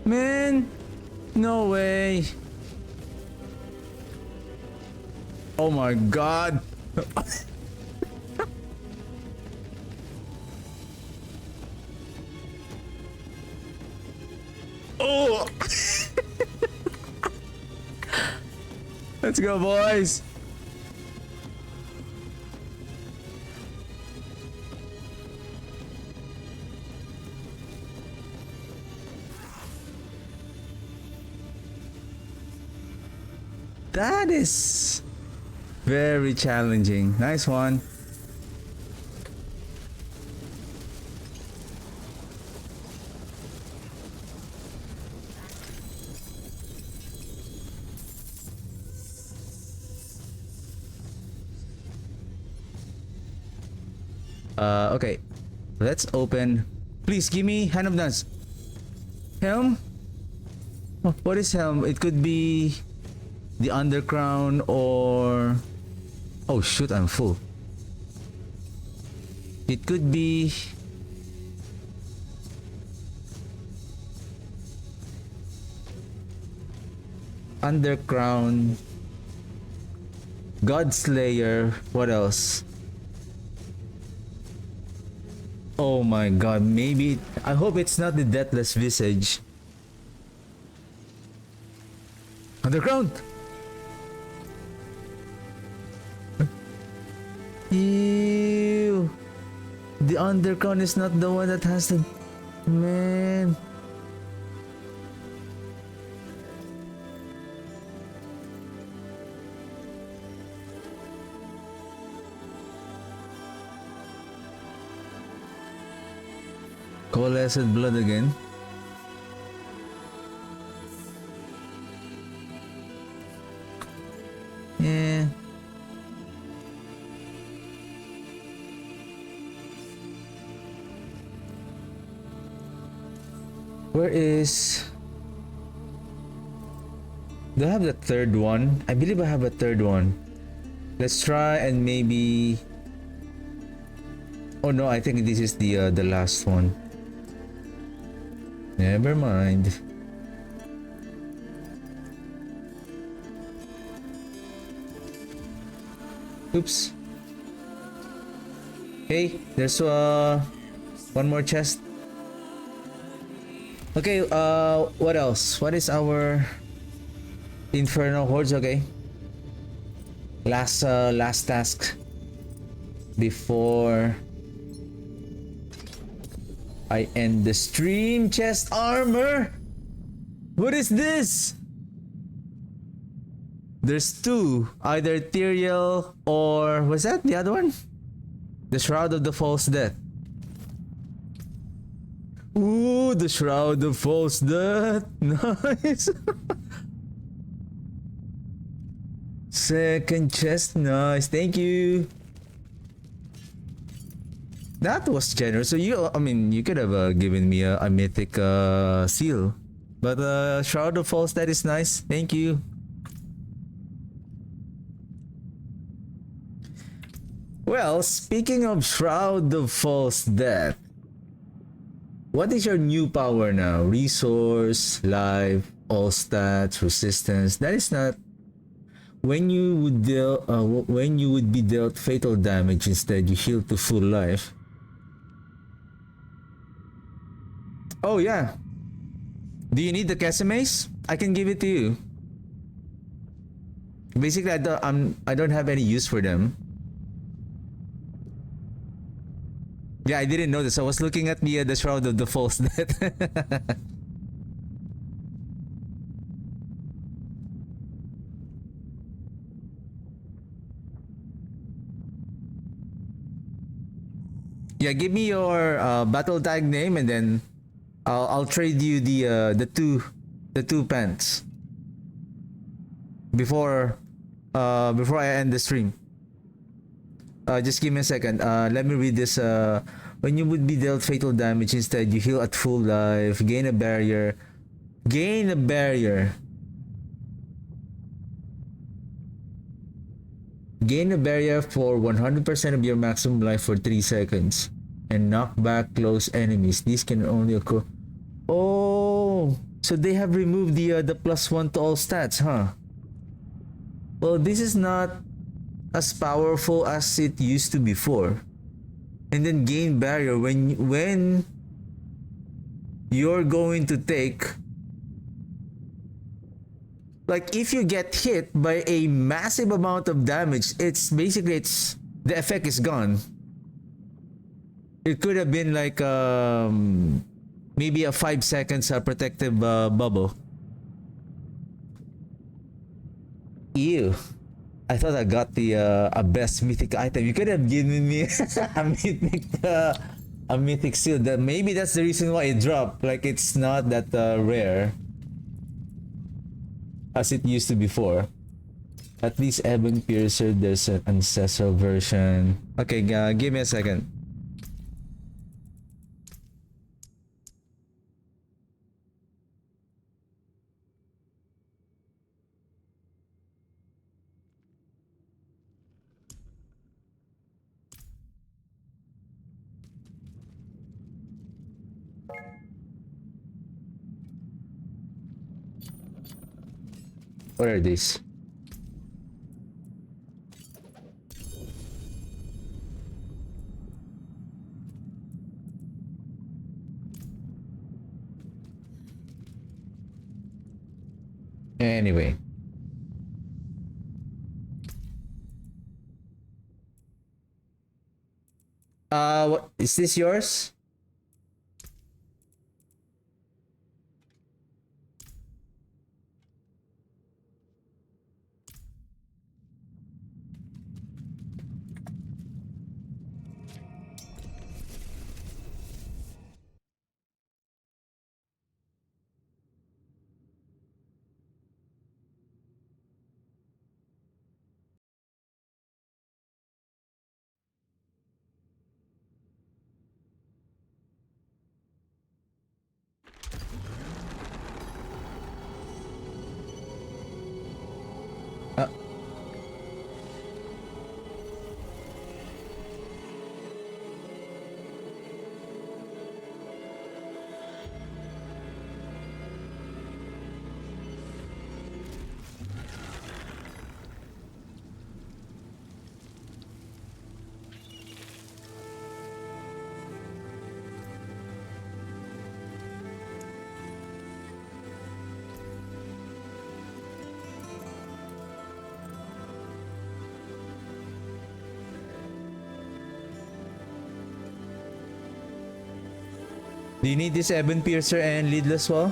Man, no way. Oh my god. Let's go, boys. That is very challenging. Nice one. Okay. Let's open. Please give me Hand of Nuns. Helm? Oh, what is helm? It could be the undercrown or... Oh shoot, I'm full. It could be... Undercrown. Godslayer. What else? Oh my god, maybe... I hope it's not the Deathless Visage. Underground! Ew! The Underground is not the one that has the... Man... Coalesced blood again. Yeah. Where is... Do I have the third one? I believe I have a third one. Let's try and maybe... Oh no, I think this is the last one. Never mind. Oops. Hey, there's one more chest. Okay, what else? What is our Infernal Hordes? Okay. Last task before I end the stream. Chest armor. What is this? There's two, either ethereal or was that the other one? The Shroud of the False Death. Ooh, the Shroud of False Death. Nice. Second chest, nice. Thank you. That was generous. So I mean, you could have given me a mythic seal, but Shroud of False Death is nice. Thank you. Well, speaking of Shroud of False Death, what is your new power now? Resource, life, all stats, resistance. That is not when you would be dealt fatal damage. Instead, you heal to full life. Oh yeah. Do you need the Kessemes? I can give it to you. Basically, I don't have any use for them. Yeah, I didn't know this. I was looking at the Shroud of the False Death. Yeah, give me your battle tag name and then I'll trade you the two pants before I end the stream. Just give me a second. Let me read this. When you would be dealt fatal damage, instead you heal at full life, gain a barrier. Gain a barrier for 100% of your maximum life for 3 seconds. And knock back close enemies. These can only occur. Oh, so they have removed the +1 to all stats, huh? Well, this is not as powerful as it used to before. And then gain barrier when you're going to take like if you get hit by a massive amount of damage, it's basically the effect is gone. It could have been like maybe a 5 seconds protective bubble. Ew. I thought I got the a best mythic item. You could have given me a mythic seal. That maybe that's the reason why it dropped. Like it's not that rare as it used to before. At least Ebon Piercer, there's an ancestral version. Okay, give me a second. What are these? Anyway. What is this yours? Do you need this Ebon Piercer and Leadless Wall?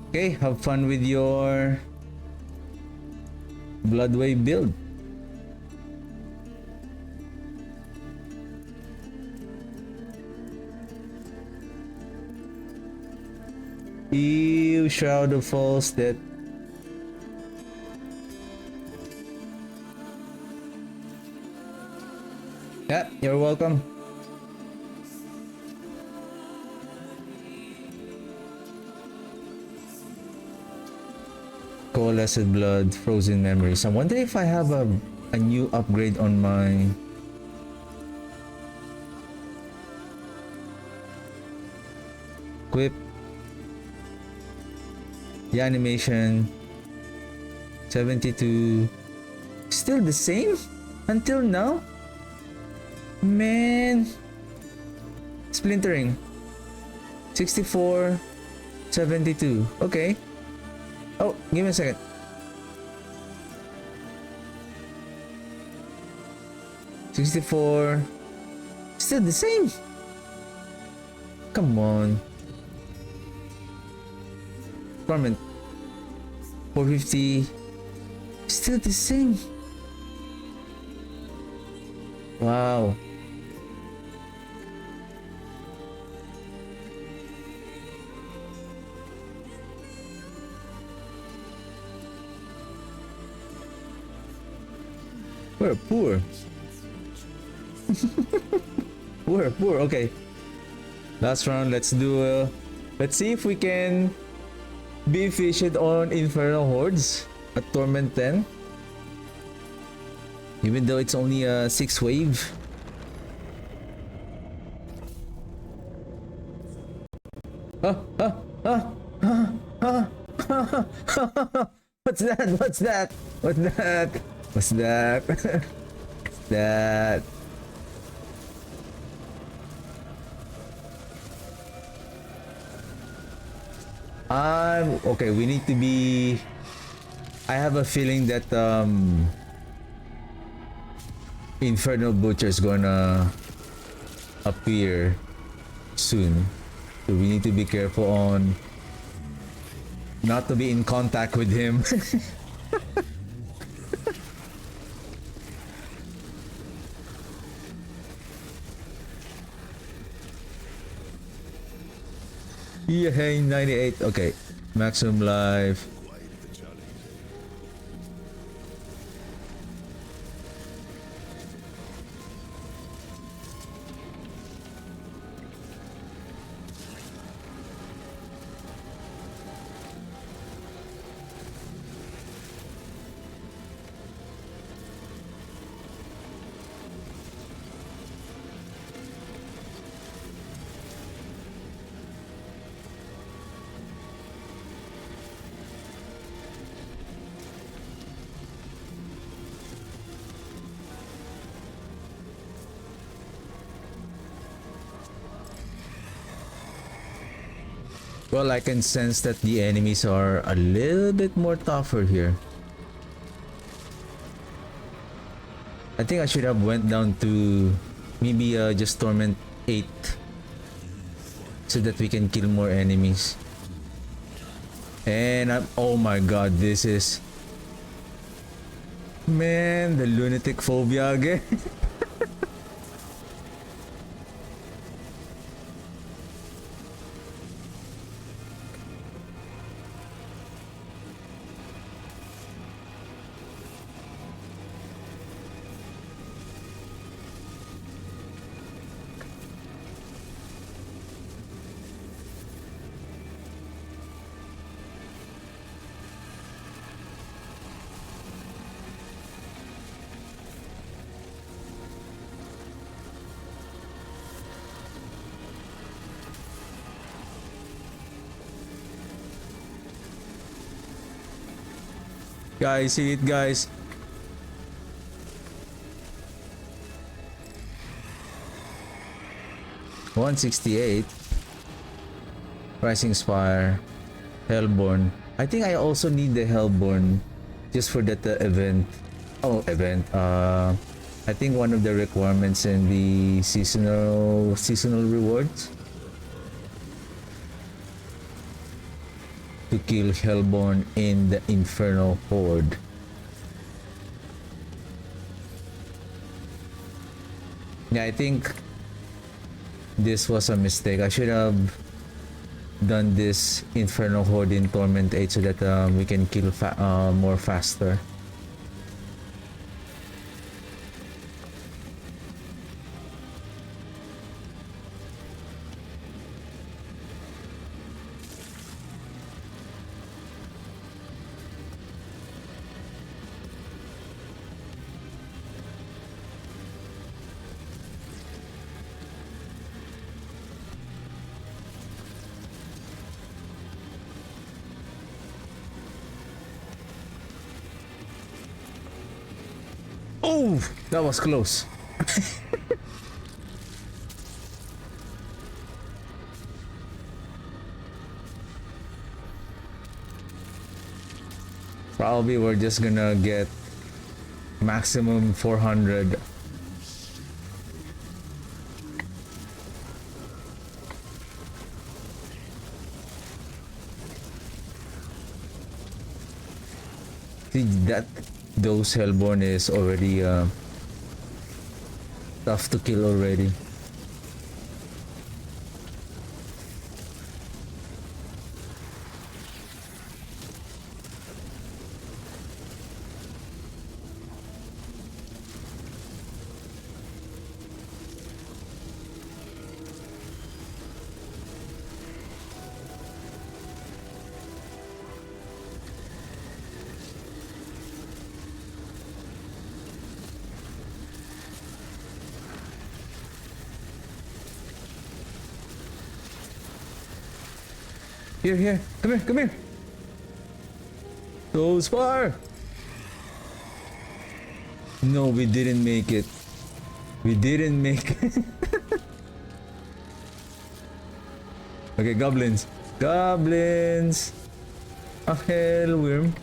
Okay, have fun with your Bloodwave build. Ew, Shroud of False Death. Yeah, you're welcome. Coalesced Blood, Frozen Memories. I wonder if I have a new upgrade on my... Equip. The animation 72. Still the same until now? Man. Splintering 64 72. Okay. Oh, give me a second. $64. Still the same. Come on. Torment 450. Still the same. Wow. We're poor. We're poor. Okay. Last round. Let's do. Let's see if we can be efficient on Infernal Hordes at Torment 10. Even though it's only a 6 wave. What's that? What's that? What's that? What's that? That. Okay, we need to be. I have a feeling that Infernal Butcher is gonna appear soon. So we need to be careful on not to be in contact with him. Yeah, hey, 98. Okay, maximum life. Well, I can sense that the enemies are a little bit more tougher here. I think I should have went down to maybe just Torment 8 so that we can kill more enemies. And oh my god, this is... Man, the lunatic phobia again. Guys, see it, guys. $168. Rising Spire. Hellborn. I think I also need the Hellborn just for that event. Oh, event. I think one of the requirements in the seasonal rewards to kill Hellborn in the Infernal Horde. Yeah, I think this was a mistake. I should have done this Infernal Horde in Torment 8 so that we can kill more faster. Oh, that was close. Probably we're just gonna get maximum 400. See that those Hellborn is already tough to kill already. Here, here. Come here, come here. Goes far. No, we didn't make it. We didn't make it. Okay, goblins. Goblins. A hell worm.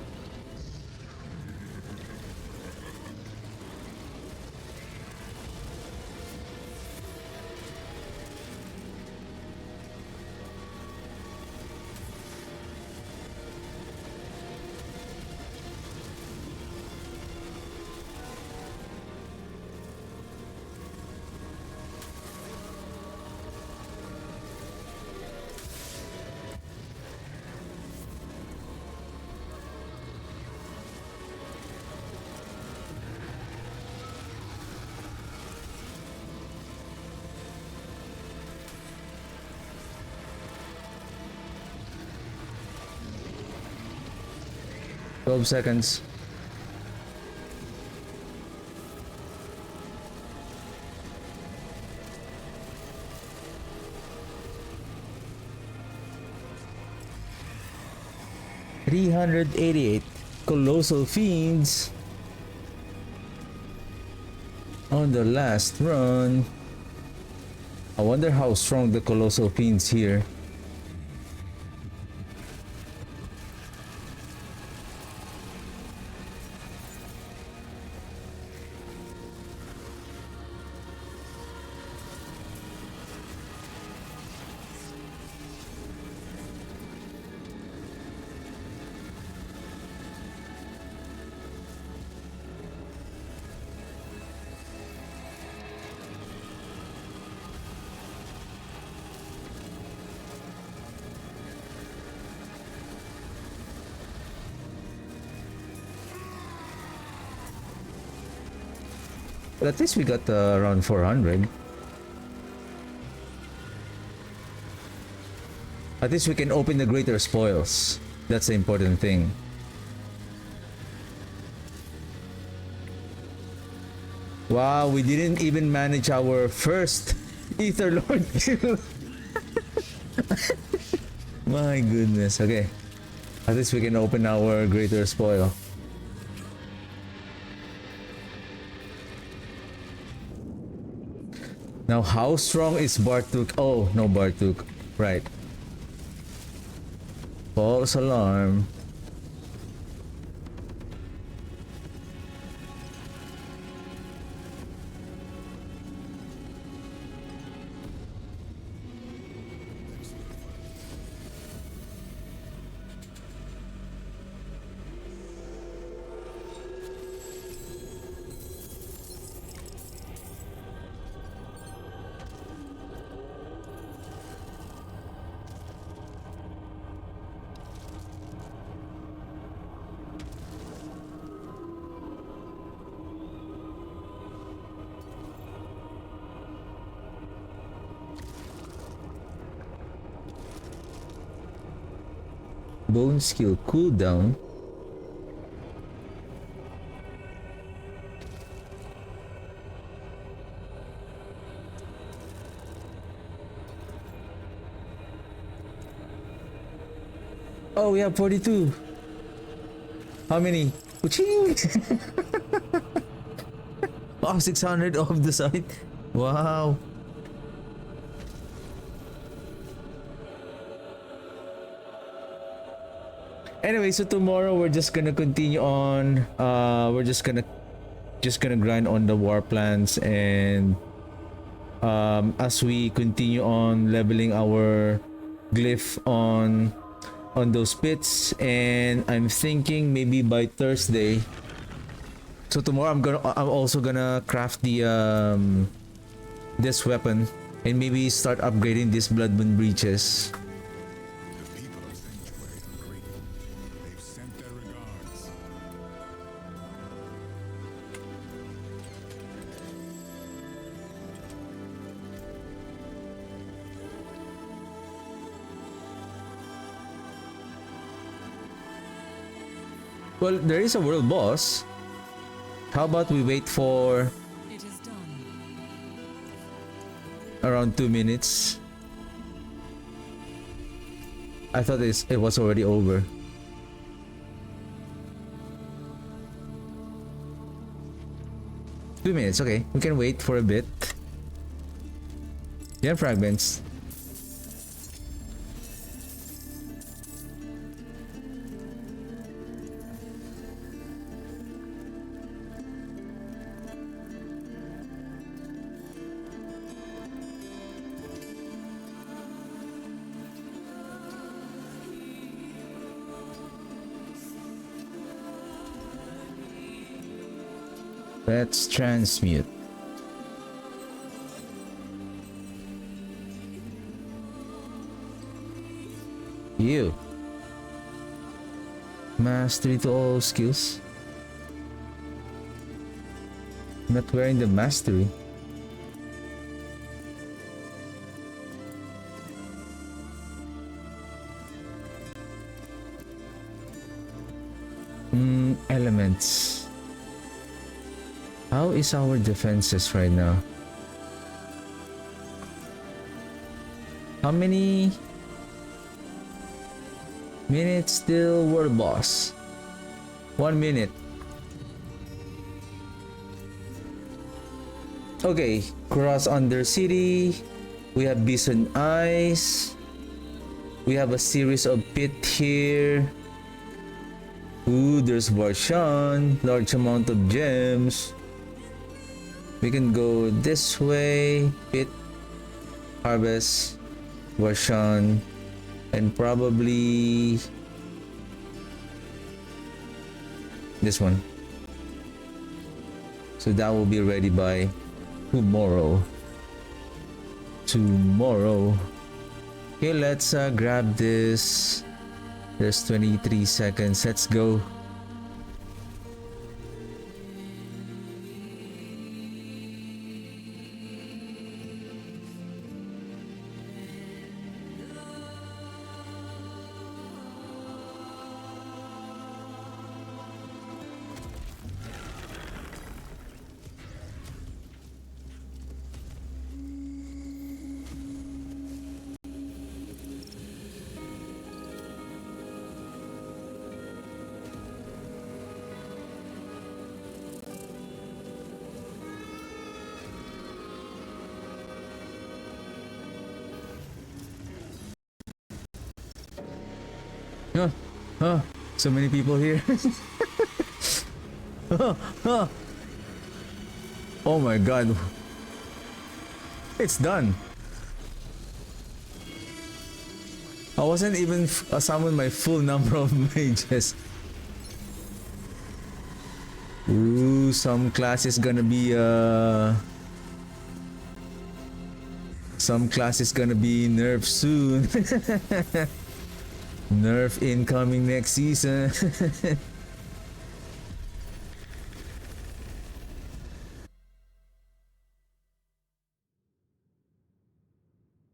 Twelve seconds. $388 colossal fiends on the last run. I wonder how strong the colossal fiends here. But at least we got around 400. At least we can open the greater spoils. That's the important thing. Wow, we didn't even manage our first Ether Lord kill. My goodness. Okay. At least we can open our greater spoil. Now, how strong is Bartuk? Oh, no Bartuk. Right. False alarm. Bone skill cooldown. Oh, we have 42. How many? Kuching! Wow, 600 off the side. Wow. Anyway, so tomorrow we're just gonna continue on. We're just gonna grind on the war plans, and as we continue on leveling our glyph on those pits, and I'm thinking maybe by Thursday. So tomorrow I'm also gonna craft the this weapon and maybe start upgrading these blood moon breaches. The people of Sanctuary are grateful. They've sent their regards. Well, there is a world boss. How about we wait for It is done. around 2 minutes? I thought it was already over. Two minutes, okay. We can wait for a bit. Yeah, fragments. Let's transmute. You. Mastery to all skills. Not wearing the mastery. Elements. How is our defenses right now? How many minutes till world boss? 1 minute. Okay, cross under city. We have Bison Eyes. We have a series of pit here. Ooh, there's Varshan. Large amount of gems. We can go this way. Pit, harvest, Varshan, and probably this one. So that will be ready by tomorrow. Okay, let's grab this. There's 23 seconds. Let's go. So many people here. Oh my god. It's done. I wasn't even summon my full number of mages. Ooh, some class is gonna be nerfed soon. Nerf incoming next season.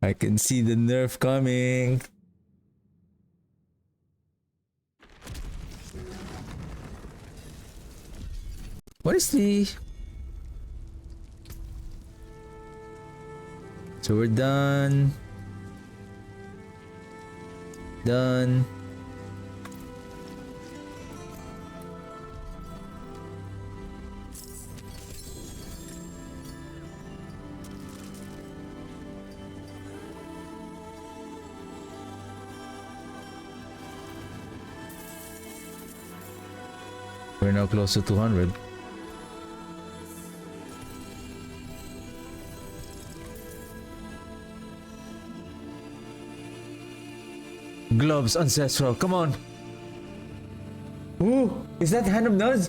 I can see the nerf coming. What is the... So we're done. Done. We're now close to 200. Gloves ancestral, come on. Ooh, is that Hand of Nuns?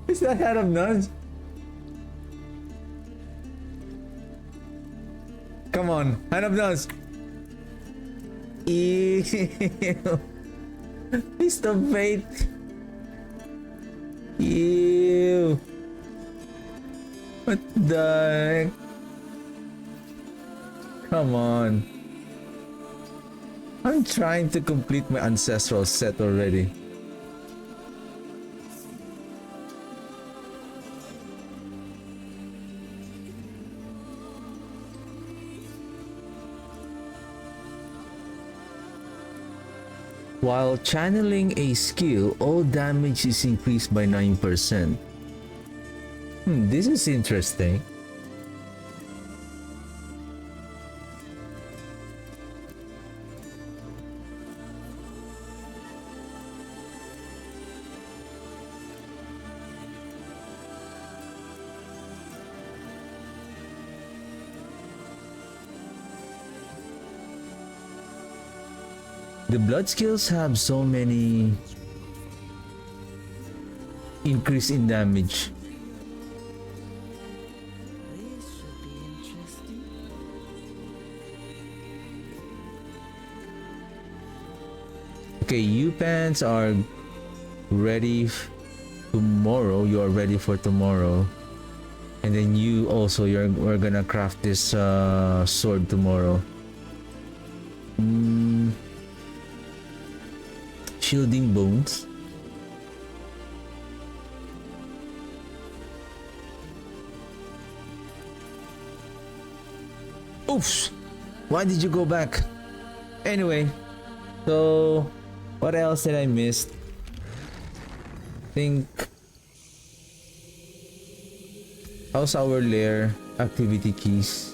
Is that Hand of Nuns? Come on, Hand of Nuns. Ew. Feast of Fate. Ew. What the heck? Come on. I'm trying to complete my ancestral set already. While channeling a skill, all damage is increased by 9%. This is interesting. The blood skills have so many increase in damage. This should be interesting. Okay, you pants are ready tomorrow. You are ready for tomorrow. And then you also, we're gonna craft this sword tomorrow. Shielding bones. Oops! Why did you go back? Anyway, so what else did I miss? Think how's our lair activity keys?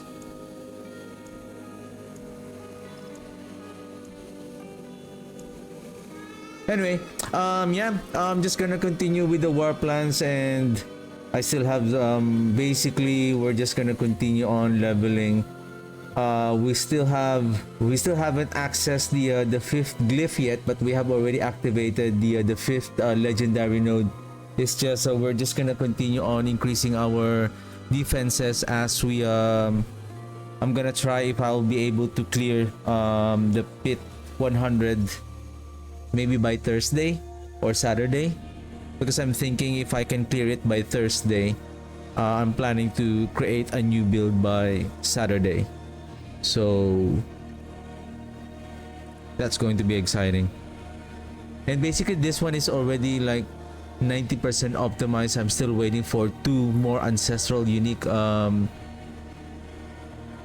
Anyway, yeah, I'm just gonna continue with the war plans, and I still have basically we're just gonna continue on leveling. We still haven't accessed the fifth glyph yet, but we have already activated the fifth legendary node. It's just we're just gonna continue on increasing our defenses as we I'm gonna try if I'll be able to clear the pit 100 maybe by Thursday or Saturday, because I'm thinking if I can clear it by Thursday, I'm planning to create a new build by Saturday. So that's going to be exciting. And basically this one is already like 90% optimized. I'm still waiting for 2 more ancestral unique.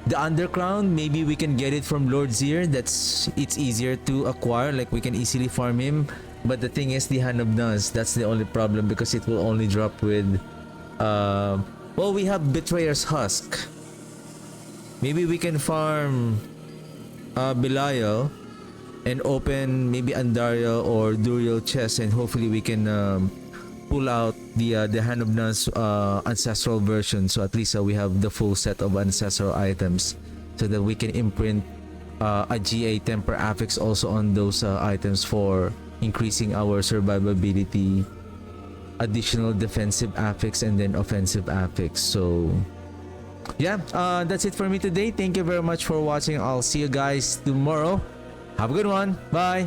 The underground, maybe we can get it from Lord Zir. It's easier to acquire, like we can easily farm him. But the thing is the Hand of Nuns, that's the only problem, because it will only drop with well, we have Betrayer's Husk. Maybe we can farm Belial and open maybe Andariel or Duriel chest, and hopefully we can pull out the Hand of Nuns ancestral version, so at least we have the full set of ancestral items, so that we can imprint a GA temper affix also on those items for increasing our survivability, additional defensive affix, and then offensive affix. So yeah, that's it for me today. Thank you very much for watching. I'll see you guys tomorrow. Have a good one. Bye.